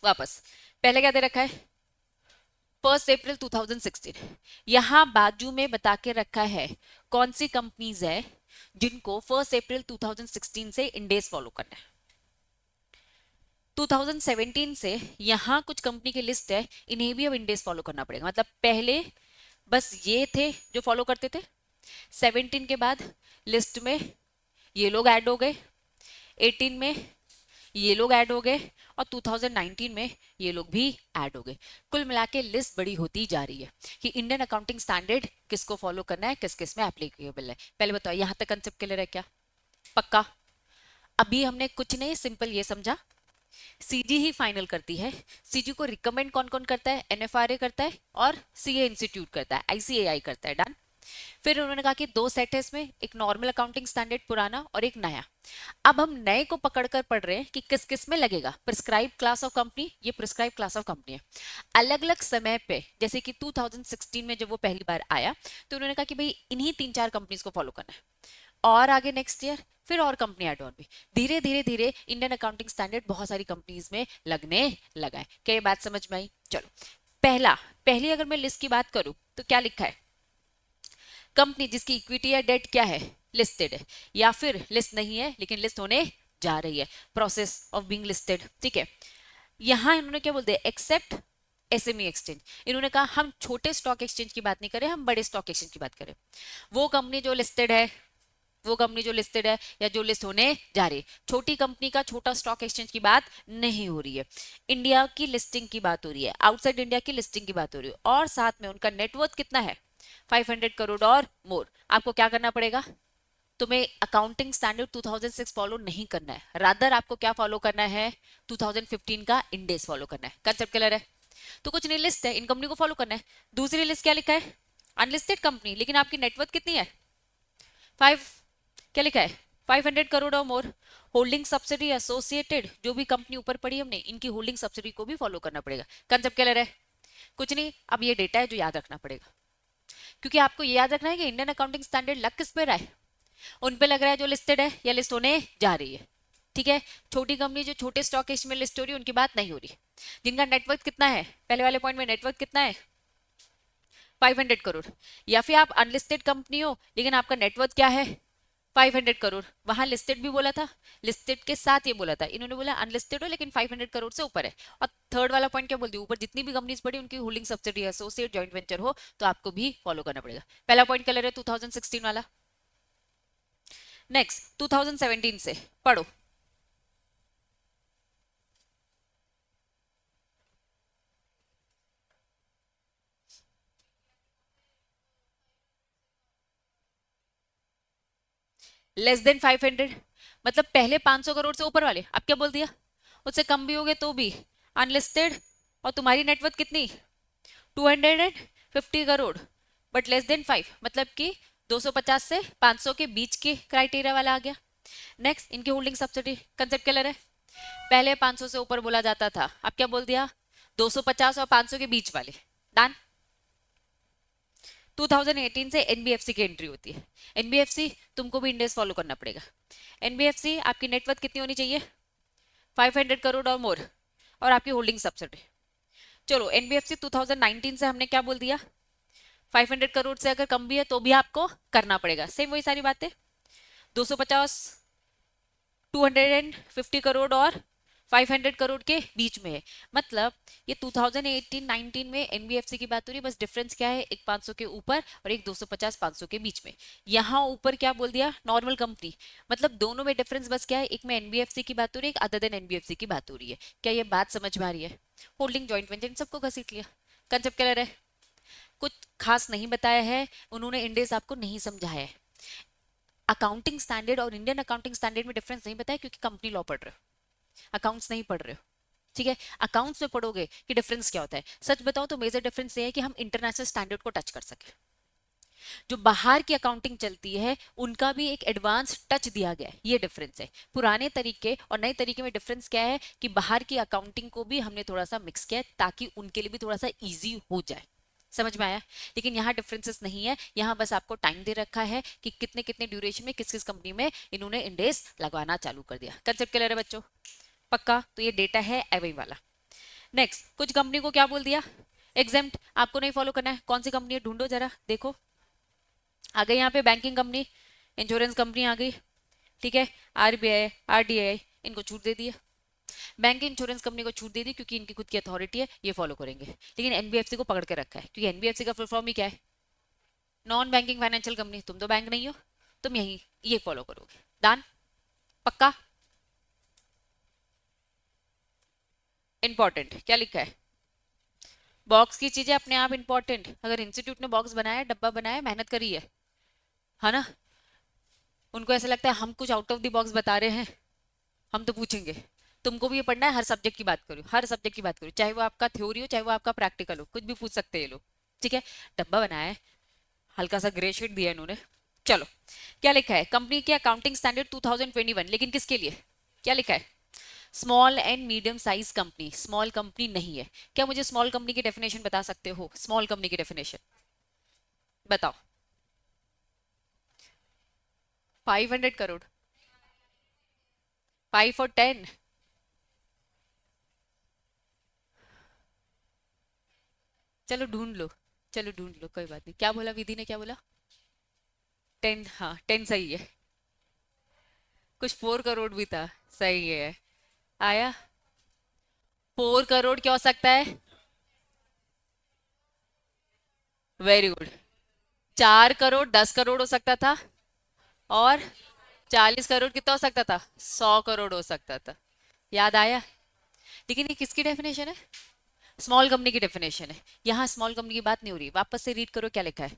वापस। पहले क्या दे रखा है? 1 अप्रैल 2016। यहां बाजू में बता के रखा है कौन सी कंपनीज है जिनको 1 अप्रैल 2016 से इंडेस फॉलो करना है। 2017 से यहां कुछ कंपनी की लिस्ट है, इन्हें भी अब इंडेस फॉलो करना पड़ेगा। मतलब पहले बस ये थे जो फॉलो करते थे, 17 के बाद लिस्ट में ये लोग ऐड हो गए, 18 में ये लोग ऐड हो गए और 2019 में ये लोग भी ऐड हो गए। कुल मिला के लिस्ट बड़ी होती जा रही है कि इंडियन अकाउंटिंग स्टैंडर्ड किसको फॉलो करना है, किस किस में एप्लीकेबल है। पहले बताओ यहाँ तक कंसेप्ट क्लियर है क्या? पक्का? अभी हमने कुछ नहीं, सिंपल ये समझा सीजी ही फाइनल करती है। सीजी को रिकमेंड कौन कौन करता है? एनएफआरए करता है और सीए इंस्टीट्यूट करता है, आईसीएआई करता है। डन। फिर उन्होंने कहा कि दो सेट है इसमें, एक नॉर्मल अकाउंटिंग स्टैंडर्ड पुराना और एक नया। अब हम नए को पकड़कर पढ़ रहे हैं कि किस किस में लगेगा। प्रिस्क्राइब क्लास ऑफ कंपनी, ये प्रिस्क्राइब क्लास ऑफ कंपनी है। अलग अलग समय पे, जैसे कि 2016 में जब वो पहली बार आया तो उन्होंने कहा कि भाई इन्हीं 3-4 कंपनीज को फॉलो करना है, और आगे नेक्स्ट ईयर फिर और कंपनी एड ऑन भी। धीरे धीरे धीरे इंडियन अकाउंटिंग स्टैंडर्ड बहुत सारी कंपनीज में लगने लगा है। क्या ये बात समझ में आई? चलो, पहली अगर मैं लिस्ट की बात करूं तो क्या लिखा है? कंपनी जिसकी इक्विटी या डेट क्या है? लिस्टेड है, या फिर लिस्ट नहीं है लेकिन लिस्ट होने जा रही है, प्रोसेस ऑफ बीइंग लिस्टेड, ठीक है। यहां इन्होंने क्या बोलते हैं? Except SME exchange. इन्होंने कहा हम छोटे स्टॉक एक्सचेंज की बात नहीं करें, हम बड़े स्टॉक एक्सचेंज की बात करें। वो कंपनी जो लिस्टेड है, वो कंपनी जो लिस्टेड है या जो लिस्ट होने जा रही है, छोटी कंपनी का छोटा स्टॉक एक्सचेंज की बात नहीं हो रही है। इंडिया की लिस्टिंग की बात हो रही है, आउटसाइड इंडिया की लिस्टिंग की बात हो रही है, और साथ में उनका नेटवर्थ कितना है? 500 करोड़ और मोर। आपको क्या करना पड़ेगा? तुम्हें अकाउंटिंग स्टैंडर्ड 2006 फॉलो नहीं करना है, रादर आपको क्या फॉलो करना है? 2015 का इंडेक्स फॉलो करना है। कंसेप्ट क्लियर है? तो कुछ नहीं, लिस्ट है, इन कंपनी को फॉलो करना है। दूसरी लिस्ट क्या लिखा है? अनलिस्टेड कंपनी, लेकिन आपकी नेटवर्थ कितनी है? 5, क्या लिखा है? 500 करोड़ और मोर। होल्डिंग सब्सिडी एसोसिएटेड, जो भी कंपनी ऊपर पड़ी हमने, इनकी होल्डिंग सब्सिडी को भी फॉलो करना पड़ेगा। कंसेप्ट क्लियर है? कुछ नहीं, अब ये डेटा है जो याद रखना पड़ेगा, क्योंकि आपको ये याद रखना है कि इंडियन अकाउंटिंग स्टैंडर्ड लग किस पे रहा है? उन पे लग रहा है जो लिस्टेड है या लिस्ट होने जा रही है, ठीक है। छोटी कंपनी जो छोटे स्टॉक एक्सचेंज में लिस्ट हो रही है उनकी बात नहीं हो रही। जिनका नेटवर्क कितना है? पहले वाले पॉइंट में नेटवर्क कितना है? 500 करोड़, या फिर आप अनलिस्टेड कंपनी हो लेकिन आपका नेटवर्थ क्या है 500 करोड़, वहां लिस्टेड भी बोला था, लिस्टेड के साथ ये बोला था, इन्होंने बोला अनलिस्टेड हो लेकिन 500 करोड़ से ऊपर है। और थर्ड वाला पॉइंट क्या बोलती है, ऊपर जितनी भी कंपनीज पड़ी उनकी holding subsidy associate joint venture हो तो आपको भी फॉलो करना पड़ेगा। पहला पॉइंट कलर है 2016 वाला। नेक्स्ट 2017 से पढ़ो। लेस देन 500 मतलब पहले 500 करोड़ से ऊपर वाले, अब क्या बोल दिया, उससे कम भी हो गए तो भी अनलिस्टेड, और तुम्हारी नेटवर्थ कितनी 250 करोड़, बट लेस देन 5 मतलब कि 250 से 500 के बीच के क्राइटेरिया वाला आ गया। नेक्स्ट इनकी होल्डिंग सब्सिडी कंसेप्ट क्लियर है, पहले 500 से ऊपर बोला जाता था, अब क्या बोल दिया 250 और 500 के बीच वाले। डन। 2018 से एनबीएफसी की एंट्री होती है। एनबीएफसी तुमको भी इंडेक्स फॉलो करना पड़ेगा। एनबीएफसी आपकी नेटवर्थ कितनी होनी चाहिए 500 करोड़ और मोर, और आपकी होल्डिंग सब्सिडी। चलो एनबीएफसी 2019 से हमने क्या बोल दिया 500 करोड़ से अगर कम भी है तो भी आपको करना पड़ेगा, सेम वही सारी बातें। 250 250 करोड़ और 500 करोड़ के बीच में है, मतलब ये 2018-19 में एनबीएफसी की बात हो रही है, बस डिफरेंस क्या है, एक 500 के ऊपर और एक 250-500 के बीच में। यहाँ ऊपर क्या बोल दिया नॉर्मल कंपनी, मतलब दोनों में डिफरेंस बस क्या है, एक में एनबीएफसी की बात हो रही है, एक अदर देन एनबीएफसी की बात हो रही है। क्या ये बात समझ में आ रही है? होल्डिंग जॉइंट वेंचर इन सबको घसीट लिया, कंसेप्ट क्लियर है, कुछ खास नहीं बताया है उन्होंने, इंडेक्स आपको नहीं समझाया है। अकाउंटिंग स्टैंडर्ड और इंडियन अकाउंटिंग स्टैंडर्ड में डिफरेंस नहीं बताया क्योंकि कंपनी लॉ पढ़ रहे हो, अकाउंट्स नहीं पढ़ रहे हो, ठीक है। अकाउंट्स में पढ़ोगे कि डिफरेंस क्या होता है। सच बताओ तो मेजर डिफरेंस ये है कि हम इंटरनेशनल स्टैंडर्ड को टच कर सके। जो बाहर की अकाउंटिंग चलती है उनका भी एक एडवांस टच दिया गया है, ये डिफरेंस है। पुराने तरीके और नए तरीके में डिफरेंस क्या है कि बाहर की अकाउंटिंग को भी हमने थोड़ा सा मिक्स किया है ताकि उनके लिए भी थोड़ा सा इजी हो जाए, समझ में आया। लेकिन यहाँ डिफरेंसेस नहीं है, यहाँ बस आपको टाइम दे रखा है कि कितने कितने ड्यूरेशन में किस किस कंपनी में इन्होंने इंडेक्स लगवाना चालू कर दिया। कंसेप्ट क्लियर है बच्चों, पक्का। तो ये डेटा है एवई वाला। नेक्स्ट कुछ कंपनी को क्या बोल दिया एग्जेम्प्ट, आपको नहीं फॉलो करना है, कौन सी कंपनी है ढूंढो जरा देखो। आ गई यहाँ पे बैंकिंग कंपनी, इंश्योरेंस कंपनी आ गई, ठीक है, आरबीआई आरडीआई इनको छूट दे दिया। बैंक इंश्योरेंस कंपनी को छूट दे दी क्योंकि इनकी खुद की अथॉरिटी है, ये फॉलो करेंगे। लेकिन एनबीएफसी को पकड़ के रखा है क्योंकि एनबीएफसी का फुल फॉर्म ही क्या है, नॉन बैंकिंग फाइनेंशियल कंपनी। तुम तो बैंक नहीं हो, तुम यही ये फॉलो करोगे। डन, पक्का। इंपॉर्टेंट क्या लिखा है, बॉक्स की चीजें अपने आप इंपॉर्टेंट। अगर इंस्टीट्यूट ने बॉक्स बनाया, डब्बा बनाया, मेहनत करी है ना, उनको ऐसा लगता है हम कुछ आउट ऑफ द बॉक्स बता रहे हैं, हम तो पूछेंगे। तुमको भी ये पढ़ना है, हर सब्जेक्ट की बात करो, हर सब्जेक्ट की बात करो, चाहे वो आपका थ्योरी हो चाहे वो आपका प्रैक्टिकल हो, कुछ भी पूछ सकते हैं ये लोग, ठीक है। डब्बा बनाया है, हल्का सा ग्रे शेड दिया इन्होंने। चलो क्या लिखा है, कंपनी के अकाउंटिंग स्टैंडर्ड 2021, लेकिन किसके लिए, क्या लिखा है, small and medium size company. Small company नहीं है। क्या मुझे स्मॉल कंपनी की डेफिनेशन बता सकते हो, स्मॉल कंपनी की डेफिनेशन बताओ। 500 करोड़, 5 और 10, चलो ढूंढ लो, चलो ढूंढ लो, कोई बात नहीं। क्या बोला विधि ने, क्या बोला 10, हाँ 10 सही है। कुछ 4 करोड़ भी था, सही है, आया। 4 करोड़ क्या हो सकता है, वेरी गुड। 4 करोड़ 10 करोड़ हो सकता था, और 40 करोड़ कितना हो सकता था, 100 करोड़ हो सकता था। याद आया। लेकिन ये किसकी डेफिनेशन है, स्मॉल कंपनी की डेफिनेशन है। यहाँ स्मॉल कंपनी की बात नहीं हो रही, वापस से रीड करो क्या लिखा है,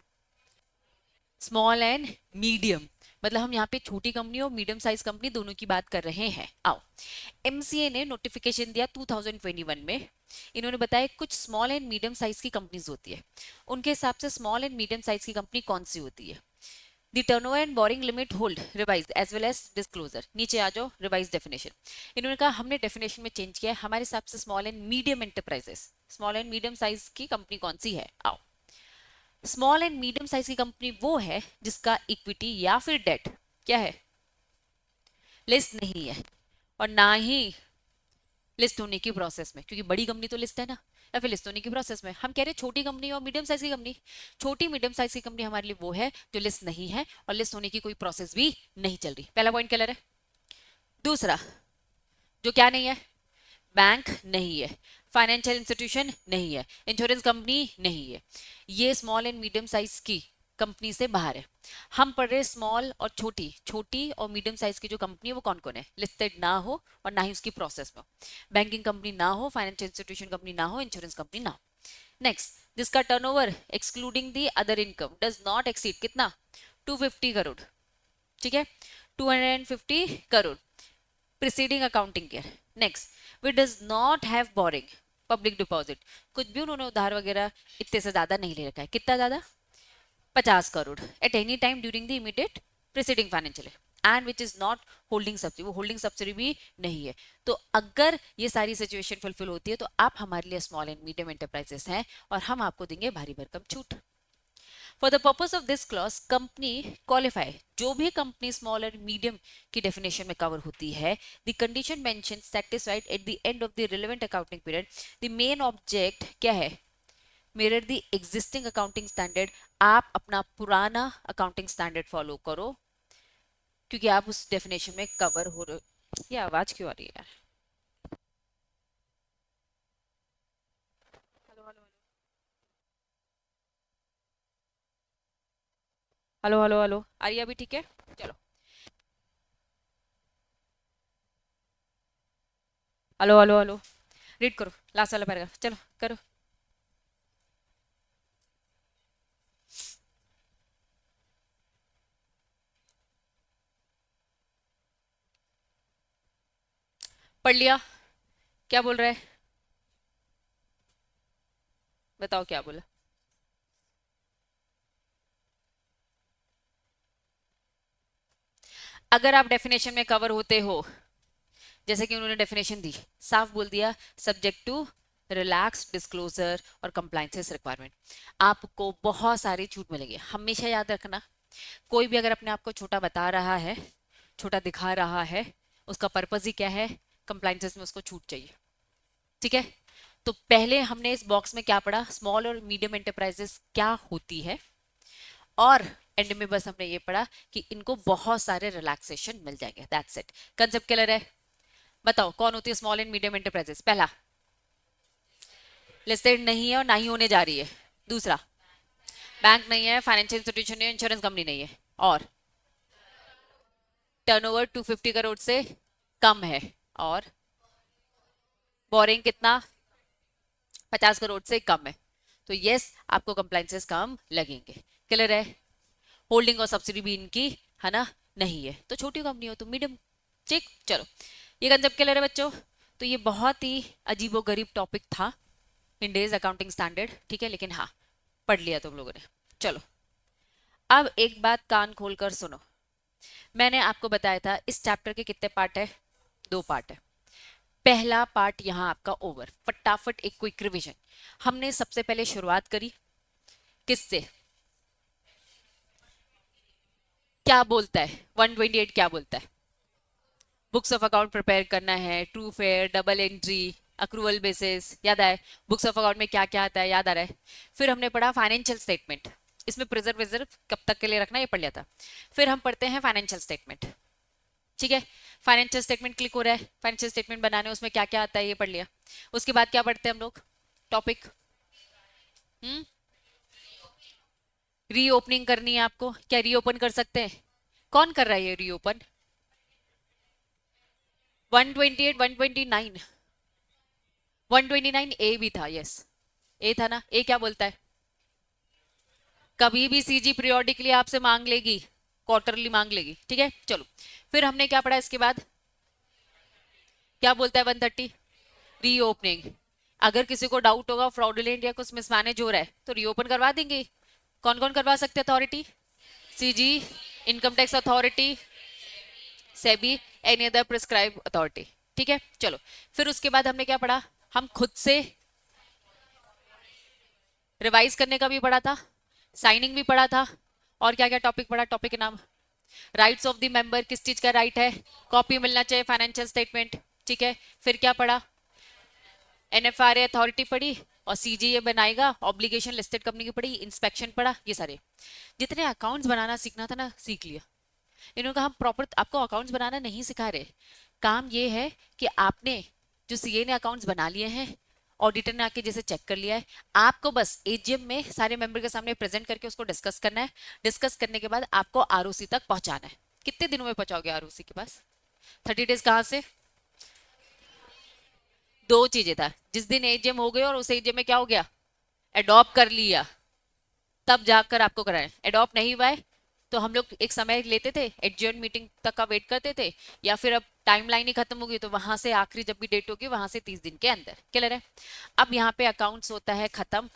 स्मॉल एंड मीडियम, मतलब हम यहाँ पे छोटी कंपनी और मीडियम साइज कंपनी दोनों की बात कर रहे हैं। आओ, एमसीए ने नोटिफिकेशन दिया 2021 में, इन्होंने बताया कुछ स्मॉल एंड मीडियम साइज की कंपनीज होती है, उनके हिसाब से स्मॉल एंड मीडियम साइज की कंपनी कौन सी होती है। The turnover and borrowing limit hold revise as well as disclosure, नीचे आ जाओ, रिवाइज डेफिनेशन। इन्होंने कहा हमने डेफिनेशन में चेंज किया है, हमारे हिसाब से small and medium enterprises, small and medium size की कंपनी कौन सी है। आओ, स्मॉल एंड मीडियम साइज की कंपनी वो है जिसका इक्विटी या फिर डेट क्या है, लिस्ट नहीं है, और ना ही लिस्ट होने की प्रोसेस में, क्योंकि बड़ी कंपनी तो लिस्ट है ना, या फिर लिस्ट होने की प्रोसेस में। हम कह रहे हैं छोटी कंपनी और मीडियम साइज की कंपनी। छोटी मीडियम साइज की कंपनी हमारे लिए वो है जो लिस्ट नहीं है और लिस्ट होने की कोई प्रोसेस भी नहीं चल रही। पहला पॉइंट क्लियर है। दूसरा, जो क्या नहीं है, बैंक नहीं है, फाइनेंशियल इंस्टीट्यूशन नहीं है, इंश्योरेंस कंपनी नहीं है, ये स्मॉल एंड मीडियम साइज की कंपनी से बाहर है। हम पढ़ रहे स्मॉल और छोटी, छोटी और मीडियम साइज की जो कंपनी है वो कौन कौन है, लिस्टेड ना हो और ना ही उसकी प्रोसेस में हो, बैंकिंग कंपनी ना हो, फाइनेंशियल इंस्टीट्यूशन कंपनी ना हो, इंश्योरेंस कंपनी ना हो। नेक्स्ट, जिसका turnover excluding the other income does not exceed कितना, 250 करोड़, ठीक है, 250 crore preceding accounting year. Next, we does not have borrowing public deposit, कुछ भी उन्होंने उधार वगैरह इतने से ज्यादा नहीं ले रखा है। कितना ज्यादा, 50 crore at any time during the immediate preceding financial and which is not holding subsidy, वो होल्डिंग सब्सिडी भी नहीं है। तो अगर ये सारी सिचुएशन फुलफिल होती है तो आप हमारे लिए स्मॉल एंड मीडियम एंटरप्राइजेस हैं और हम आपको देंगे भारी भरकम छूट। For the purpose of this clause company qualify, जो भी कंपनी स्मॉल और मीडियम की डेफिनेशन में कवर होती है, the condition mention satisfied at the end of the relevant accounting period, the main object क्या है, mirror the existing accounting standard. आप अपना पुराना अकाउंटिंग स्टैंडर्ड फॉलो करो क्योंकि आप उस डेफिनेशन में कवर हो रहे हो। ये आवाज क्यों आ रही है यार? हेलो हेलो हेलो, आ रही है अभी? ठीक है, चलो। हेलो हेलो हेलो, रीड करो लास्ट वाला पैराग्राफ, चलो करो। पढ़ लिया? क्या बोल रहा है, बताओ क्या बोला। अगर आप डेफिनेशन में कवर होते हो, जैसे कि उन्होंने डेफिनेशन दी, साफ बोल दिया, सब्जेक्ट टू रिलैक्स डिस्क्लोजर और कंप्लाइंसेस रिक्वायरमेंट, आपको बहुत सारी छूट मिलेगी। हमेशा याद रखना, कोई भी अगर अपने आप को छोटा बता रहा है, छोटा दिखा रहा है, उसका पर्पज ही क्या है, कंप्लाइंसेस में उसको छूट चाहिए, ठीक है। तो पहले हमने इस बॉक्स में क्या पढ़ा, स्मॉल और मीडियम एंटरप्राइजेस क्या होती है, और एंड में बस हमने ये पढ़ा कि इनको बहुत सारे रिलैक्सेशन मिल जाएंगे, दैट्स इट। कंसेप्ट क्लियर है? बताओ कौन होती है स्मॉल एंड मीडियम एंटरप्राइजेस? पहला, लिस्टेड नहीं है और ना ही होने जा रही है। दूसरा, बैंक नहीं है, फाइनेंशियल इंस्टीट्यूशन नहीं है, इंश्योरेंस कंपनी नहीं है, और टर्नओवर 250 करोड़ से कम है, और बोरिंग कितना, 50 करोड़ से कम है। तो यस, आपको कंप्लाइंसेस कम लगेंगे। क्लियर है? होल्डिंग और सब्सिडी भी इनकी है ना नहीं है, तो छोटी कंपनी हो तो मीडियम, ठीक। चलो, ये कंसेप्ट क्लियर है बच्चों? तो ये बहुत ही अजीबो गरीब टॉपिक था, इंडेज अकाउंटिंग स्टैंडर्ड, ठीक है, लेकिन हाँ पढ़ लिया तुम लोगों ने। चलो, अब एक बात कान खोलकर सुनो। मैंने आपको बताया था इस चैप्टर के कितने पार्ट है, 2 पार्ट है। पहला पार्ट यहाँ आपका ओवर, फटाफट एक क्विक रिवीजन। हमने सबसे पहले शुरुआत करी किससे, क्या बोलता है 128, क्या बोलता है, बुक्स ऑफ अकाउंट प्रिपेयर करना है, true fair, double entry, accrual basis, याद आए? बुक्स ऑफ अकाउंट में क्या क्या आता है, याद आ रहा है? फिर हमने पढ़ा फाइनेंशियल स्टेटमेंट, इसमें प्रिजर्व रिजर्व कब तक के लिए रखना ये पढ़ लिया था। फिर हम पढ़ते हैं फाइनेंशियल स्टेटमेंट, ठीक है। फाइनेंशियल स्टेटमेंट क्लिक हो रहा है, फाइनेंशियल स्टेटमेंट बनाने उसमें क्या क्या आता है ये पढ़ लिया। उसके बाद क्या पढ़ते हैं हम लोग, टॉपिक, रीओपनिंग करनी है आपको, क्या रीओपन कर सकते हैं? कौन कर रहा है ये रीओपन? 128, 129, 129 ए भी था, यस ए था ना। ए क्या बोलता है, कभी भी सीजी पीरियोडिकली आपसे मांग लेगी, क्वार्टरली मांग लेगी, ठीक है। चलो, फिर हमने क्या पढ़ा इसके बाद, क्या बोलता है 130, रीओपनिंग। अगर किसी को डाउट होगा फ्रॉडुलेंट या कुछ मिसमैनेज हो रहा है तो रीओपन करवा देंगे। कौन कौन करवा सकते हैं authority, CG, income tax authority, SEBI, any other prescribe authority, ठीक है। चलो, फिर उसके बाद हमने क्या पढ़ा, हम खुद से रिवाइज करने का भी पढ़ा था, साइनिंग भी पढ़ा था, और क्या क्या टॉपिक पढ़ा, टॉपिक के नाम, राइट्स ऑफ द मेंबर, किस चीज का राइट है, कॉपी मिलना चाहिए फाइनेंशियल स्टेटमेंट, ठीक है। फिर क्या पढ़ा, एनएफआरए अथॉरिटी पढ़ी, और सीजीए बनाएगा, ऑब्लिगेशन लिस्टेड कंपनी की पड़ी, इंस्पेक्शन पड़ा, ये सारे जितने अकाउंट्स बनाना सीखना था ना सीख लिया। इन्होंने कहा हम प्रॉपर आपको अकाउंट्स बनाना नहीं सिखा रहे, काम ये है कि आपने जो सीए ने अकाउंट्स बना लिए हैं, ऑडिटर ने आके जैसे चेक कर लिया है, आपको बस एजीएम में सारे मेंबर के सामने प्रेजेंट करके उसको डिस्कस करना है। डिस्कस करने के बाद आपको आरओसी तक पहुंचाना है। कितने दिनों में पहुंचाओगे आरओसी के पास? 30 डेज कहाँ से? दो चीजें था, जिस दिन एजीएम हो गया और उस एजीएम में क्या हो गया, एडॉप्ट कर लिया, तब जाकर आपको कराएं। एडॉप्ट नहीं हुआ है तो हम लोग एक समय लेते थे, एडजर्न मीटिंग तक का वेट करते थे, या फिर अब टाइमलाइन ही खत्म होगी तो वहां से आखिरी जब भी डेट होगी वहां से 30 दिन के अंदर। क्लियर है? अब यहाँ पे अकाउंट्स होता है खत्म,